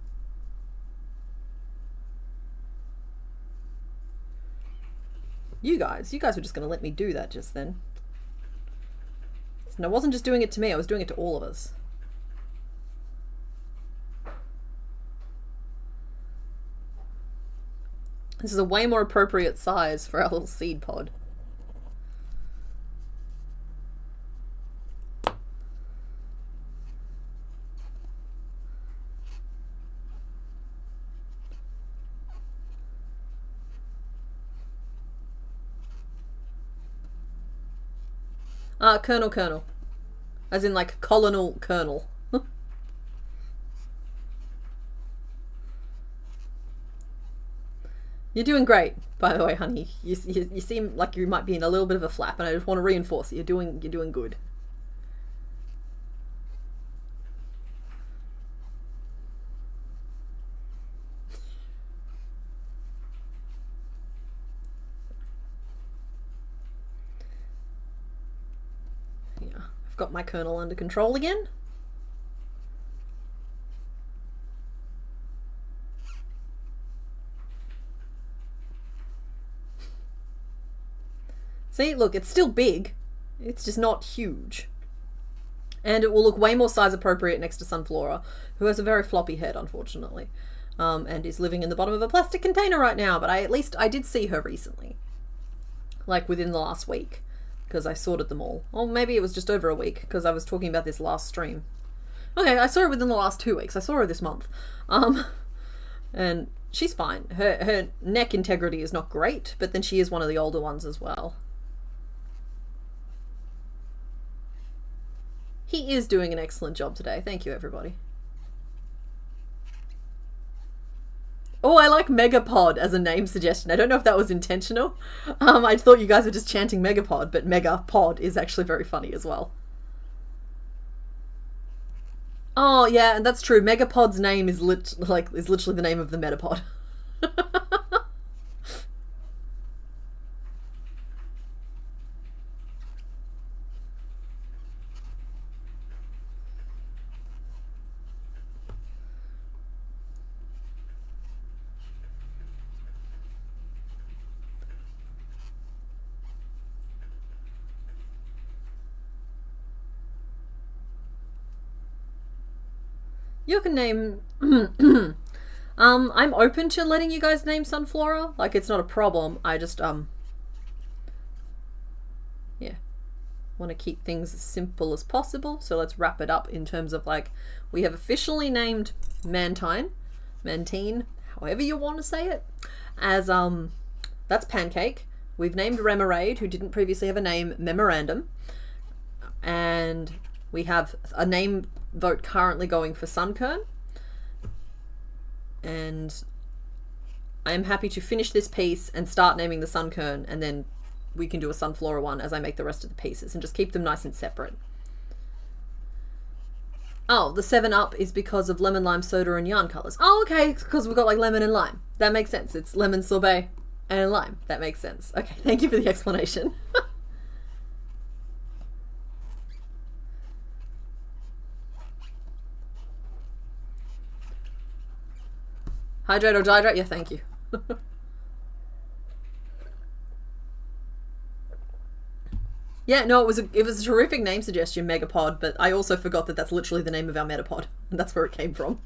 [SPEAKER 1] You guys were just going to let me do that just then. And I wasn't just doing it to me, I was doing it to all of us. This is a way more appropriate size for our little seed pod. Colonel. As in like Colonel Colonel. You're doing great, by the way, honey. You seem like you might be in a little bit of a flap, and I just want to reinforce it. You're doing good. Yeah, I've got my kernel under control again. See, look, it's still big. It's just not huge. And it will look way more size appropriate next to Sunflora, who has a very floppy head, unfortunately, and is living in the bottom of a plastic container right now. But at least I did see her recently, like within the last week, because I sorted them all. Or maybe it was just over a week, because I was talking about this last stream. Okay, I saw her within the last 2 weeks. I saw her this month. And she's fine. Her neck integrity is not great, but then she is one of the older ones as well. He is doing an excellent job today. Thank you, everybody. Oh, I like Megapod as a name suggestion. I don't know if that was intentional. I thought you guys were just chanting Megapod, but Megapod is actually very funny as well. Oh, yeah, and that's true. Megapod's name is literally the name of the Metapod. You can name... I'm open to letting you guys name Sunflora. Like, it's not a problem. I just, yeah, want to keep things as simple as possible. So let's wrap it up in terms of, like, we have officially named Mantine, however you want to say it, as, that's Pancake. We've named Remoraid, who didn't previously have a name, Memorandum. And we have a name vote currently going for Sunkern, and I am happy to finish this piece and start naming the Sunkern, and then we can do a Sunflora one as I make the rest of the pieces and just keep them nice and separate. Oh, the 7-Up is because of lemon, lime, soda, and yarn colors. Oh, okay, because we've got like lemon and lime. That makes sense. It's lemon sorbet and lime. That makes sense. Okay, thank you for the explanation. Hydrate or dihydrate? Yeah, thank you. Yeah, no, it was a terrific name suggestion, Megapod, but I also forgot that that's literally the name of our Metapod, and that's where it came from.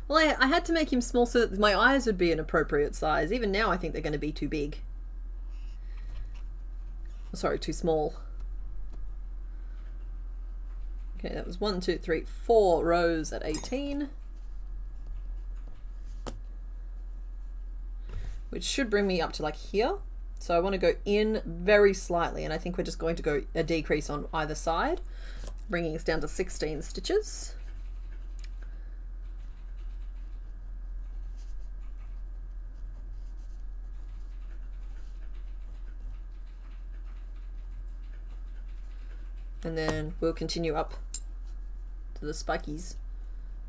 [SPEAKER 1] Well, I had to make him small so that my eyes would be an appropriate size. Even now I think they're going to be too big. Sorry, too small. Okay, that was 1, 2, 3, 4 rows at 18. Which should bring me up to like here. So I want to go in very slightly, and I think we're just going to go a decrease on either side, bringing us down to 16 stitches. And then we'll continue up to the spikies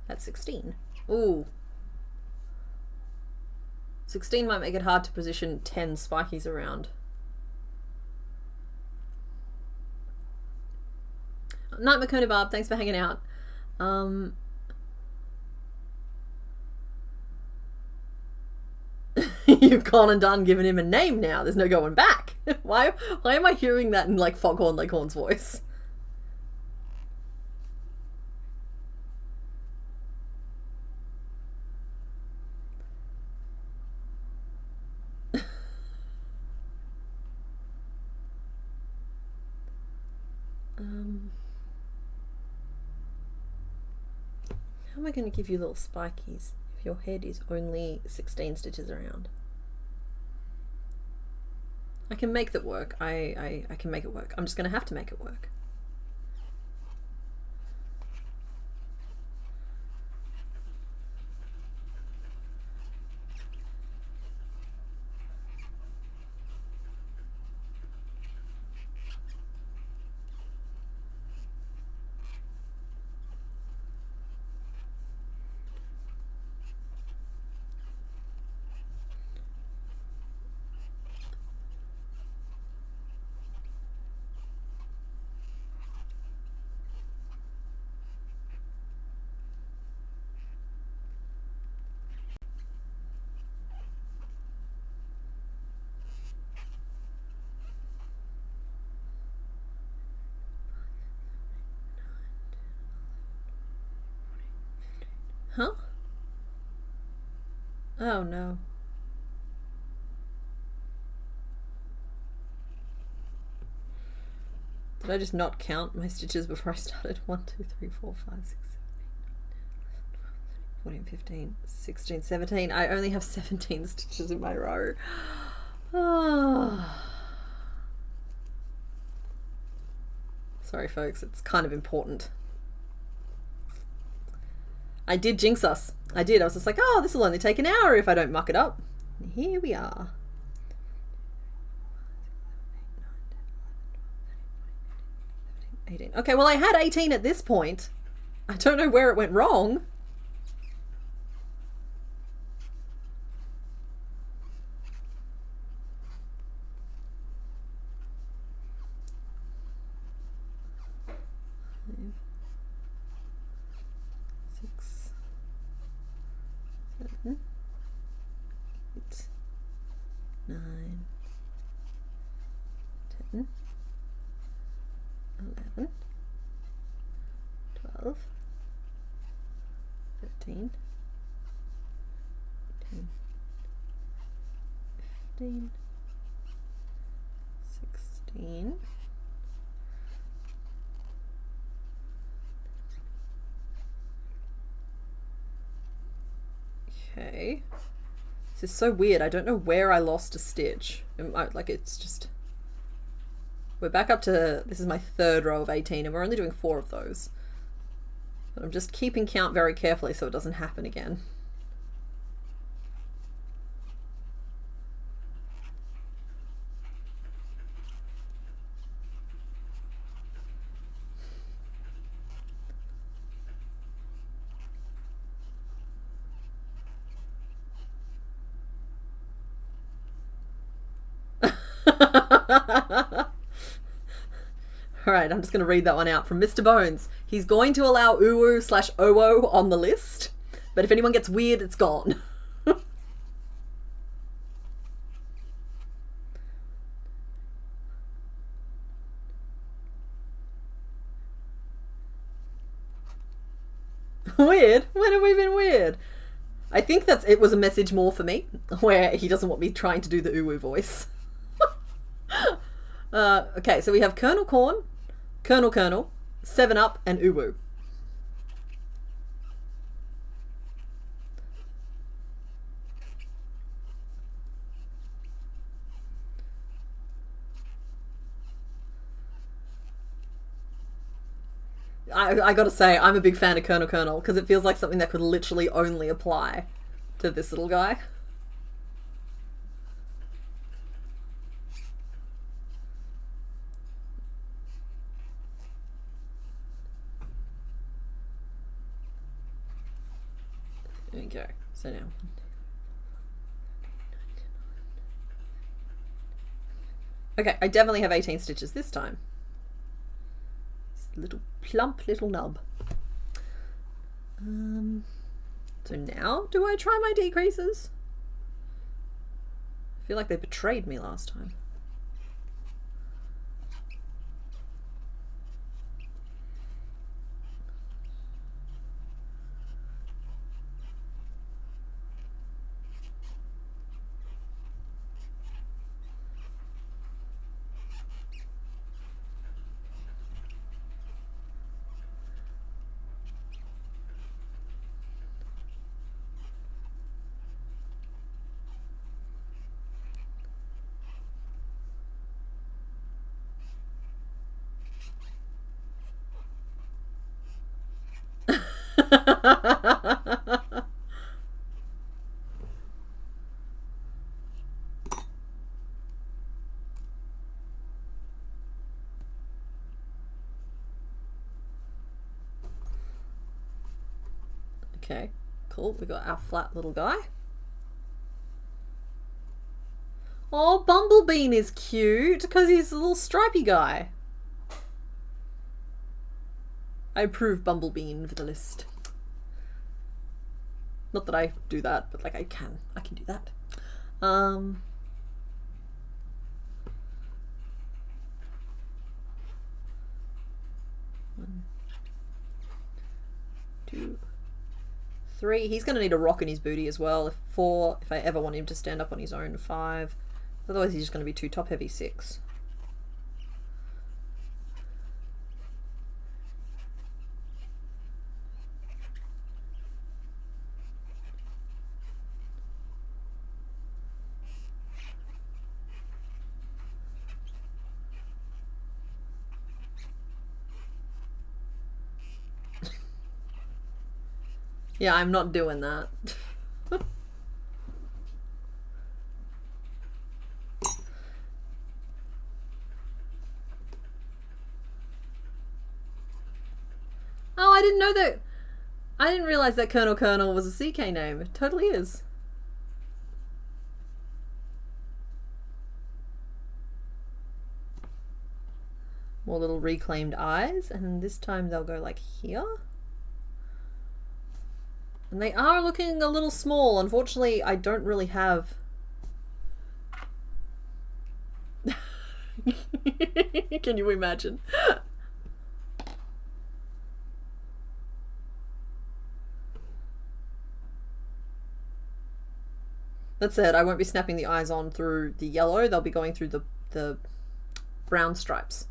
[SPEAKER 1] at 16. Ooh. 16 might make it hard to position 10 spikies around. Night Makona Barb, thanks for hanging out. You've gone and done giving him a name now. There's no going back. Why am I hearing that in like Foghorn Leghorn's voice? How am I going to give you little spikies if your head is only 16 stitches around? I can make that work. I can make it work. I'm just going to have to make it work. Huh? Oh no. Did I just not count my stitches before I started? 1, 2, 3, 4, 5, 6, 7, 8, 9, 10, 11, 12, 13, 14, 15, 16, 17. I only have 17 stitches in my row. Oh. Sorry folks, it's kind of important. I did jinx us. I did. I was just like, oh, this will only take an hour if I don't muck it up. And here we are. 18. Okay, well I had 18 at this point. I don't know where it went wrong. Okay. This is so weird. I don't know where I lost a stitch. Like, it's just... We're back up to... This is my third row of 18, and we're only doing 4 of those. But I'm just keeping count very carefully so it doesn't happen again. Alright, I'm just going to read that one out from Mr. Bones. He's going to allow uwu/owo on the list, but if anyone gets weird, it's gone. Weird? When have we been weird? I think it was a message more for me, where he doesn't want me trying to do the uwu voice. Okay, so we have Colonel Corn, Colonel, 7-Up, and uwu. I gotta say, I'm a big fan of Colonel because it feels like something that could literally only apply to this little guy. There we go. So now. Okay, I definitely have 18 stitches this time. Little plump little nub. So now do I try my decreases? I feel like they betrayed me last time. Okay, cool. We got our flat little guy. Oh, Bumblebean is cute because he's a little stripy guy. I approve Bumblebean for the list. Not that I do that, but like I can do that. 1, 2, 3. He's going to need a rock in his booty as well. 4, if I ever want him to stand up on his own. 5. Otherwise he's just going to be too top heavy. 6. Yeah, I'm not doing that. Oh, I didn't know that. I didn't realize that Colonel was a CK name. It totally is. More little reclaimed eyes, and this time they'll go like here. And they are looking a little small. Unfortunately, I don't really have... Can you imagine? That said, I won't be snapping the eyes on through the yellow. They'll be going through the brown stripes.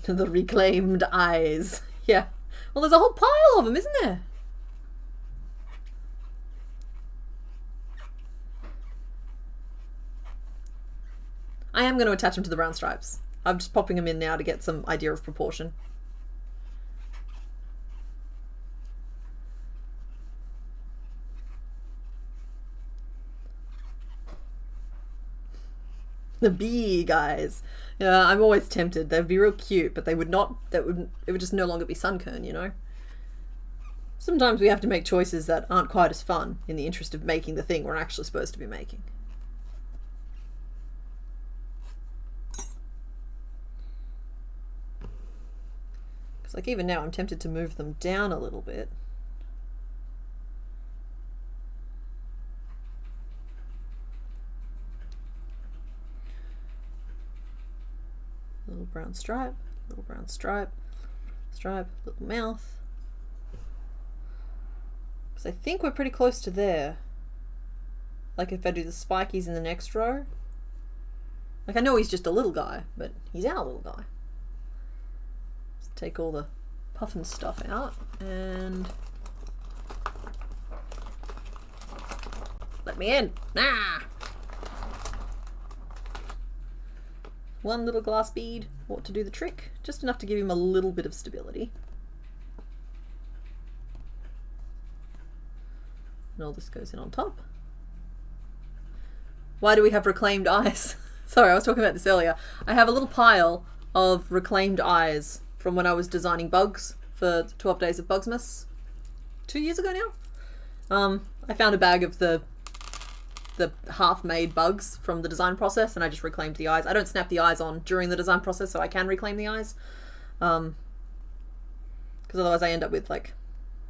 [SPEAKER 1] The reclaimed eyes. Yeah. Well, there's a whole pile of them, isn't there? I am going to attach them to the brown stripes. I'm just popping them in now to get some idea of proportion. The bee guys. Yeah, I'm always tempted. They'd be real cute, but they would not. It would just no longer be Sunkern, you know. Sometimes we have to make choices that aren't quite as fun in the interest of making the thing we're actually supposed to be making. Because like even now, I'm tempted to move them down a little bit. Little brown stripe, little brown stripe, stripe, little mouth. Because I think we're pretty close to there. Like if I do the spikies in the next row. Like I know he's just a little guy, but he's our little guy. Let's take all the puffin stuff out and let me in. Nah! One little glass bead ought to do the trick, just enough to give him a little bit of stability. And all this goes in on top. Why do we have reclaimed eyes? Sorry, I was talking about this earlier. I have a little pile of reclaimed eyes from when I was designing bugs for 12 Days of Bugsmas 2 years ago now. I found a bag of the half-made bugs from the design process and I just reclaimed the eyes. I don't snap the eyes on during the design process so I can reclaim the eyes. Because otherwise I end up with like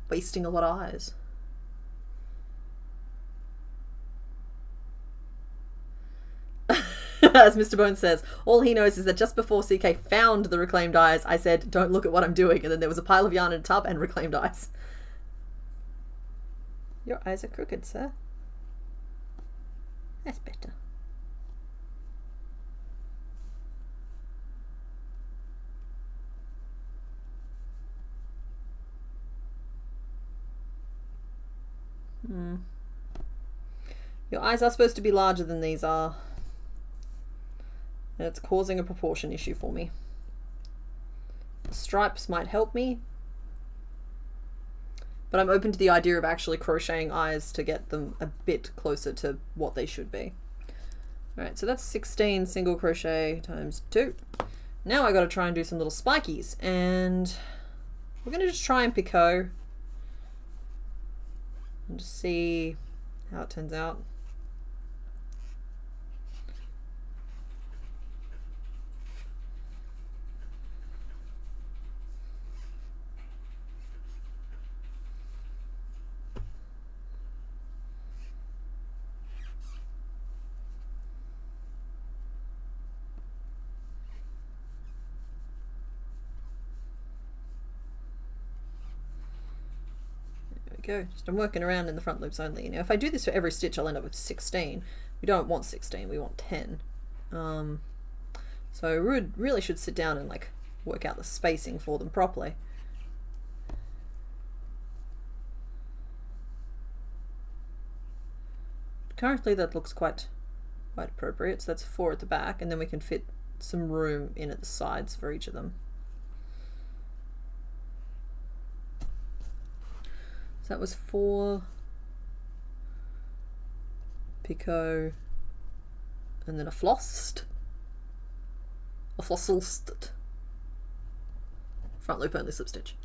[SPEAKER 1] wasting a lot of eyes. As Mr. Bones says, all he knows is that just before CK found the reclaimed eyes, I said, don't look at what I'm doing, and then there was a pile of yarn in a tub and reclaimed eyes. Your eyes are crooked, sir. That's better. Your eyes are supposed to be larger than these are. And it's causing a proportion issue for me. stripes might help me. But I'm open to the idea of actually crocheting eyes to get them a bit closer to what they should be. Alright, so that's 16 single crochet times 2. Now I gotta try and do some little spikies, and we're gonna just try and picot and just see how it turns out. Go. Just I'm working around in the front loops only. Now if I do this for every stitch I'll end up with 16. We don't want 16, we want 10. So we really should sit down and like work out the spacing for them properly. Currently that looks quite appropriate, so that's 4 at the back, and then we can fit some room in at the sides for each of them. So that was 4 picot and then a flosst, a flosselst, front loop only slip stitch.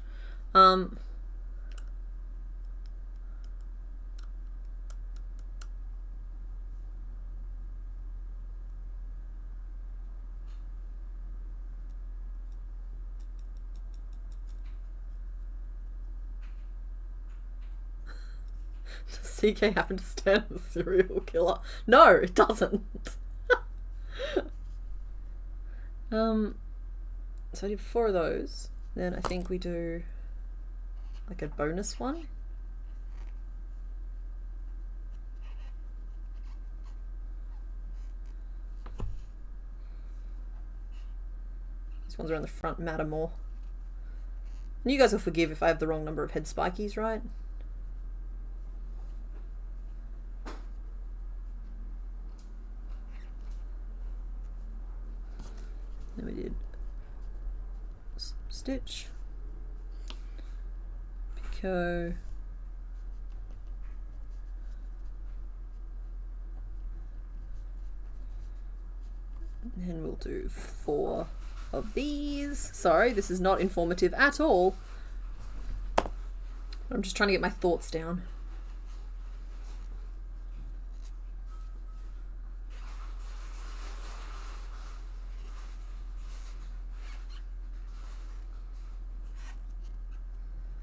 [SPEAKER 1] Does CK happen to stand as a serial killer? No, it doesn't. So I did 4 of those. Then I think we do like a bonus one. These ones around the front matter more. And you guys will forgive if I have the wrong number of head spikies, right? Then we did stitch, picot, and then we'll do 4 of these. Sorry, this is not informative at all. I'm just trying to get my thoughts down.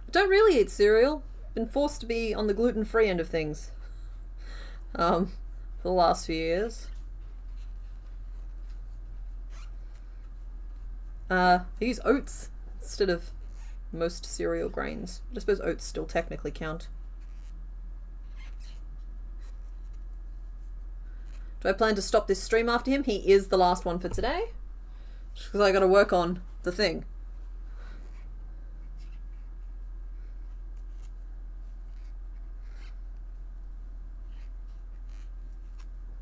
[SPEAKER 1] I don't really eat cereal. Been forced to be on the gluten-free end of things for the last few years. I use oats instead of most cereal grains. I suppose oats still technically count. Do I plan to stop this stream after him? He is the last one for today. Because I gotta work on the thing.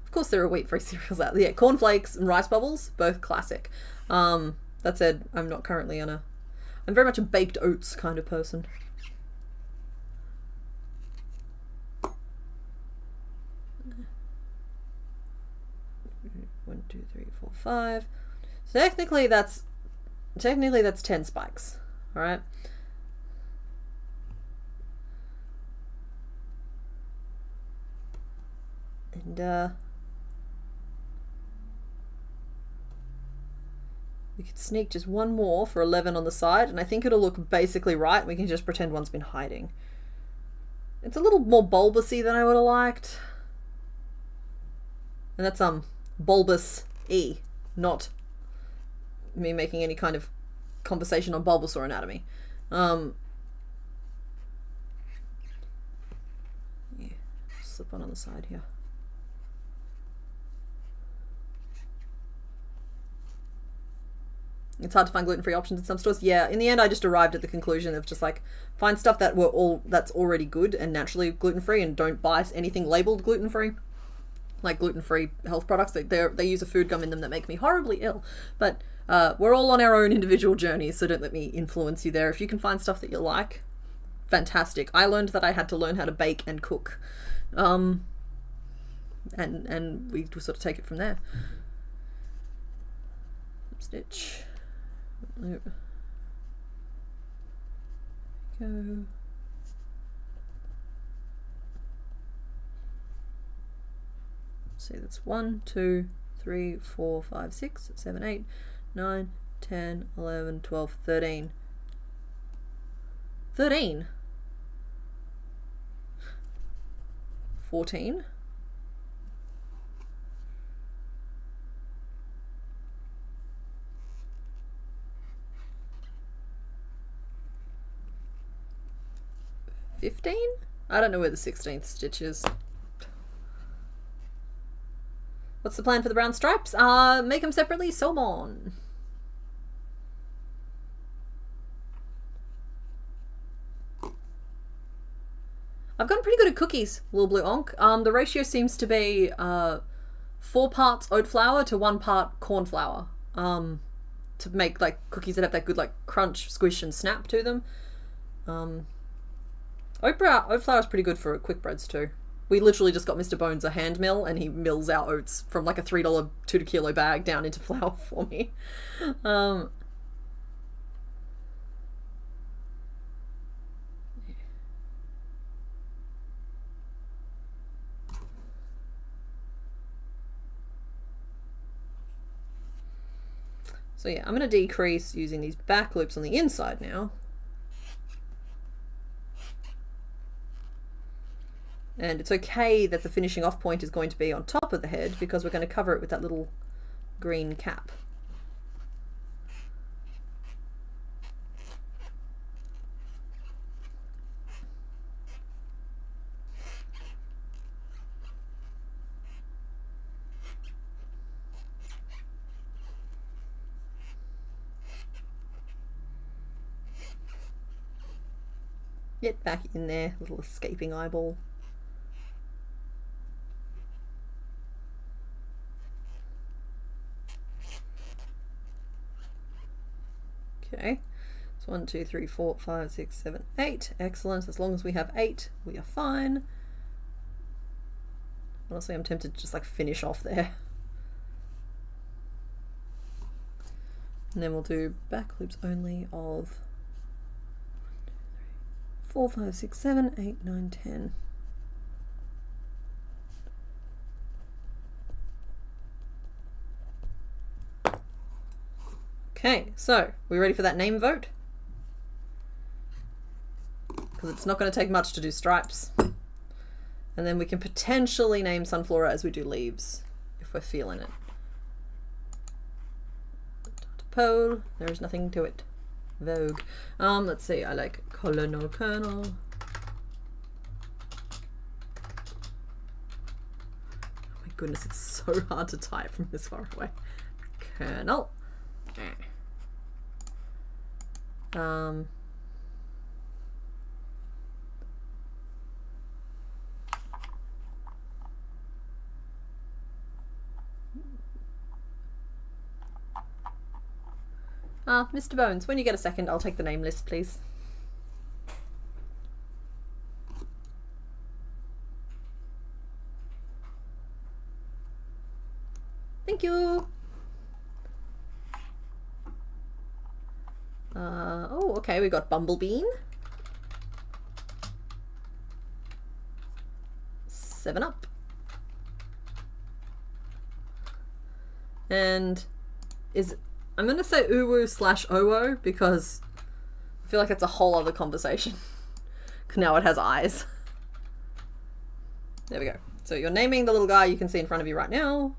[SPEAKER 1] Of course there are wheat-free cereals out there. Yeah, cornflakes and rice bubbles, both classic. That said, I'm not currently on I'm very much a baked oats kind of person. 1, 2, 3, 4, 5. So technically that's 10 spikes. All right. And we could sneak just one more for 11 on the side, and I think it'll look basically right. We can just pretend one's been hiding. It's a little more bulbousy than I would have liked. And that's bulbous E, not me making any kind of conversation on Bulbasaur anatomy. Yeah, slip one on the side here. It's hard to find gluten-free options in some stores. Yeah, in the end I just arrived at the conclusion of just like find stuff that's already good and naturally gluten-free, and don't buy anything labeled gluten-free. Like gluten-free health products, they use a food gum in them that make me horribly ill. But We're all on our own individual journeys, so don't let me influence you there. If you can find stuff that you like, fantastic. I learned that I had to learn how to bake and cook. And we sort of take it from there. Stitch. Loop. Go. See, that's 1, 2, 3, 4, 5, 6, 7, 8, 9, 10, 11, 12, 13. 13? 14? 15? I don't know where the 16th stitch is. What's the plan for the brown stripes? Make them separately, sew them on. I've gotten pretty good at cookies, Little Blue Onk. The ratio seems to be 4 parts oat flour to 1 part corn flour. To make like cookies that have that good like crunch, squish, and snap to them. Oat flour is pretty good for quick breads too. We literally just got Mr. Bones a hand mill, and he mills our oats from like a $3 2 kilo bag down into flour for me. So yeah, I'm going to decrease using these back loops on the inside now. And it's okay that the finishing off point is going to be on top of the head, because we're going to cover it with that little green cap. Get back in there, little escaping eyeball. Okay, so 1, 2, 3, 4, 5, 6, 7, 8. Excellent. As long as we have 8, we are fine. Honestly, I'm tempted to just like finish off there. And then we'll do back loops only of 4, 5, 6, 7, 8, 9, 10. Okay, so we ready for that name vote? Because it's not going to take much to do stripes. And then we can potentially name Sunflora as we do leaves, if we're feeling it. Pole, there is nothing to it. Vogue. Let's see, I like Colonel. Oh my goodness, it's so hard to type from this far away. Colonel. Mr. Bones, when you get a second, I'll take the name list, please. Thank you. Oh, okay, we got Bumblebean. 7 Up. And I'm going to say Uwu/Owo because I feel like it's a whole other conversation. Now it has eyes. There we go. So you're naming the little guy you can see in front of you right now.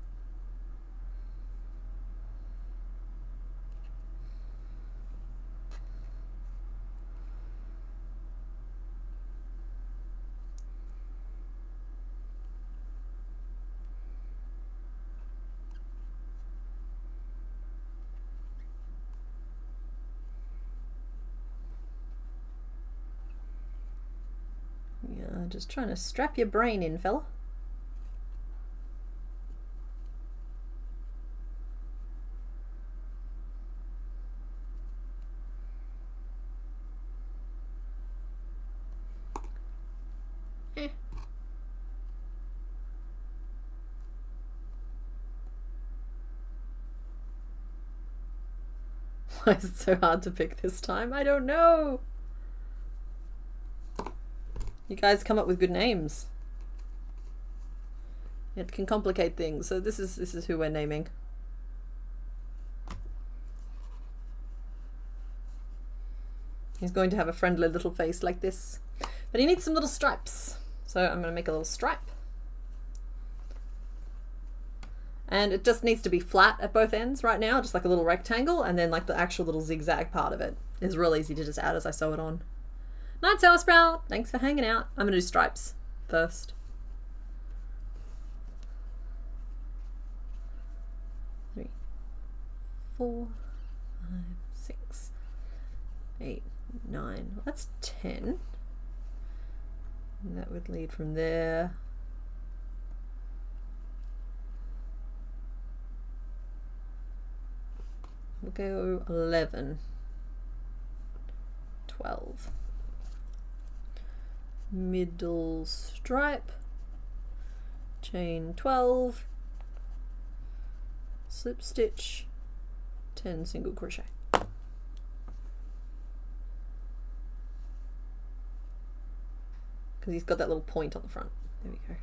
[SPEAKER 1] Just trying to strap your brain in, fella. Why is it so hard to pick this time? I don't know. You guys come up with good names. It can complicate things. So this is who we're naming. He's going to have a friendly little face like this. But he needs some little stripes. So I'm going to make a little stripe. And it just needs to be flat at both ends right now, just like a little rectangle, and then like the actual little zigzag part of it is real easy to just add as I sew it on. Night, Sour Sprout! Thanks for hanging out. I'm going to do stripes first. 3, 4, 5, 6, 8, 9. Well, that's 10. And that would lead from there. We'll go 11, 12. Middle stripe, chain 12, slip stitch, 10 single crochet. Because he's got that little point on the front. There we go.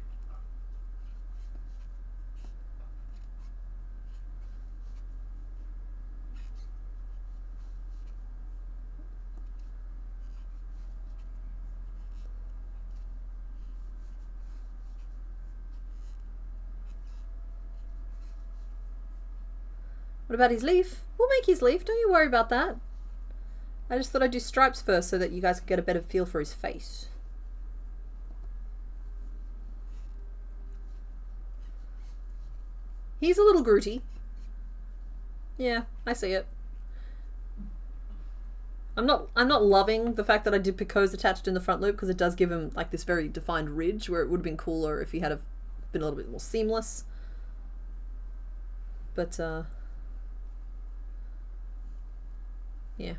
[SPEAKER 1] What about his leaf? We'll make his leaf, don't you worry about that. I just thought I'd do stripes first so that you guys could get a better feel for his face. He's a little grooty. Yeah, I see it. I'm not loving the fact that I did picots attached in the front loop because it does give him like this very defined ridge where it would have been cooler if he had been a little bit more seamless. But yeah,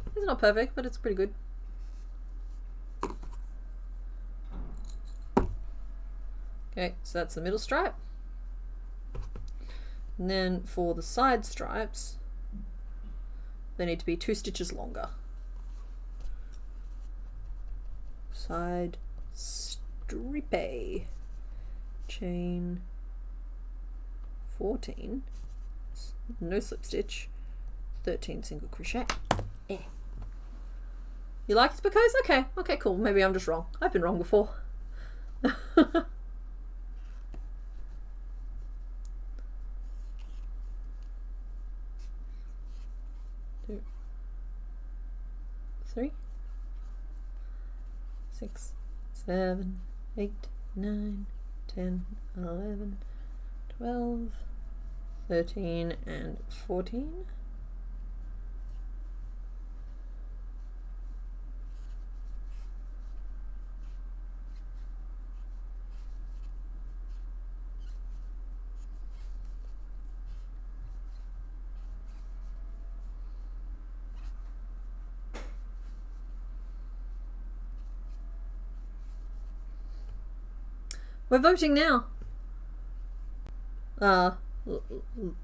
[SPEAKER 1] it's not perfect, but it's pretty good. Okay, so that's the middle stripe. And then for the side stripes, they need to be 2 stitches longer. Side stripe, chain 14, no slip stitch, 13 single crochet. Eh. You like his picots? Okay, okay, cool. Maybe I'm just wrong. I've been wrong before. 2, 3, 6, 7, 8, 9, 10, 11, 12, 13, and 14. We're voting now.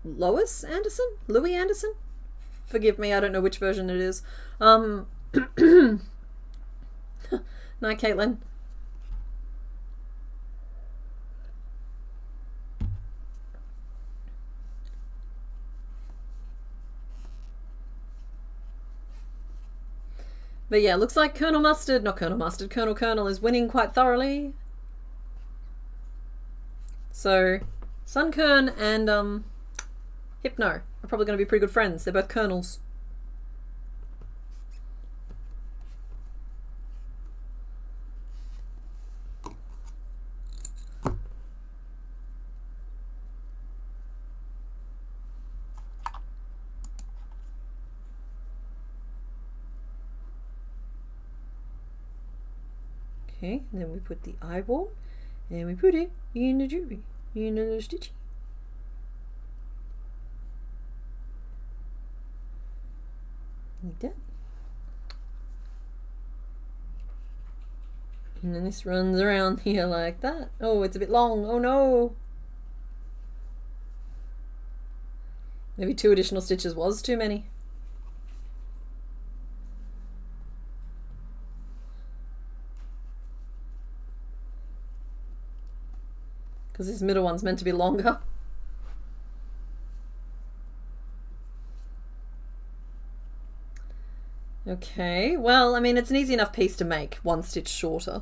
[SPEAKER 1] Lois Anderson? Louis Anderson? Forgive me, I don't know which version it is. Night, Caitlin. But yeah, looks like Colonel is winning quite thoroughly. So, Sunkern and Hypno are probably going to be pretty good friends. They're both colonels. Okay, and then we put the eyeball and we put it in the jewelry, in the little stitch. Like that. And then this runs around here like that. Oh, it's a bit long. Oh no. Maybe 2 additional stitches was too many. because this middle one's meant to be longer. Okay, well, I mean, it's an easy enough piece to make, one stitch shorter.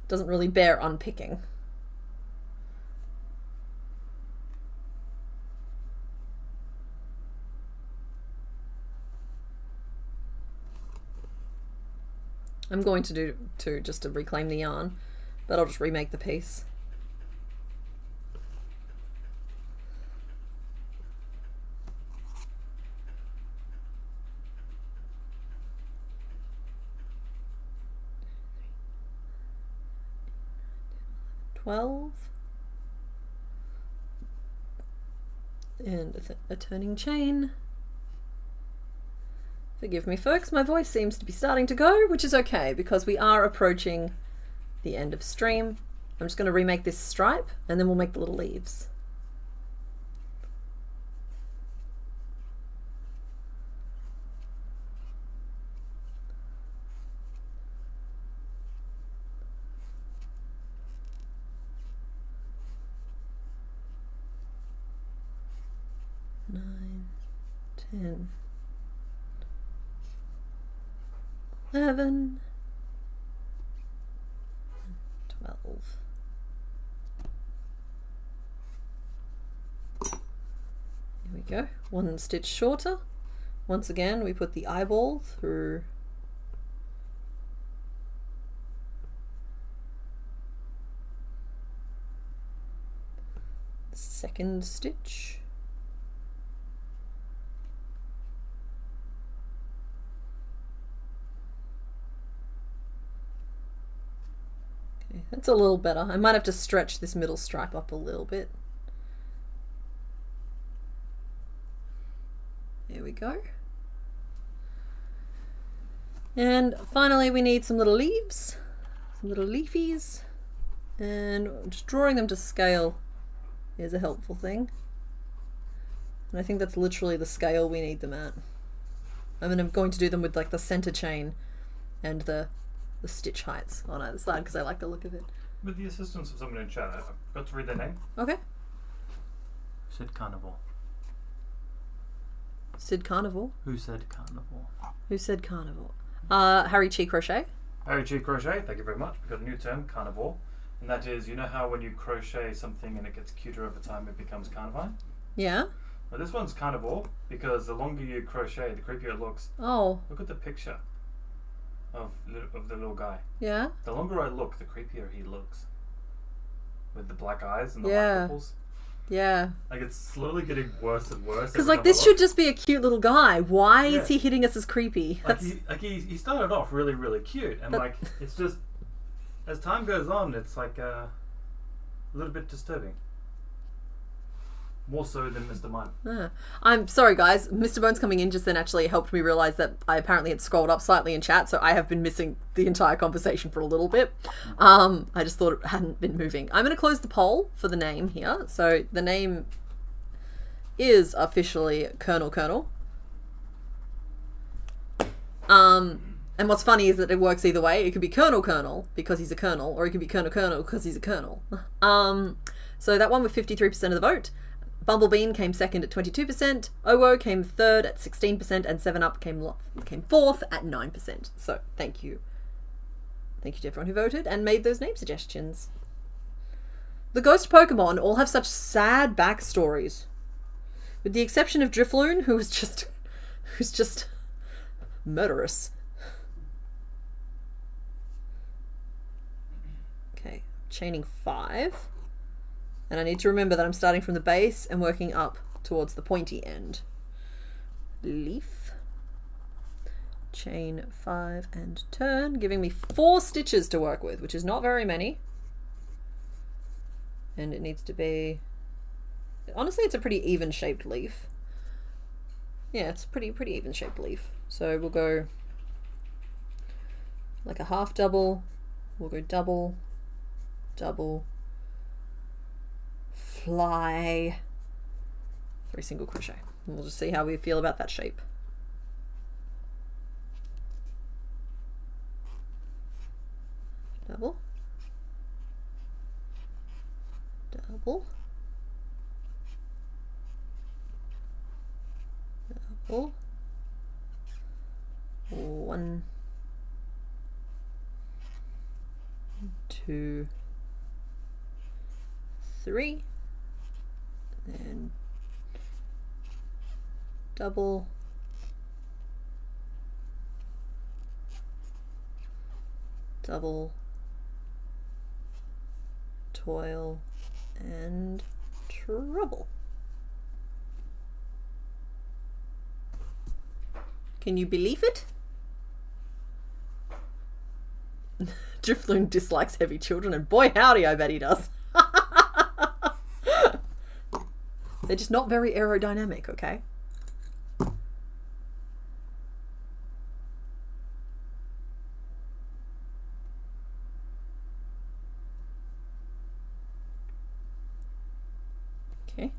[SPEAKER 1] Doesn't really bear unpicking. I'm going to do two just to reclaim the yarn, but I'll just remake the piece. And a turning chain. Forgive me folks, my voice seems to be starting to go, which is okay because we are approaching the end of stream. I'm just going to remake this stripe and then we'll make the little leaves. Nine, 10, 11, 12. Here we go, one stitch shorter. Once again, we put the eyeball through the second stitch. That's a little better. I might have to stretch this middle stripe up a little bit. There we go. And finally we need some little leaves, some little leafies, and just drawing them to scale is a helpful thing. And I think that's literally the scale we need them at. I mean, I'm going to do them with like the center chain and the stitch heights on either side because I like the look of it.
[SPEAKER 2] With the assistance of someone in chat, I forgot to read their name.
[SPEAKER 1] Okay.
[SPEAKER 3] Said carnival.
[SPEAKER 1] Sid Carnival.
[SPEAKER 3] Who said carnival?
[SPEAKER 1] Who said carnival? Harry Chi Crochet.
[SPEAKER 2] Harry Chi Crochet, thank you very much. We've got a new term, carnivore. And that is, you know how when you crochet something and it gets cuter over time, it becomes carnivine?
[SPEAKER 1] Yeah.
[SPEAKER 2] Well, this one's carnivore because the longer you crochet, the creepier it looks.
[SPEAKER 1] Oh.
[SPEAKER 2] Look at the picture of the little guy.
[SPEAKER 1] Yeah.
[SPEAKER 2] The longer I look, the creepier he looks. With the black eyes and the
[SPEAKER 1] Yeah.
[SPEAKER 2] white nipples.
[SPEAKER 1] Yeah.
[SPEAKER 2] Like, it's slowly getting worse and worse.
[SPEAKER 1] Because
[SPEAKER 2] every
[SPEAKER 1] like
[SPEAKER 2] time I
[SPEAKER 1] this
[SPEAKER 2] look.
[SPEAKER 1] should just be a cute little guy. Why
[SPEAKER 2] Yeah.
[SPEAKER 1] is he hitting us as creepy?
[SPEAKER 2] He started off really, really cute. And like, it's just, as time goes on, it's like a little bit disturbing. More so than Mr. Mime.
[SPEAKER 1] Yeah. I'm sorry guys, Mr. Bones coming in just then actually helped me realise that I apparently had scrolled up slightly in chat, so I have been missing the entire conversation for a little bit. I just thought it hadn't been moving. I'm going to close the poll for the name here. So the name is officially Colonel. And what's funny is that it works either way. It could be Colonel because he's a colonel, or it could be Colonel because he's a colonel. So that one with 53% of the vote. Bumblebean came second at 22%, Owo came third at 16%, and 7up came fourth at 9%. So thank you. Thank you to everyone who voted and made those name suggestions. The ghost Pokemon all have such sad backstories. With the exception of Drifloon, who's just murderous. Okay, chaining 5. And I need to remember that I'm starting from the base and working up towards the pointy end. Leaf. Chain 5 and turn, giving me 4 stitches to work with, which is not very many. And it needs to be... Honestly, it's a pretty even shaped leaf. Yeah, it's a pretty even shaped leaf. So we'll go like a half double. We'll go double, double, fly, 3 single crochet, and we'll just see how we feel about that shape. double, double, double, 1, 2, 3, and double, double, toil, and treble. Can you believe it? Drifloon dislikes heavy children, and boy howdy, I bet he does. They're just not very aerodynamic, okay? Okay.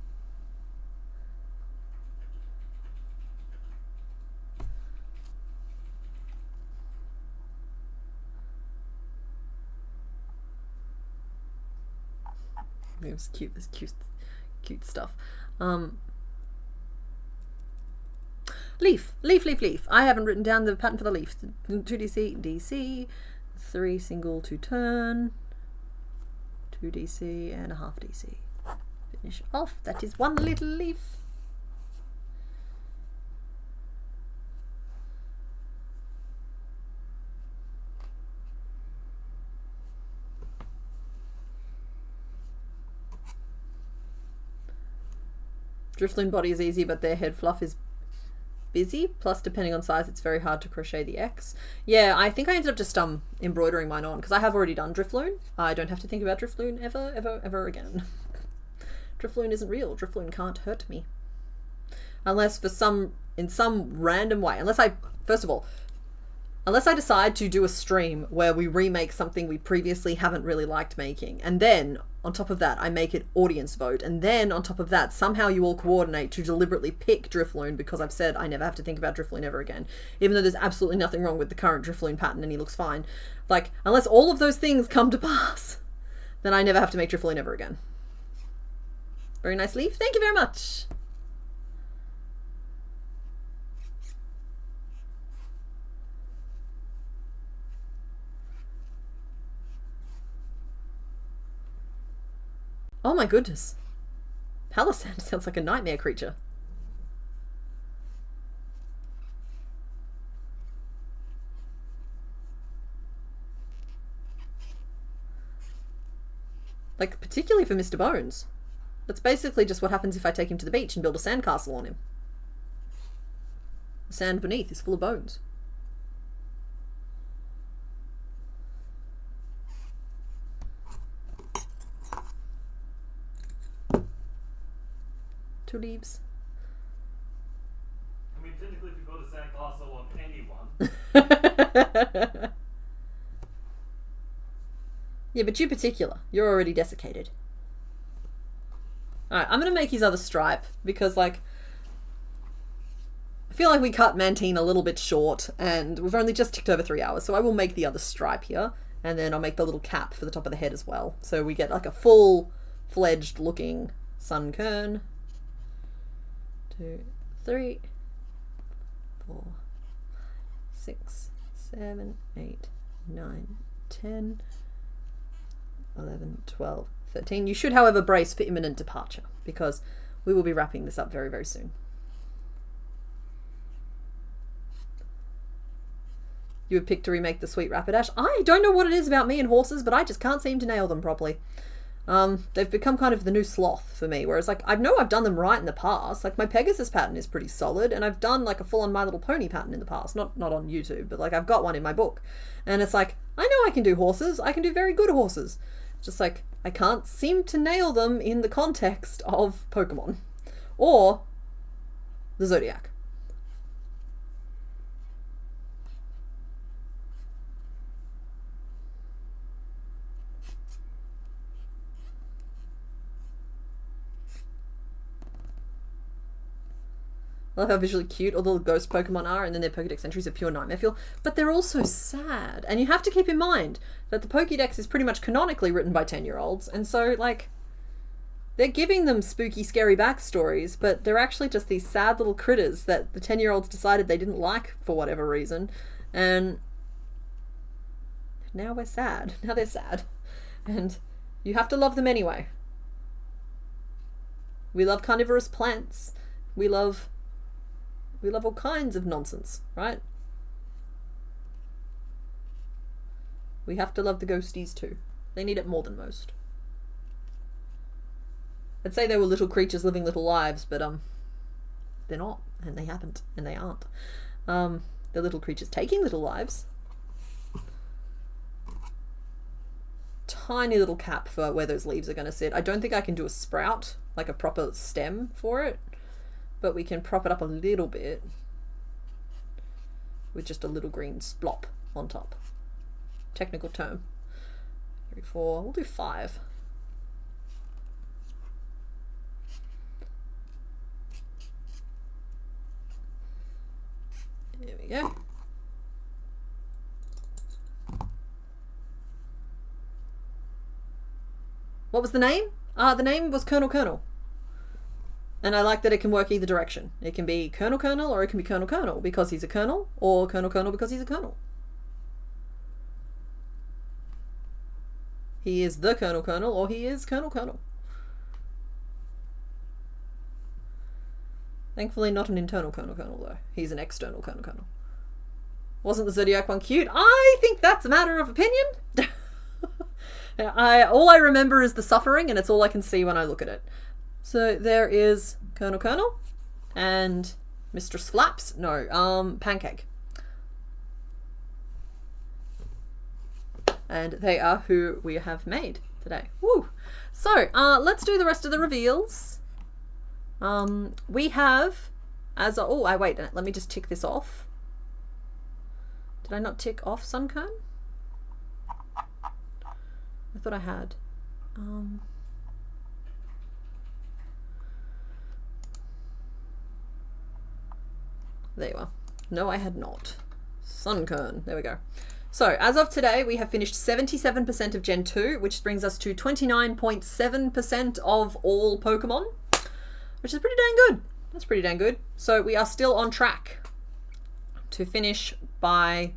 [SPEAKER 1] It was cute. This cute stuff. Leaf. I haven't written down the pattern for the leaf. 2DC, DC, 3 single to turn, 2 DC and a half DC. Finish off. That is one little leaf. Drifloon body is easy, but their head fluff is busy. Plus, depending on size, it's very hard to crochet the X. Yeah, I think I ended up just embroidering mine on because I have already done Drifloon. I don't have to think about Drifloon ever again. Drifloon isn't real. Drifloon can't hurt me. Unless in some random way. First of all, unless I decide to do a stream where we remake something we previously haven't really liked making, and then on top of that I make it audience vote, and then on top of that somehow you all coordinate to deliberately pick Drifloon because I've said I never have to think about Drifloon ever again, even though there's absolutely nothing wrong with the current Drifloon pattern and he looks fine. Like, unless all of those things come to pass, then I never have to make Drifloon ever again. Very nice leaf. Thank you very much. Oh my goodness. Palisand sounds like a nightmare creature. Like, particularly for Mr. Bones. That's basically just what happens if I take him to the beach and build a sandcastle on him. The sand beneath is full of bones. Two leaves.
[SPEAKER 2] I mean, technically, if you build a sandcastle on anyone.
[SPEAKER 1] Yeah, but you particular. You're already desiccated. Alright, I'm going to make his other stripe because, like, I feel like we cut Mantine a little bit short and we've only just ticked over 3 hours, so I will make the other stripe here and then I'll make the little cap for the top of the head as well. So we get like a full-fledged looking sun kern. 2, 3, 4, 6, 7, 8, 9, 10, 11, 12, 13. You should, however, brace for imminent departure because we will be wrapping this up very, very soon. You would pick to remake the Sweet Rapidash. I don't know what it is about me and horses, but I just can't seem to nail them properly. They've become kind of the new sloth for me, whereas like I know I've done them right in the past. Like my Pegasus pattern is pretty solid, and I've done like a full-on My Little Pony pattern in the past. Not on YouTube, but like I've got one in my book. And it's like, I know I can do horses. I can do very good horses. Just like I can't seem to nail them in the context of Pokemon or the Zodiac. I love how visually cute all the little ghost Pokemon are, and then their Pokédex entries are pure nightmare fuel. But they're also sad. And you have to keep in mind that the Pokédex is pretty much canonically written by 10-year-olds. And so, like, they're giving them spooky, scary backstories, but they're actually just these sad little critters that the 10-year-olds decided they didn't like for whatever reason. And now we're sad. Now they're sad. And you have to love them anyway. We love carnivorous plants. We love all kinds of nonsense, right? We have to love the ghosties too. They need it more than most. I'd say they were little creatures living little lives, but they're not, and they haven't, and they aren't. They're little creatures taking little lives. Tiny little cap for where those leaves are going to sit. I don't think I can do a sprout, like a proper stem for it, but we can prop it up a little bit with just a little green splop on top. Technical term. 3, 4, we'll do 5. There we go. What was the name? The name was Colonel. And I like that it can work either direction. It can be Colonel or it can be Colonel because he's a colonel, or Colonel because he's a colonel. He is the Colonel or he is Colonel. Thankfully not an internal Colonel though. He's an external Colonel. Wasn't the Zodiac one cute? I think that's a matter of opinion. All I remember is the suffering, and it's all I can see when I look at it. So there is Colonel and Mistress Flaps. No, Pancake. And they are who we have made today. Woo! So let's do the rest of the reveals. We have wait, let me just tick this off. Did I not tick off Sunkern? I thought I had. There you are. No, I had not. Sunkern. There we go. So, as of today, we have finished 77% of Gen 2, which brings us to 29.7% of all Pokemon, which is pretty dang good. That's pretty dang good. So, we are still on track to finish by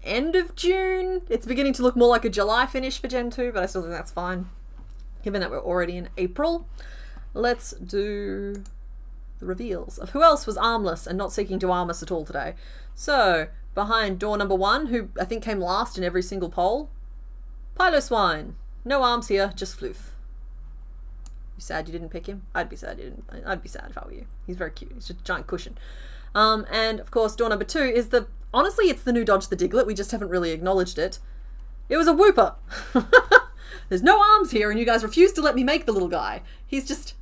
[SPEAKER 1] end of June. It's beginning to look more like a July finish for Gen 2, but I still think that's fine, given that we're already in April. Let's do the reveals of who else was armless and not seeking to arm us at all today. So, behind door number 1, who I think came last in every single poll, Piloswine. No arms here, just floof. You sad you didn't pick him? I'd be sad you didn't. I'd be sad if I were you. He's very cute. He's just a giant cushion. And of course, door number 2 is honestly, it's the new Dodge the Diglett. We just haven't really acknowledged it. It was a Wooper. There's no arms here, and you guys refused to let me make the little guy. He's just...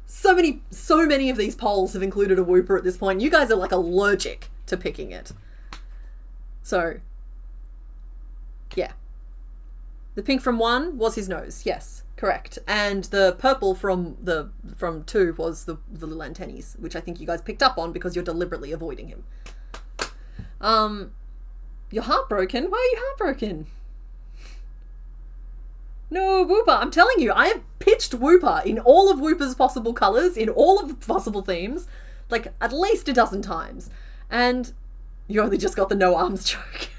[SPEAKER 1] So many of these polls have included a Wooper at this point. You guys are like allergic to picking it. So, yeah. The pink from 1 was his nose. Yes, correct. And the purple from 2 was the little antennaes, which I think you guys picked up on because you're deliberately avoiding him. You're heartbroken? Why are you heartbroken? No, Wooper. I'm telling you, I have pitched Wooper in all of Wooper's possible colours, in all of the possible themes, like at least a dozen times. And you only just got the no arms joke.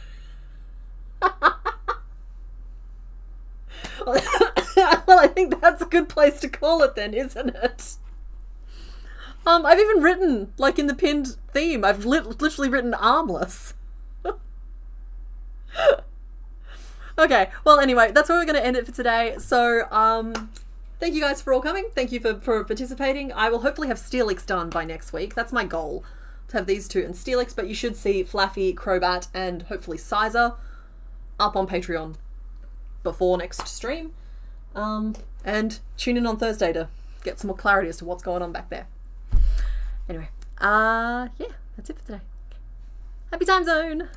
[SPEAKER 1] Well, I think that's a good place to call it then, isn't it? I've even written, like in the pinned theme, I've literally written armless. Okay, well anyway, that's where we're going to end it for today. So, thank you guys for all coming. Thank you for participating. I will hopefully have Steelix done by next week. That's my goal, to have these 2 and Steelix, but you should see Flaffy, Crobat, and hopefully Sizer up on Patreon before next stream. And tune in on Thursday to get some more clarity as to what's going on back there. Anyway, yeah, that's it for today. Happy time zone!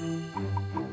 [SPEAKER 1] Bye.